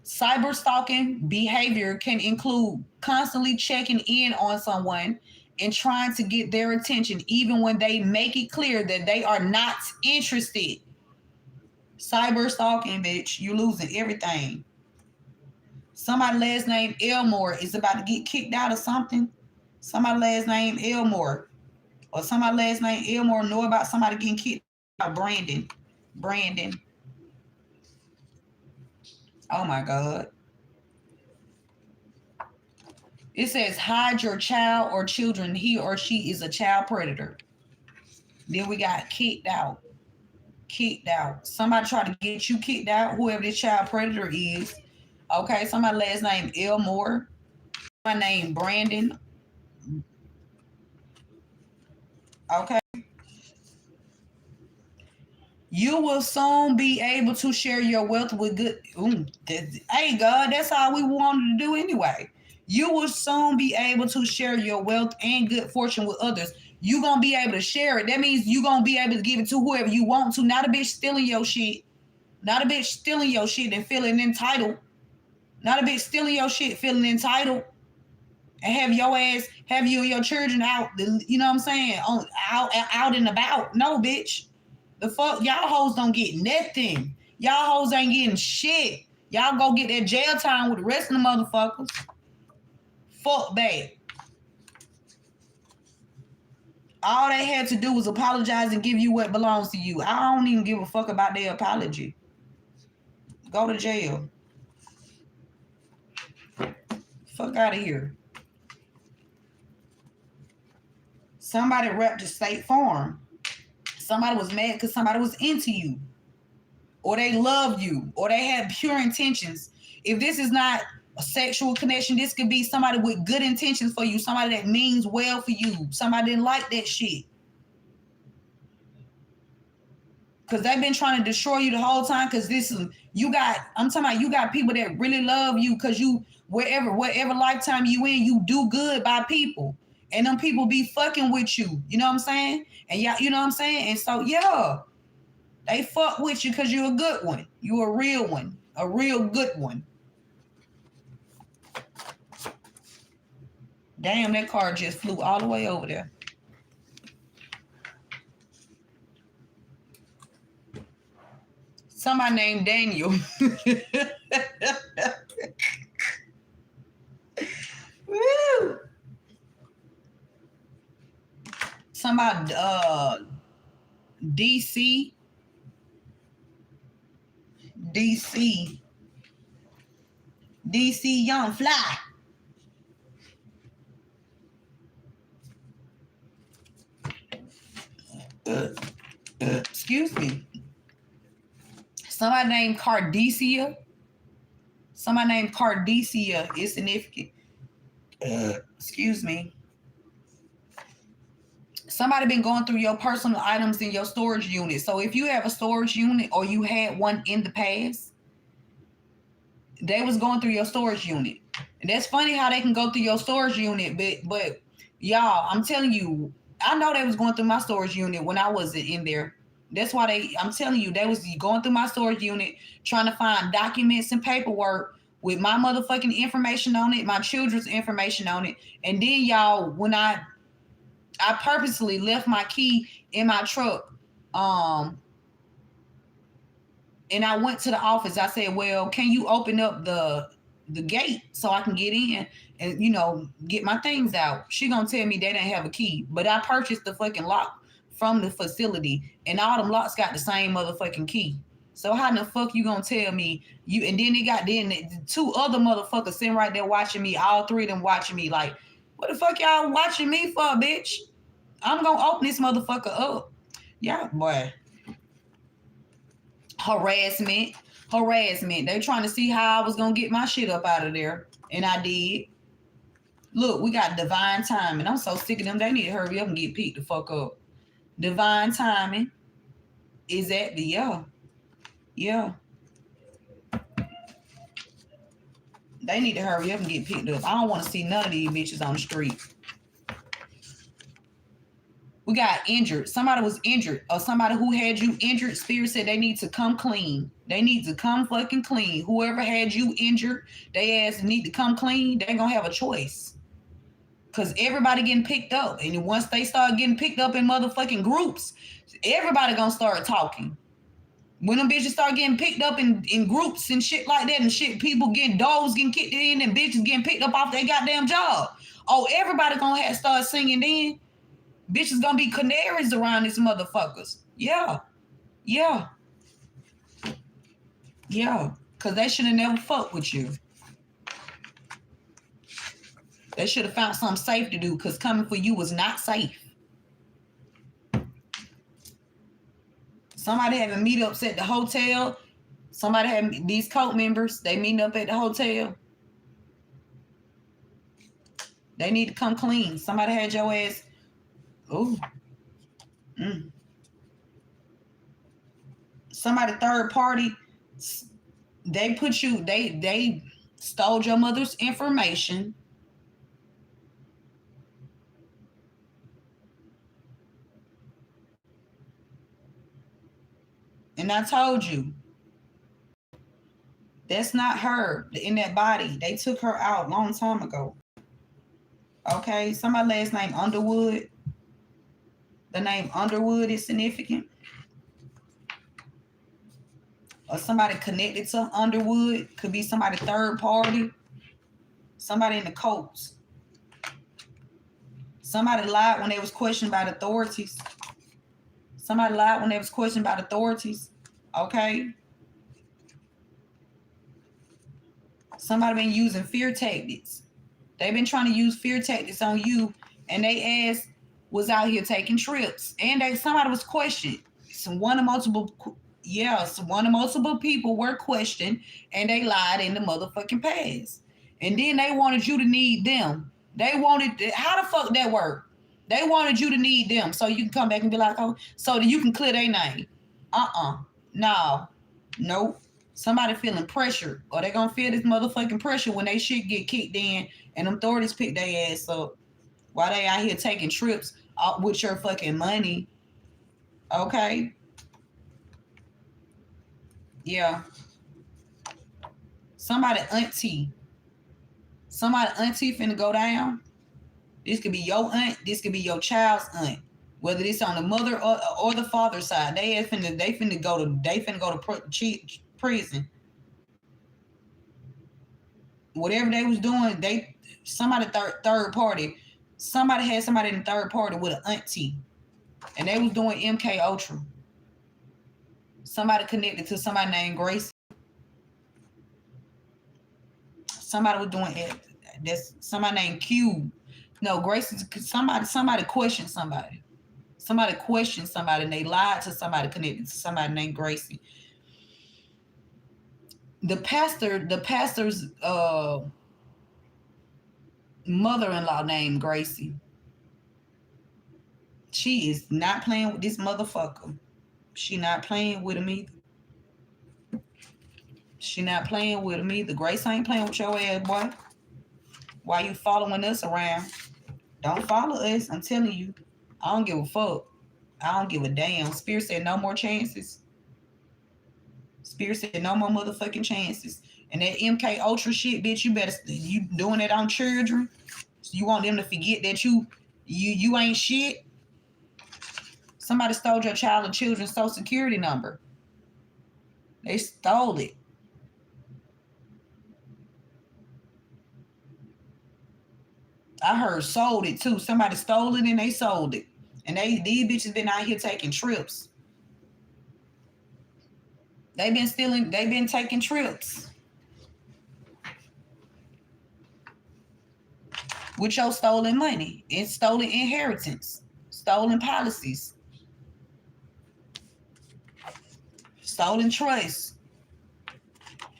Cyber stalking behavior can include constantly checking in on someone and trying to get their attention, even when they make it clear that they are not interested. Cyber stalking, bitch, you losing everything. Somebody last name Elmore is about to get kicked out or something. Somebody last name Elmore. Or somebody last name Elmore know about somebody getting kicked out. Brandon. Oh my God. It says hide your child or children. He or she is a child predator. Then we got kicked out. Somebody tried to get you kicked out, whoever this child predator is. Okay, somebody last name Elmore. My name Brandon. Okay. You will soon be able to share your wealth with good. Hey, God, that's all we wanted to do anyway. You will soon be able to share your wealth and good fortune with others. You gonna be able to share it. That means you gonna be able to give it to whoever you want to. Not a bitch stealing your shit. Not a bitch stealing your shit and feeling entitled. Not a bitch stealing your shit, feeling entitled. And have your ass, have you and your children out, you know what I'm saying? Out and about. No, bitch. The fuck, y'all hoes don't get nothing. Y'all hoes ain't getting shit. Y'all go get that jail time with the rest of the motherfuckers. Fuck that. All they had to do was apologize and give you what belongs to you. I don't even give a fuck about their apology. Go to jail. Fuck out of here. Somebody repped the State Farm. Somebody was mad because somebody was into you. Or they loved you. Or they had pure intentions. If this is not a sexual connection, this could be somebody with good intentions for you. Somebody that means well for you. Somebody didn't like that shit. Because they've been trying to destroy you the whole time. Because I'm talking about you got people that really love you because you, whatever lifetime you in, you do good by people. And them people be fucking with you. You know what I'm saying? And yeah, you know what I'm saying? And so, yeah, they fuck with you because you're a good one. You're a real one. A real good one. Damn, that car just flew all the way over there. Somebody named Daniel. Woo! Somebody, DC Young Fly. Excuse me. Somebody named Cardesia. Somebody named Cardesia is significant. Excuse me. Somebody been going through your personal items in your storage unit. So if you have a storage unit or you had one in the past, they was going through your storage unit. And that's funny how they can go through your storage unit, but y'all, I'm telling you, I know they was going through my storage unit when I wasn't in there. That's why I'm telling you, they was going through my storage unit, trying to find documents and paperwork with my motherfucking information on it, my children's information on it. And then y'all, when I purposely left my key in my truck, and I went to the office. I said, well, can you open up the gate so I can get in and, you know, get my things out? She gonna tell me they didn't have a key, but I purchased the fucking lock from the facility, and all them locks got the same motherfucking key. So how the fuck you gonna tell me you? And then the two other motherfuckers sitting right there watching me. All three of them watching me like, what the fuck y'all watching me for, bitch? I'm gonna open this motherfucker up. Yeah, boy. Harassment. They trying to see how I was gonna get my shit up out of there, and I did. Look, we got divine timing. I'm so sick of them. They need to hurry up and get picked the fuck up. Divine timing is at the yeah. They need to hurry up and get picked up. I don't want to see none of these bitches on the street. We got injured. Somebody was injured, or somebody who had you injured. Spirit said they need to come clean. They need to come fucking clean. Whoever had you injured, they ass need to come clean. They ain't gonna have a choice. Because everybody getting picked up. And once they start getting picked up in motherfucking groups, everybody gonna start talking. When them bitches start getting picked up in groups and shit like that, and shit, people getting dogs getting kicked in and bitches getting picked up off their goddamn job. Oh, everybody gonna start singing then. Bitches gonna be canaries around these motherfuckers. Yeah. Because they should have never fucked with you. They should have found something safe to do, because coming for you was not safe. Somebody having meetups at the hotel. Somebody had these cult members. They meeting up at the hotel. They need to come clean. Somebody had your ass. Ooh. Somebody third party. They put you. They stole your mother's information. And I told you, that's not her in that body. They took her out a long time ago. Okay, somebody last name Underwood. The name Underwood is significant. Or somebody connected to Underwood. Could be somebody third party. Somebody in the cults. Somebody lied when they was questioned by the authorities. Somebody lied when they was questioned by the authorities. Okay. Somebody been using fear tactics. They've been trying to use fear tactics on you, and they ass was out here taking trips, and somebody was questioned. One of multiple people were questioned, and they lied in the motherfucking past. And then they wanted you to need them. How the fuck that work? They wanted you to need them so you can come back and be like, oh, so that you can clear their name. No. Nope. Somebody feeling pressure, or they gonna feel this motherfucking pressure when they shit get kicked in and them authorities pick their ass up while they out here taking trips with your fucking money. Okay? Yeah. Somebody auntie finna go down. This could be your aunt. This could be your child's aunt. Whether it's on the mother or the father side, they finna go to prison. Whatever they was doing, somebody third party. Somebody had somebody in the third party with an auntie, and they was doing MK Ultra. Somebody connected to somebody named Grace. Somebody was doing it. That's somebody named Q. No, Grace is somebody questioned somebody. Somebody questioned somebody, and they lied to somebody connected to somebody named Gracie. The pastor's mother-in-law named Gracie. She is not playing with this motherfucker. She not playing with him either. She not playing with him either. Grace ain't playing with your ass, boy. Why you following us around? Don't follow us. I'm telling you. I don't give a fuck. I don't give a damn. Spirit said no more chances. Spirit said no more motherfucking chances. And that MK Ultra shit, bitch, you doing that on children? So you want them to forget that you ain't shit? Somebody stole your child or children's social security number. They stole it. I heard sold it too. Somebody stole it and they sold it. And these bitches been out here taking trips. They've been taking trips. With your stolen money and stolen inheritance, stolen policies, stolen trust.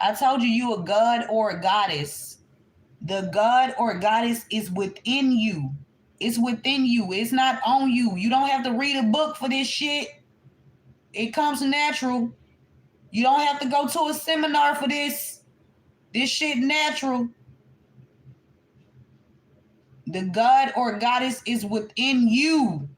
I told you a god or a goddess. The god or goddess is within you. It's within you. It's not on you. You don't have to read a book for this shit. It comes natural. You don't have to go to a seminar for this. This shit natural. The god or goddess is within you.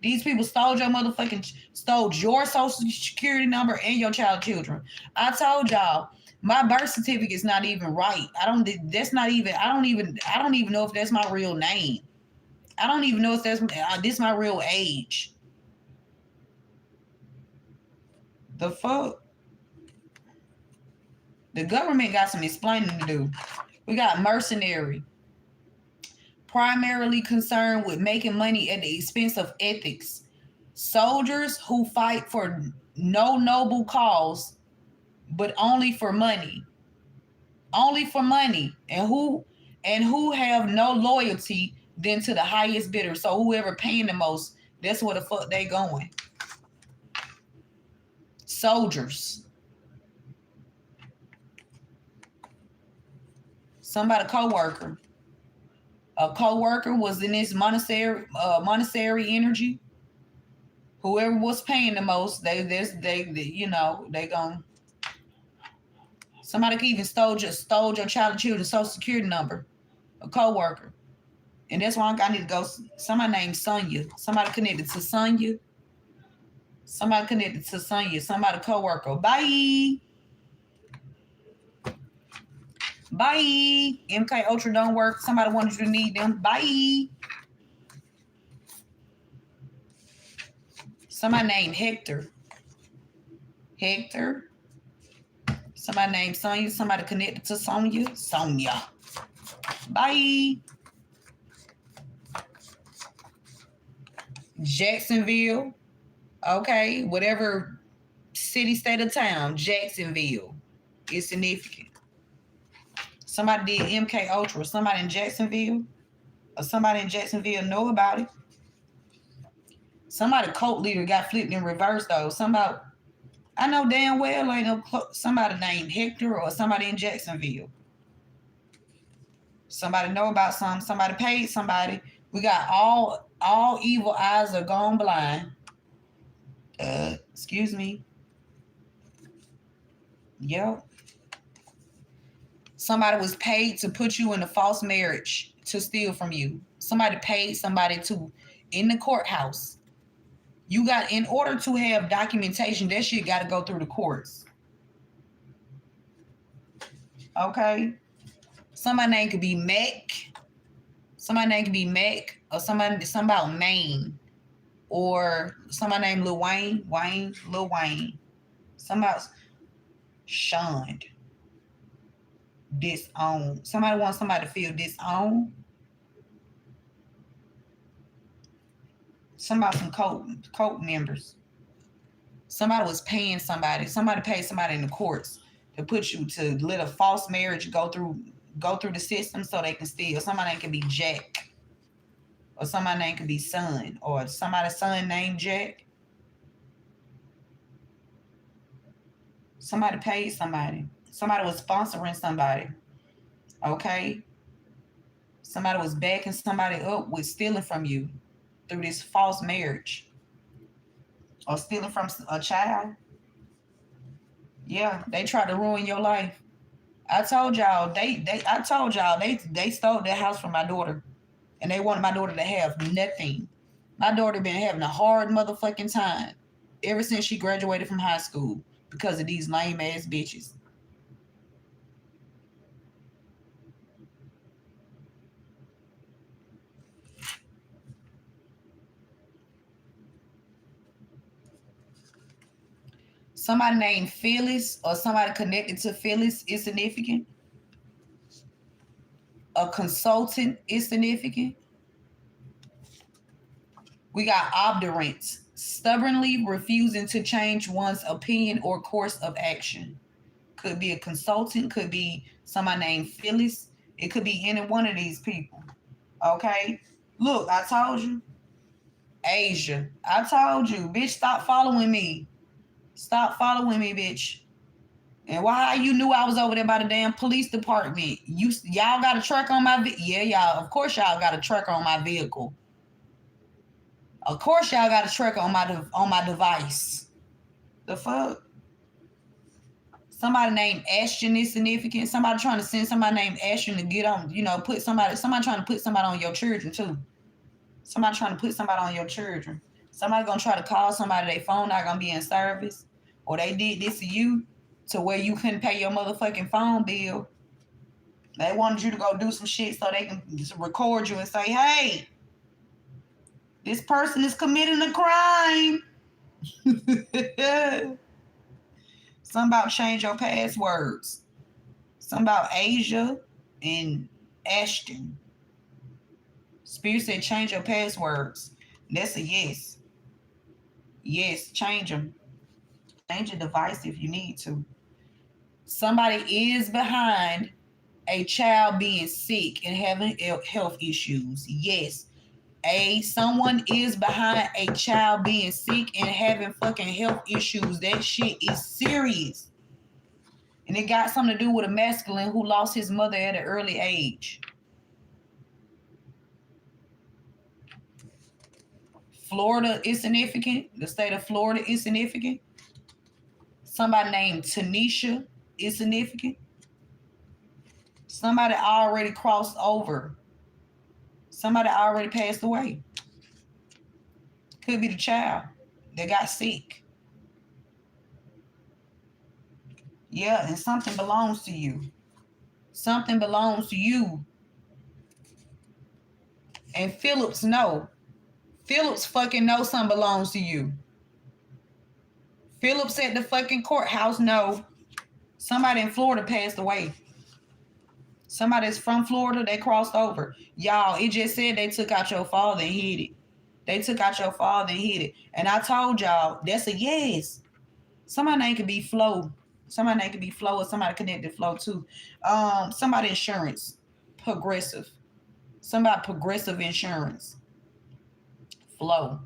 These people stole your social security number and your child's children. I told y'all, my birth certificate is not even right. I don't even know if that's my real name. I don't even know if this my real age. The fuck? The government got some explaining to do. We got mercenary. Primarily concerned with making money at the expense of ethics. Soldiers who fight for no noble cause, but only for money. Only for money. And who have no loyalty than to the highest bidder. So whoever paying the most, that's where the fuck they going. Soldiers. Somebody co-worker. A co-worker was in this monetary energy. Whoever was paying the most, they gon' somebody even stole your child and children's social security number. A co-worker. And that's why I need to go. Somebody named Sonya. Somebody connected to Sonya. Somebody connected to Sonya. Somebody co-worker. Bye. Bye. MK Ultra don't work. Somebody wanted you to need them. Bye. Somebody named Hector. Hector. Somebody named Sonya. Somebody connected to Sonya. Sonya. Bye. Jacksonville, okay, whatever city, state, or town, Jacksonville is significant. Somebody did MK Ultra, somebody in Jacksonville, or somebody in Jacksonville know about it. Somebody cult leader got flipped in reverse though. Somebody I know damn well ain't no somebody named Hector or somebody in Jacksonville. Somebody know about something. Somebody paid somebody. We got all evil eyes are gone blind. Excuse me. Yep. Somebody was paid to put you in a false marriage to steal from you. Somebody paid somebody to in the courthouse. You got, in order to have documentation, that shit got to go through the courts. Okay. Somebody name could be Mac. Somebody name could be Mac, or somebody about Maine, or somebody named Lil Wayne. Lil Wayne. Somebody shunned, disowned. Somebody wants somebody to feel disowned. Some cult members. Somebody was paying somebody. Somebody paid somebody in the courts to put you to let a false marriage go through the system so they can steal. Somebody can be Jack, or somebody name could be Son, or somebody's son named Jack. Somebody paid somebody. Somebody was sponsoring somebody. Okay. Somebody was backing somebody up with stealing from you through this false marriage, or stealing from a child. Yeah, they tried to ruin your life. I told y'all they stole that house from my daughter, and they wanted my daughter to have nothing. My daughter been having a hard motherfucking time ever since she graduated from high school because of these lame ass bitches. Somebody named Phyllis or somebody connected to Phyllis is significant. A consultant is significant. We got obdurate, stubbornly refusing to change one's opinion or course of action. Could be a consultant, could be somebody named Phyllis. It could be any one of these people. Okay? Look, I told you. Asia. I told you. Bitch, stop following me. Stop following me, bitch. And why you knew I was over there by the damn police department? Y'all got a tracker on my yeah, y'all. Of course y'all got a tracker on my vehicle. Of course y'all got a tracker on my device. The fuck? Somebody named Ashton is significant. Somebody trying to send somebody named Ashton to get on, put somebody trying to put somebody on your children too. Somebody trying to put somebody on your children. Somebody gonna try to call somebody, their phone not gonna be in service. Or they did this to you to where you couldn't pay your motherfucking phone bill. They wanted you to go do some shit so they can just record you and say, hey, this person is committing a crime. Something about change your passwords. Something about Asia and Ashton. Spirit said change your passwords. That's a yes. Yes, change them. Change your device if you need to. Somebody is behind a child being sick and having health issues. Yes. Someone is behind a child being sick and having fucking health issues. That shit is serious. And it got something to do with a masculine who lost his mother at an early age. Florida is significant. The state of Florida is significant. Somebody named Tanisha is significant. Somebody already crossed over. Somebody already passed away. Could be the child that got sick. Yeah, and something belongs to you. Something belongs to you. And Phillips know. Phillips fucking know something belongs to you. Phillips at the fucking courthouse know somebody in Florida passed away. Somebody's from Florida, they crossed over. Y'all, it just said they took out your father and hid it. They took out your father and hid it. And I told y'all, that's a yes. Somebody name could be Flo. Somebody name could be Flo or somebody connected to Flo too. Somebody insurance. Progressive. Somebody progressive insurance. Flo.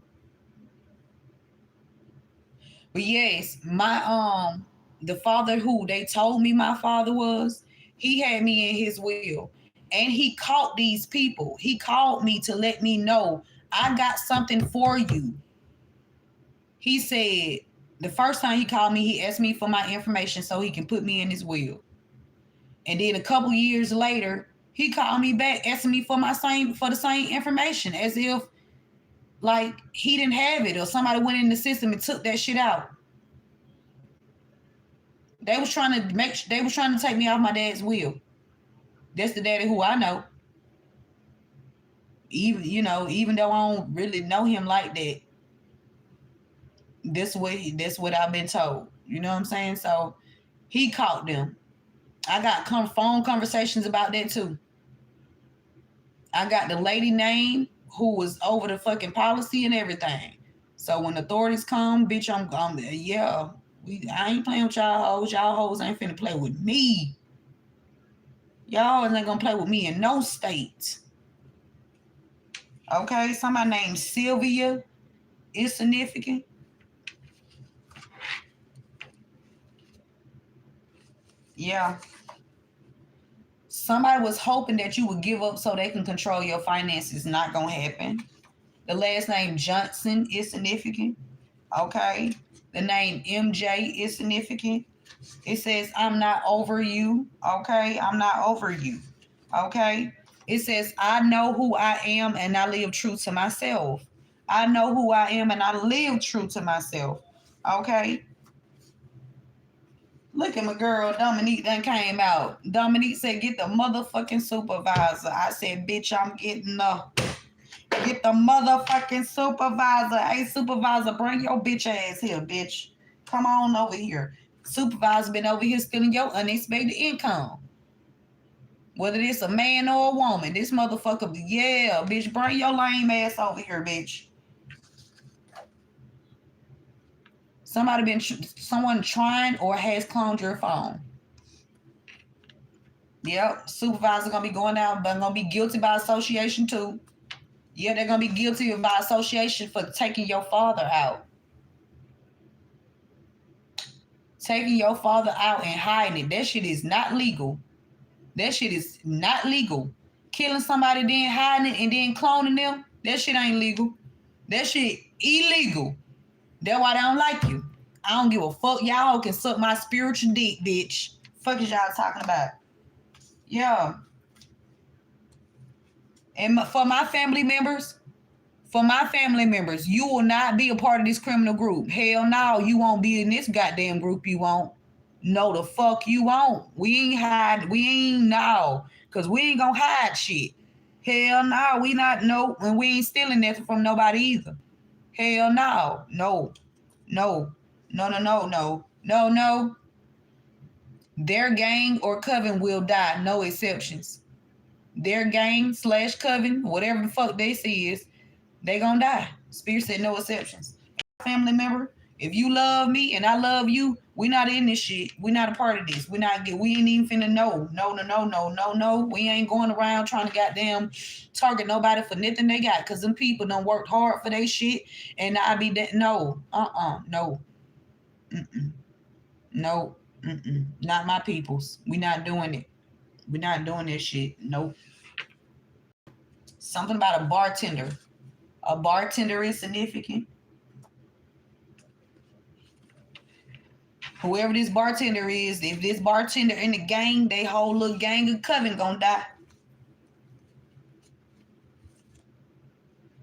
But yes, my the father who they told me my father was, he had me in his will. And he caught these people. He called me to let me know I got something for you. He said the first time he called me, he asked me for my information so he can put me in his will. And then a couple years later, he called me back asking me for the same information as if like he didn't have it or somebody went in the system and took that shit out. They was trying to take me off my dad's will. That's the daddy who I know. Even though I don't really know him like that, that's what I've been told. You know what I'm saying? So he caught them. I got phone conversations about that too. I got the lady name who was over the fucking policy and everything. So when authorities come, bitch, yeah. I ain't playing with y'all hoes. Y'all hoes ain't finna play with me. Y'all ain't gonna play with me in no state. Okay, somebody named Sylvia is significant. Yeah. Somebody was hoping that you would give up so they can control your finances. Not gonna happen. The last name Johnson is significant. Okay. The name MJ is significant. It says, I'm not over you. Okay. I'm not over you. Okay. It says, I know who I am and I live true to myself. I know who I am and I live true to myself. Okay. Look at my girl, Dominique, done came out. Dominique said, get the motherfucking supervisor. I said, bitch, I'm getting get the motherfucking supervisor. Hey, supervisor, bring your bitch ass here, bitch. Come on over here. Supervisor been over here stealing your unexpected income. Whether it's a man or a woman, this motherfucker, yeah, bitch, bring your lame ass over here, bitch. Someone trying or has cloned your phone. Yep, supervisor gonna be going out, but gonna be guilty by association too. Yeah, they're gonna be guilty by association for taking your father out. Taking your father out and hiding it. That shit is not legal. That shit is not legal. Killing somebody, then hiding it, and then cloning them, that shit ain't legal. That shit illegal. That's why they don't like you. I don't give a fuck. Y'all can suck my spiritual dick, bitch. Fuck is y'all talking about? Yeah. And for my family members, you will not be a part of this criminal group. Hell no, you won't be in this goddamn group. You won't. No, the fuck you won't. We ain't no. Because we ain't gonna hide shit. Hell no, we not, no. And we ain't stealing nothing from nobody either. Hell no. No. No. No, no, no, no. No, no. Their gang or coven will die. No exceptions. Their gang / coven, whatever the fuck this is, they gonna die. Spirit said no exceptions. Family member, if you love me and I love you, we not in this shit. We not a part of this. We ain't even finna know. No, no, no, no, no, no. We ain't going around trying to goddamn target nobody for nothing they got. Cause them people done worked hard for their shit. And I be that no. No. Mm-mm. No. Mm-mm. Not my peoples. We not doing it. We not doing this shit. Nope. Something about a bartender. A bartender is significant. Whoever this bartender is, if this bartender in the gang, they whole little gang of coven gonna die.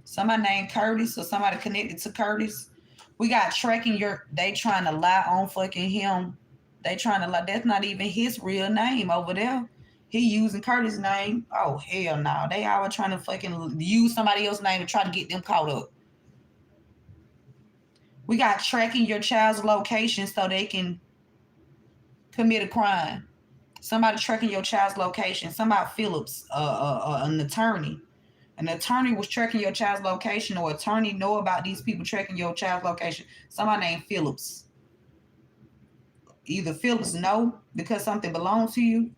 Somebody named Curtis or somebody connected to Curtis. We got tracking they trying to lie on fucking him. They trying to lie. That's not even his real name over there. He using Curtis' name. Oh, hell no. They always trying to fucking use somebody else's name to try to get them caught up. We got tracking your child's location so they can commit a crime. Somebody tracking your child's location. Somebody Phillips, an attorney An attorney was tracking your child's location, or attorney know about these people tracking your child's location. Somebody named Phillips. Either Phillips know because something belongs to you.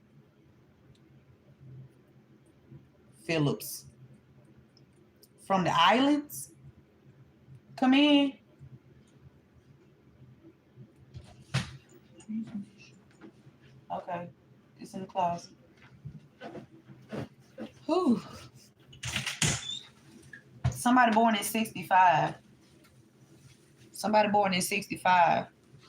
Phillips. From the islands. Come in. Okay. It's in the closet. Whew. Somebody born in 65. Somebody born in 65.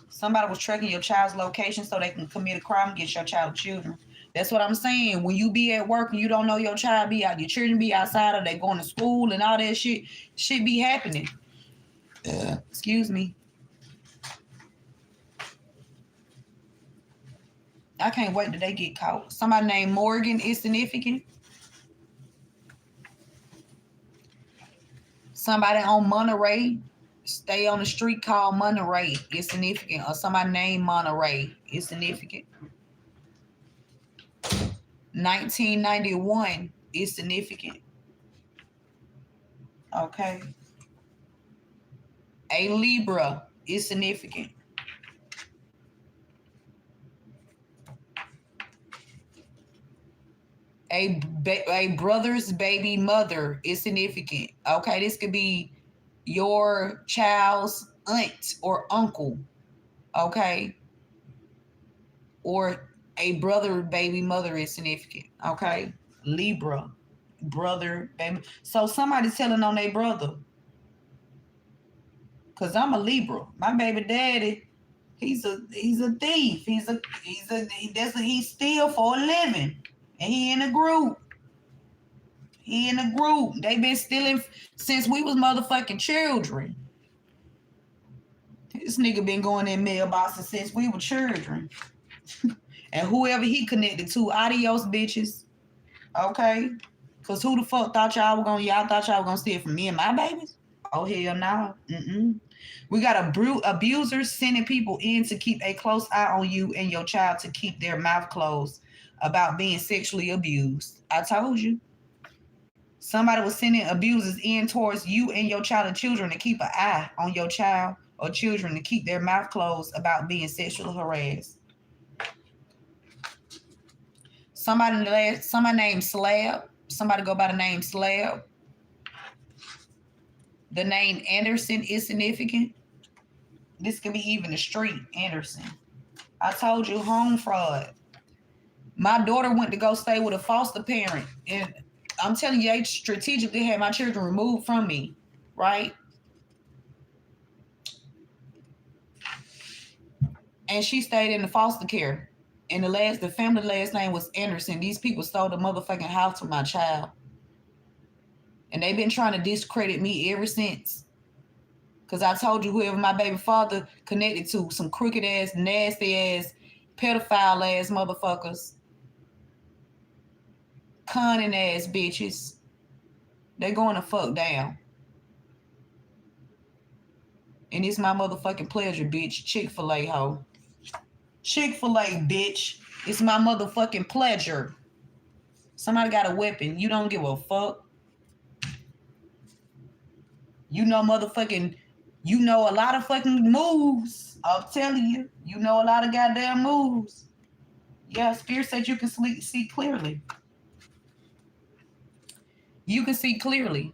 Somebody was tracking your child's location so they can commit a crime against your child children. That's what I'm saying. When you be at work and you don't know your child be out, your children be outside, or they going to school and all that shit be happening. Excuse me. I can't wait till they get caught. Somebody named Morgan is significant. Somebody on Monterey, stay on the street called Monterey is significant. Or somebody named Monterey is significant. 1991 is significant. Okay. A Libra is significant. A brother's baby mother is significant. Okay, this could be your child's aunt or uncle. Okay. Or a brother baby mother is significant. Okay. Libra. Brother baby. So somebody's telling on their brother. Cause I'm a Libra. My baby daddy, he's a thief. He's steal for a living. And he in a group. They been stealing since we was motherfucking children. This nigga been going in mailboxes since we were children. And whoever he connected to, adios, bitches. Okay? Because who the fuck thought y'all thought y'all were gonna steal from me and my babies? Oh, hell no. We got abusers sending people in to keep a close eye on you and your child to keep their mouth closed about being sexually abused. I told you. Somebody was sending abusers in towards you and your child and children to keep an eye on your child or children to keep their mouth closed about being sexually harassed. Somebody named Slab. Somebody go by the name Slab. The name Anderson is significant. This can be even the street, Anderson. I told you, home fraud. My daughter went to go stay with a foster parent, and I'm telling you, they strategically had my children removed from me, right? And she stayed in the foster care. And the family last name was Anderson. These people stole the motherfucking house from my child. And they've been trying to discredit me ever since. Because I told you, whoever my baby father connected to, some crooked ass, nasty ass, pedophile ass motherfuckers. Cunning ass bitches. They're going to fuck down. And it's my motherfucking pleasure, bitch. Chick-fil-A hoe. Chick-fil-A, bitch. It's my motherfucking pleasure. Somebody got a weapon. You don't give a fuck. You know a lot of fucking moves. I'm telling you. You know a lot of goddamn moves. Yeah, Spirit said you can see clearly. You can see clearly.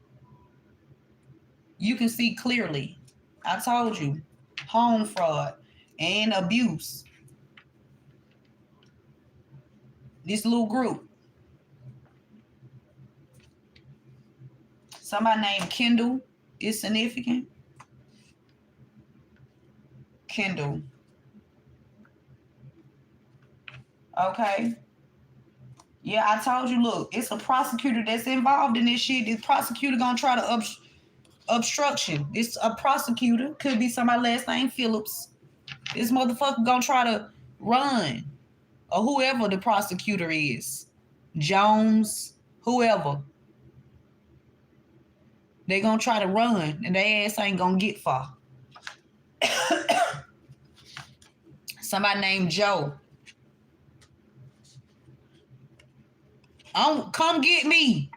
You can see clearly. I told you. Home fraud and abuse. This little group. Somebody named Kendall is significant. Kendall. Okay. Yeah, I told you, look, it's a prosecutor that's involved in this shit. This prosecutor gonna try to obstruction. This a prosecutor. Could be somebody last name Phillips. This motherfucker gonna try to run. Or whoever the prosecutor is. Jones, whoever. They gonna try to run and their ass ain't gonna get far. Somebody named Joe. Come get me.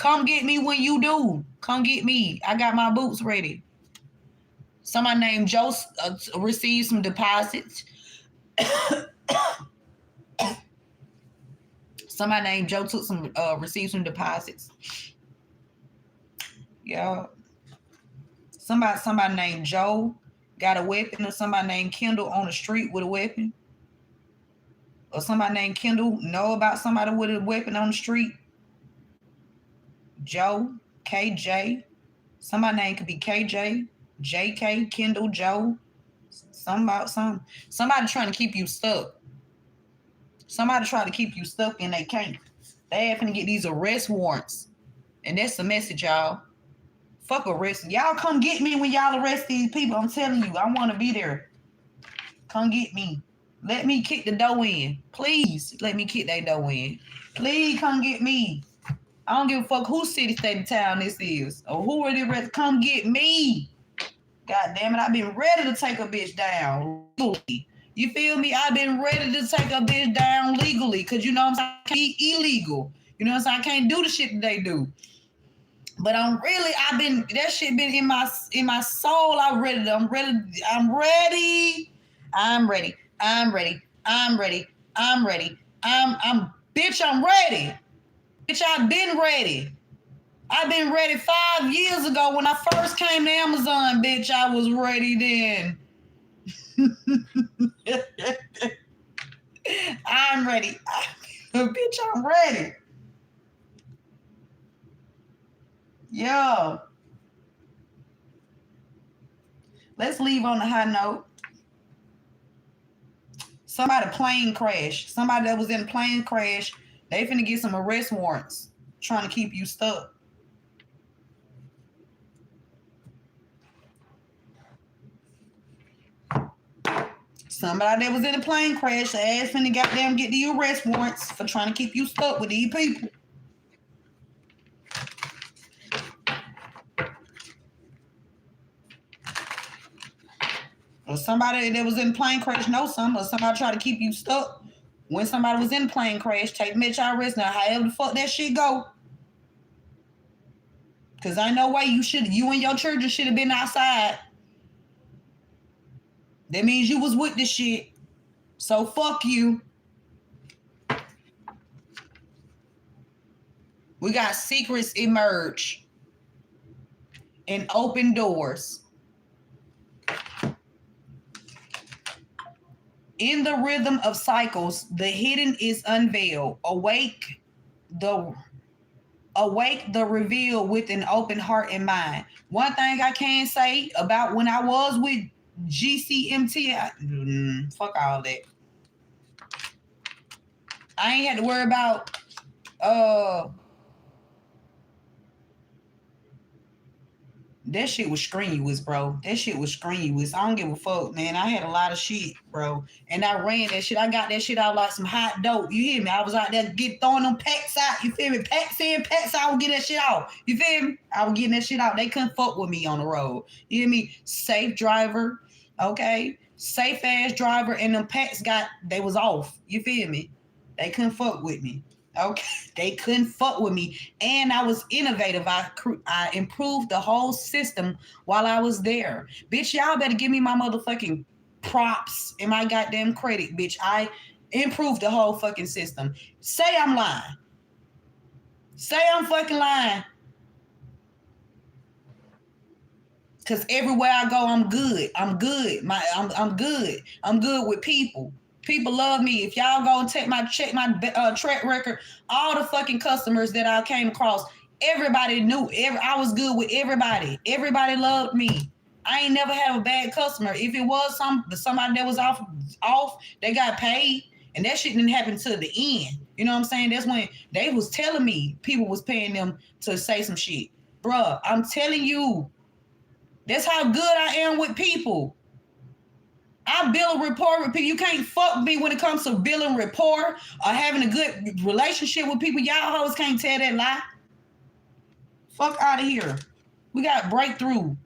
Come get me when you do. Come get me. I got my boots ready. Somebody named Joe received some deposits. Somebody named Joe received some deposits. Yeah. Somebody named Joe got a weapon, or somebody named Kendall on the street with a weapon. Or somebody named Kendall know about somebody with a weapon on the street. Joe, KJ. Somebody name could be KJ, JK, Kendall, Joe. Somebody trying to keep you stuck. Somebody trying to keep you stuck and they can't. They having to get these arrest warrants. And that's the message, y'all. Fuck arrest. Y'all come get me when y'all arrest these people. I'm telling you, I want to be there. Come get me. Let me kick the door in. Please let me kick that door in. Please come get me. I don't give a fuck whose city, state, and town this is. Or who are they? Come get me. God damn it. I've been ready to take a bitch down legally. You feel me? I've been ready to take a bitch down legally. Because you know what I'm saying? I can't be illegal. You know what I'm saying? I can't do the shit that they do. But that shit been in my soul. I'm ready. Bitch, I'm ready. Bitch, I've been ready. I've been ready 5 years ago when I first came to Amazon, bitch. I was ready then. I'm ready. Bitch, I'm ready. Yo. Let's leave on a high note. Somebody plane crash. Somebody that was in a plane crash. They finna get some arrest warrants trying to keep you stuck. Somebody that was in a plane crash, the ass finna goddamn get the arrest warrants for trying to keep you stuck with these people. Or somebody that was in a plane crash knows something, or somebody try to keep you stuck. When somebody was in a plane crash, take Metro arrest now, however the fuck that shit go. Cause I know why you and your children should have been outside. That means you was with the shit. So fuck you. We got secrets emerge and open doors. In the rhythm of cycles, the hidden is unveiled. Awake the reveal with an open heart and mind. One thing I can say about when I was with GCMT, fuck all that. I ain't had to worry about that shit was strenuous, bro. That shit was strenuous. I don't give a fuck, man. I had a lot of shit, bro. And I ran that shit. I got that shit out like some hot dope. You hear me? I was out there throwing them packs out. You feel me? Packs in, packs out. I would get that shit out. You feel me? I was getting that shit out. They couldn't fuck with me on the road. You hear me? Safe driver. Okay? Safe ass driver. And them packs they was off. You feel me? They couldn't fuck with me. Okay, they couldn't fuck with me, and I was innovative. I improved the whole system while I was there. Bitch, y'all better give me my motherfucking props and my goddamn credit, bitch. I improved the whole fucking system. Say I'm lying. Say I'm fucking lying. Cause everywhere I go, I'm good. I'm good. I'm good. I'm good with people. People love me. If y'all go and check my track record, all the fucking customers that I came across, everybody knew. I was good with everybody. Everybody loved me. I ain't never had a bad customer. If it was somebody that was off, they got paid, and that shit didn't happen to the end. You know what I'm saying? That's when they was telling me people was paying them to say some shit. Bruh, I'm telling you, that's how good I am with people. I build a rapport with people. You can't fuck me when it comes to building rapport or having a good relationship with people. Y'all hoes can't tell that lie. Fuck out of here. We got breakthrough.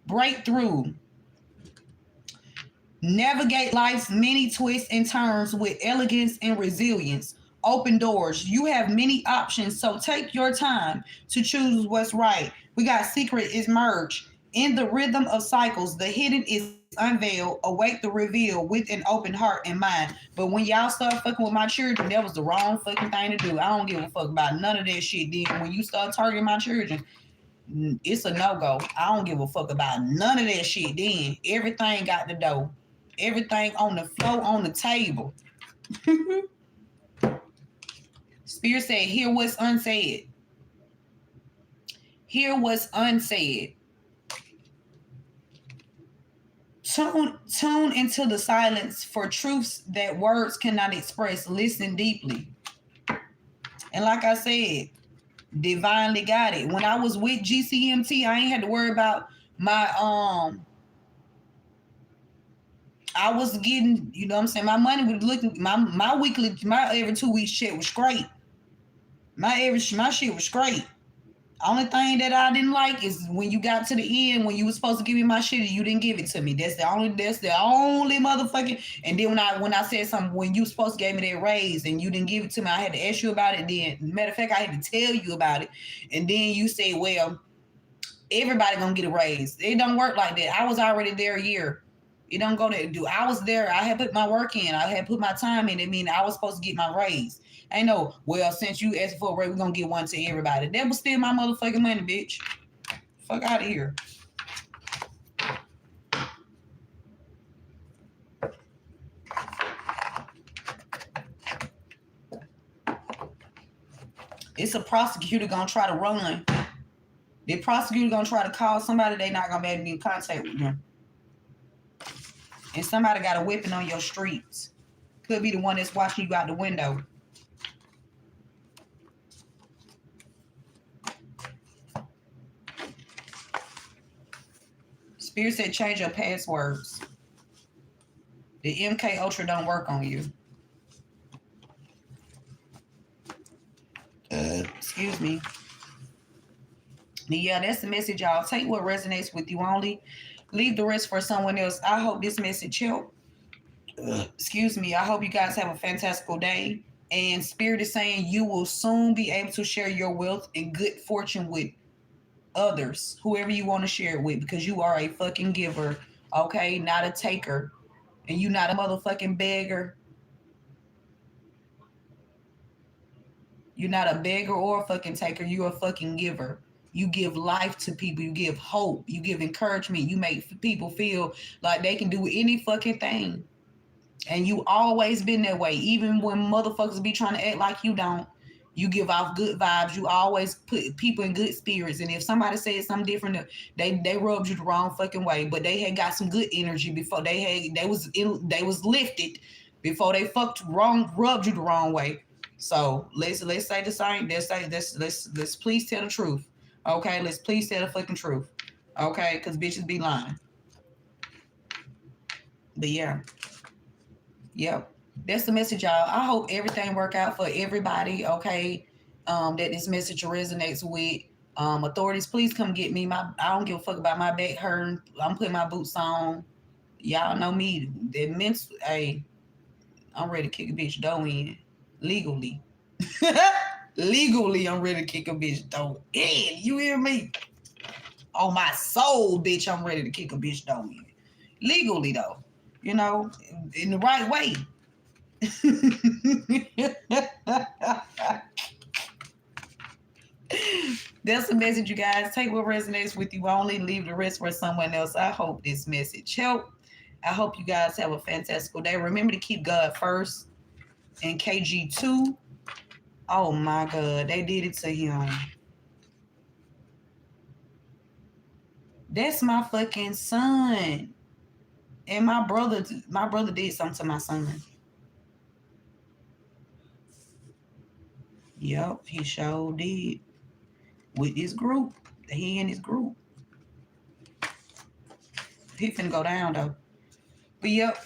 Breakthrough. Navigate life's many twists and turns with elegance and resilience. open doors. You have many options, so take your time to choose what's right. We got secret is merged. In the rhythm of cycles, the hidden is unveiled. Await the reveal with an open heart and mind. But when y'all start fucking with my children, that was the wrong fucking thing to do. I don't give a fuck about none of that shit. Then when you start targeting my children, it's a no-go. I don't give a fuck about none of that shit. Then everything got the dough. Everything on the floor, on the table. Spirit said, hear what's unsaid. Hear what's unsaid. Tune into the silence for truths that words cannot express. Listen deeply. And like I said, divinely guided. When I was with GCMT, I ain't had to worry about my I was getting, you know what I'm saying, my money was looking, my weekly, my every 2 weeks shit was straight. My shit was straight. Only thing that I didn't like is when you got to the end, when you was supposed to give me my shit, you didn't give it to me. That's the only motherfucking. And then when I said something, when you supposed to give me that raise and you didn't give it to me, I had to ask you about it. Then, matter of fact, I had to tell you about it. And then you say, well, everybody gonna get a raise. It don't work like that. I was already there a year. It don't go there. I was there. I had put my work in. I had put my time in. I mean, I was supposed to get my raise. I know, well, since you asked for a raise, we're going to get one to everybody. That was still my motherfucking money, bitch. Fuck out of here. It's a prosecutor going to try to run. The prosecutor going to try to call somebody, they not going to be able to get in contact with them. And somebody got a weapon on your streets. Could be the one that's watching you out the window. Spirit said change your passwords. The MK Ultra don't work on you. Excuse me. Yeah, that's the message, y'all. Take what resonates with you only. Leave the rest for someone else. I hope this message helped. Excuse me. I hope you guys have a fantastical day. And Spirit is saying you will soon be able to share your wealth and good fortune with others, whoever you want to share it with, because you are a fucking giver, okay? Not a taker. And you not a motherfucking beggar. You're not a beggar or a fucking taker. You're a fucking giver. You give life to people. You give hope. You give encouragement. You make people feel like they can do any fucking thing. And you always been that way. Even when motherfuckers be trying to act like you don't. You give off good vibes. You always put people in good spirits. And if somebody says something different, they rubbed you the wrong fucking way. But they had got some good energy before they was lifted before they rubbed you the wrong way. So let's say the same. Let's please tell the truth. Okay, let's please tell the fucking truth. Okay, because bitches be lying. But yeah. Yep. That's the message, y'all. I hope everything work out for everybody, okay? That this message resonates with. Authorities, please come get me. I don't give a fuck about my back hurting. I'm putting my boots on. Y'all know me. Hey, I'm ready to kick a bitch door in. Legally. Legally, I'm ready to kick a bitch door in. You hear me? On my soul, bitch, I'm ready to kick a bitch door in. Legally, though. You know, in the right way. That's the message, you guys. Take what resonates with you only. Leave the rest for someone else. I hope this message helped. I hope you guys have a fantastical day. Remember to keep God first. And KG2. Oh my God, they did it to him. That's my fucking son. And my brother did something to my son. Yep, he sure did. With this group. He and his group. He finna go down though. But yep.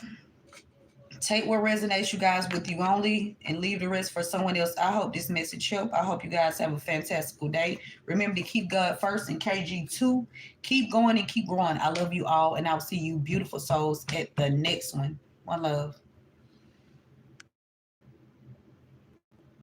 Take what resonates, you guys, with you only, and leave the rest for someone else. I hope this message helped. I hope you guys have a fantastical day. Remember to keep God first and KG2. Keep going and keep growing. I love you all, and I'll see you beautiful souls at the next one. One love.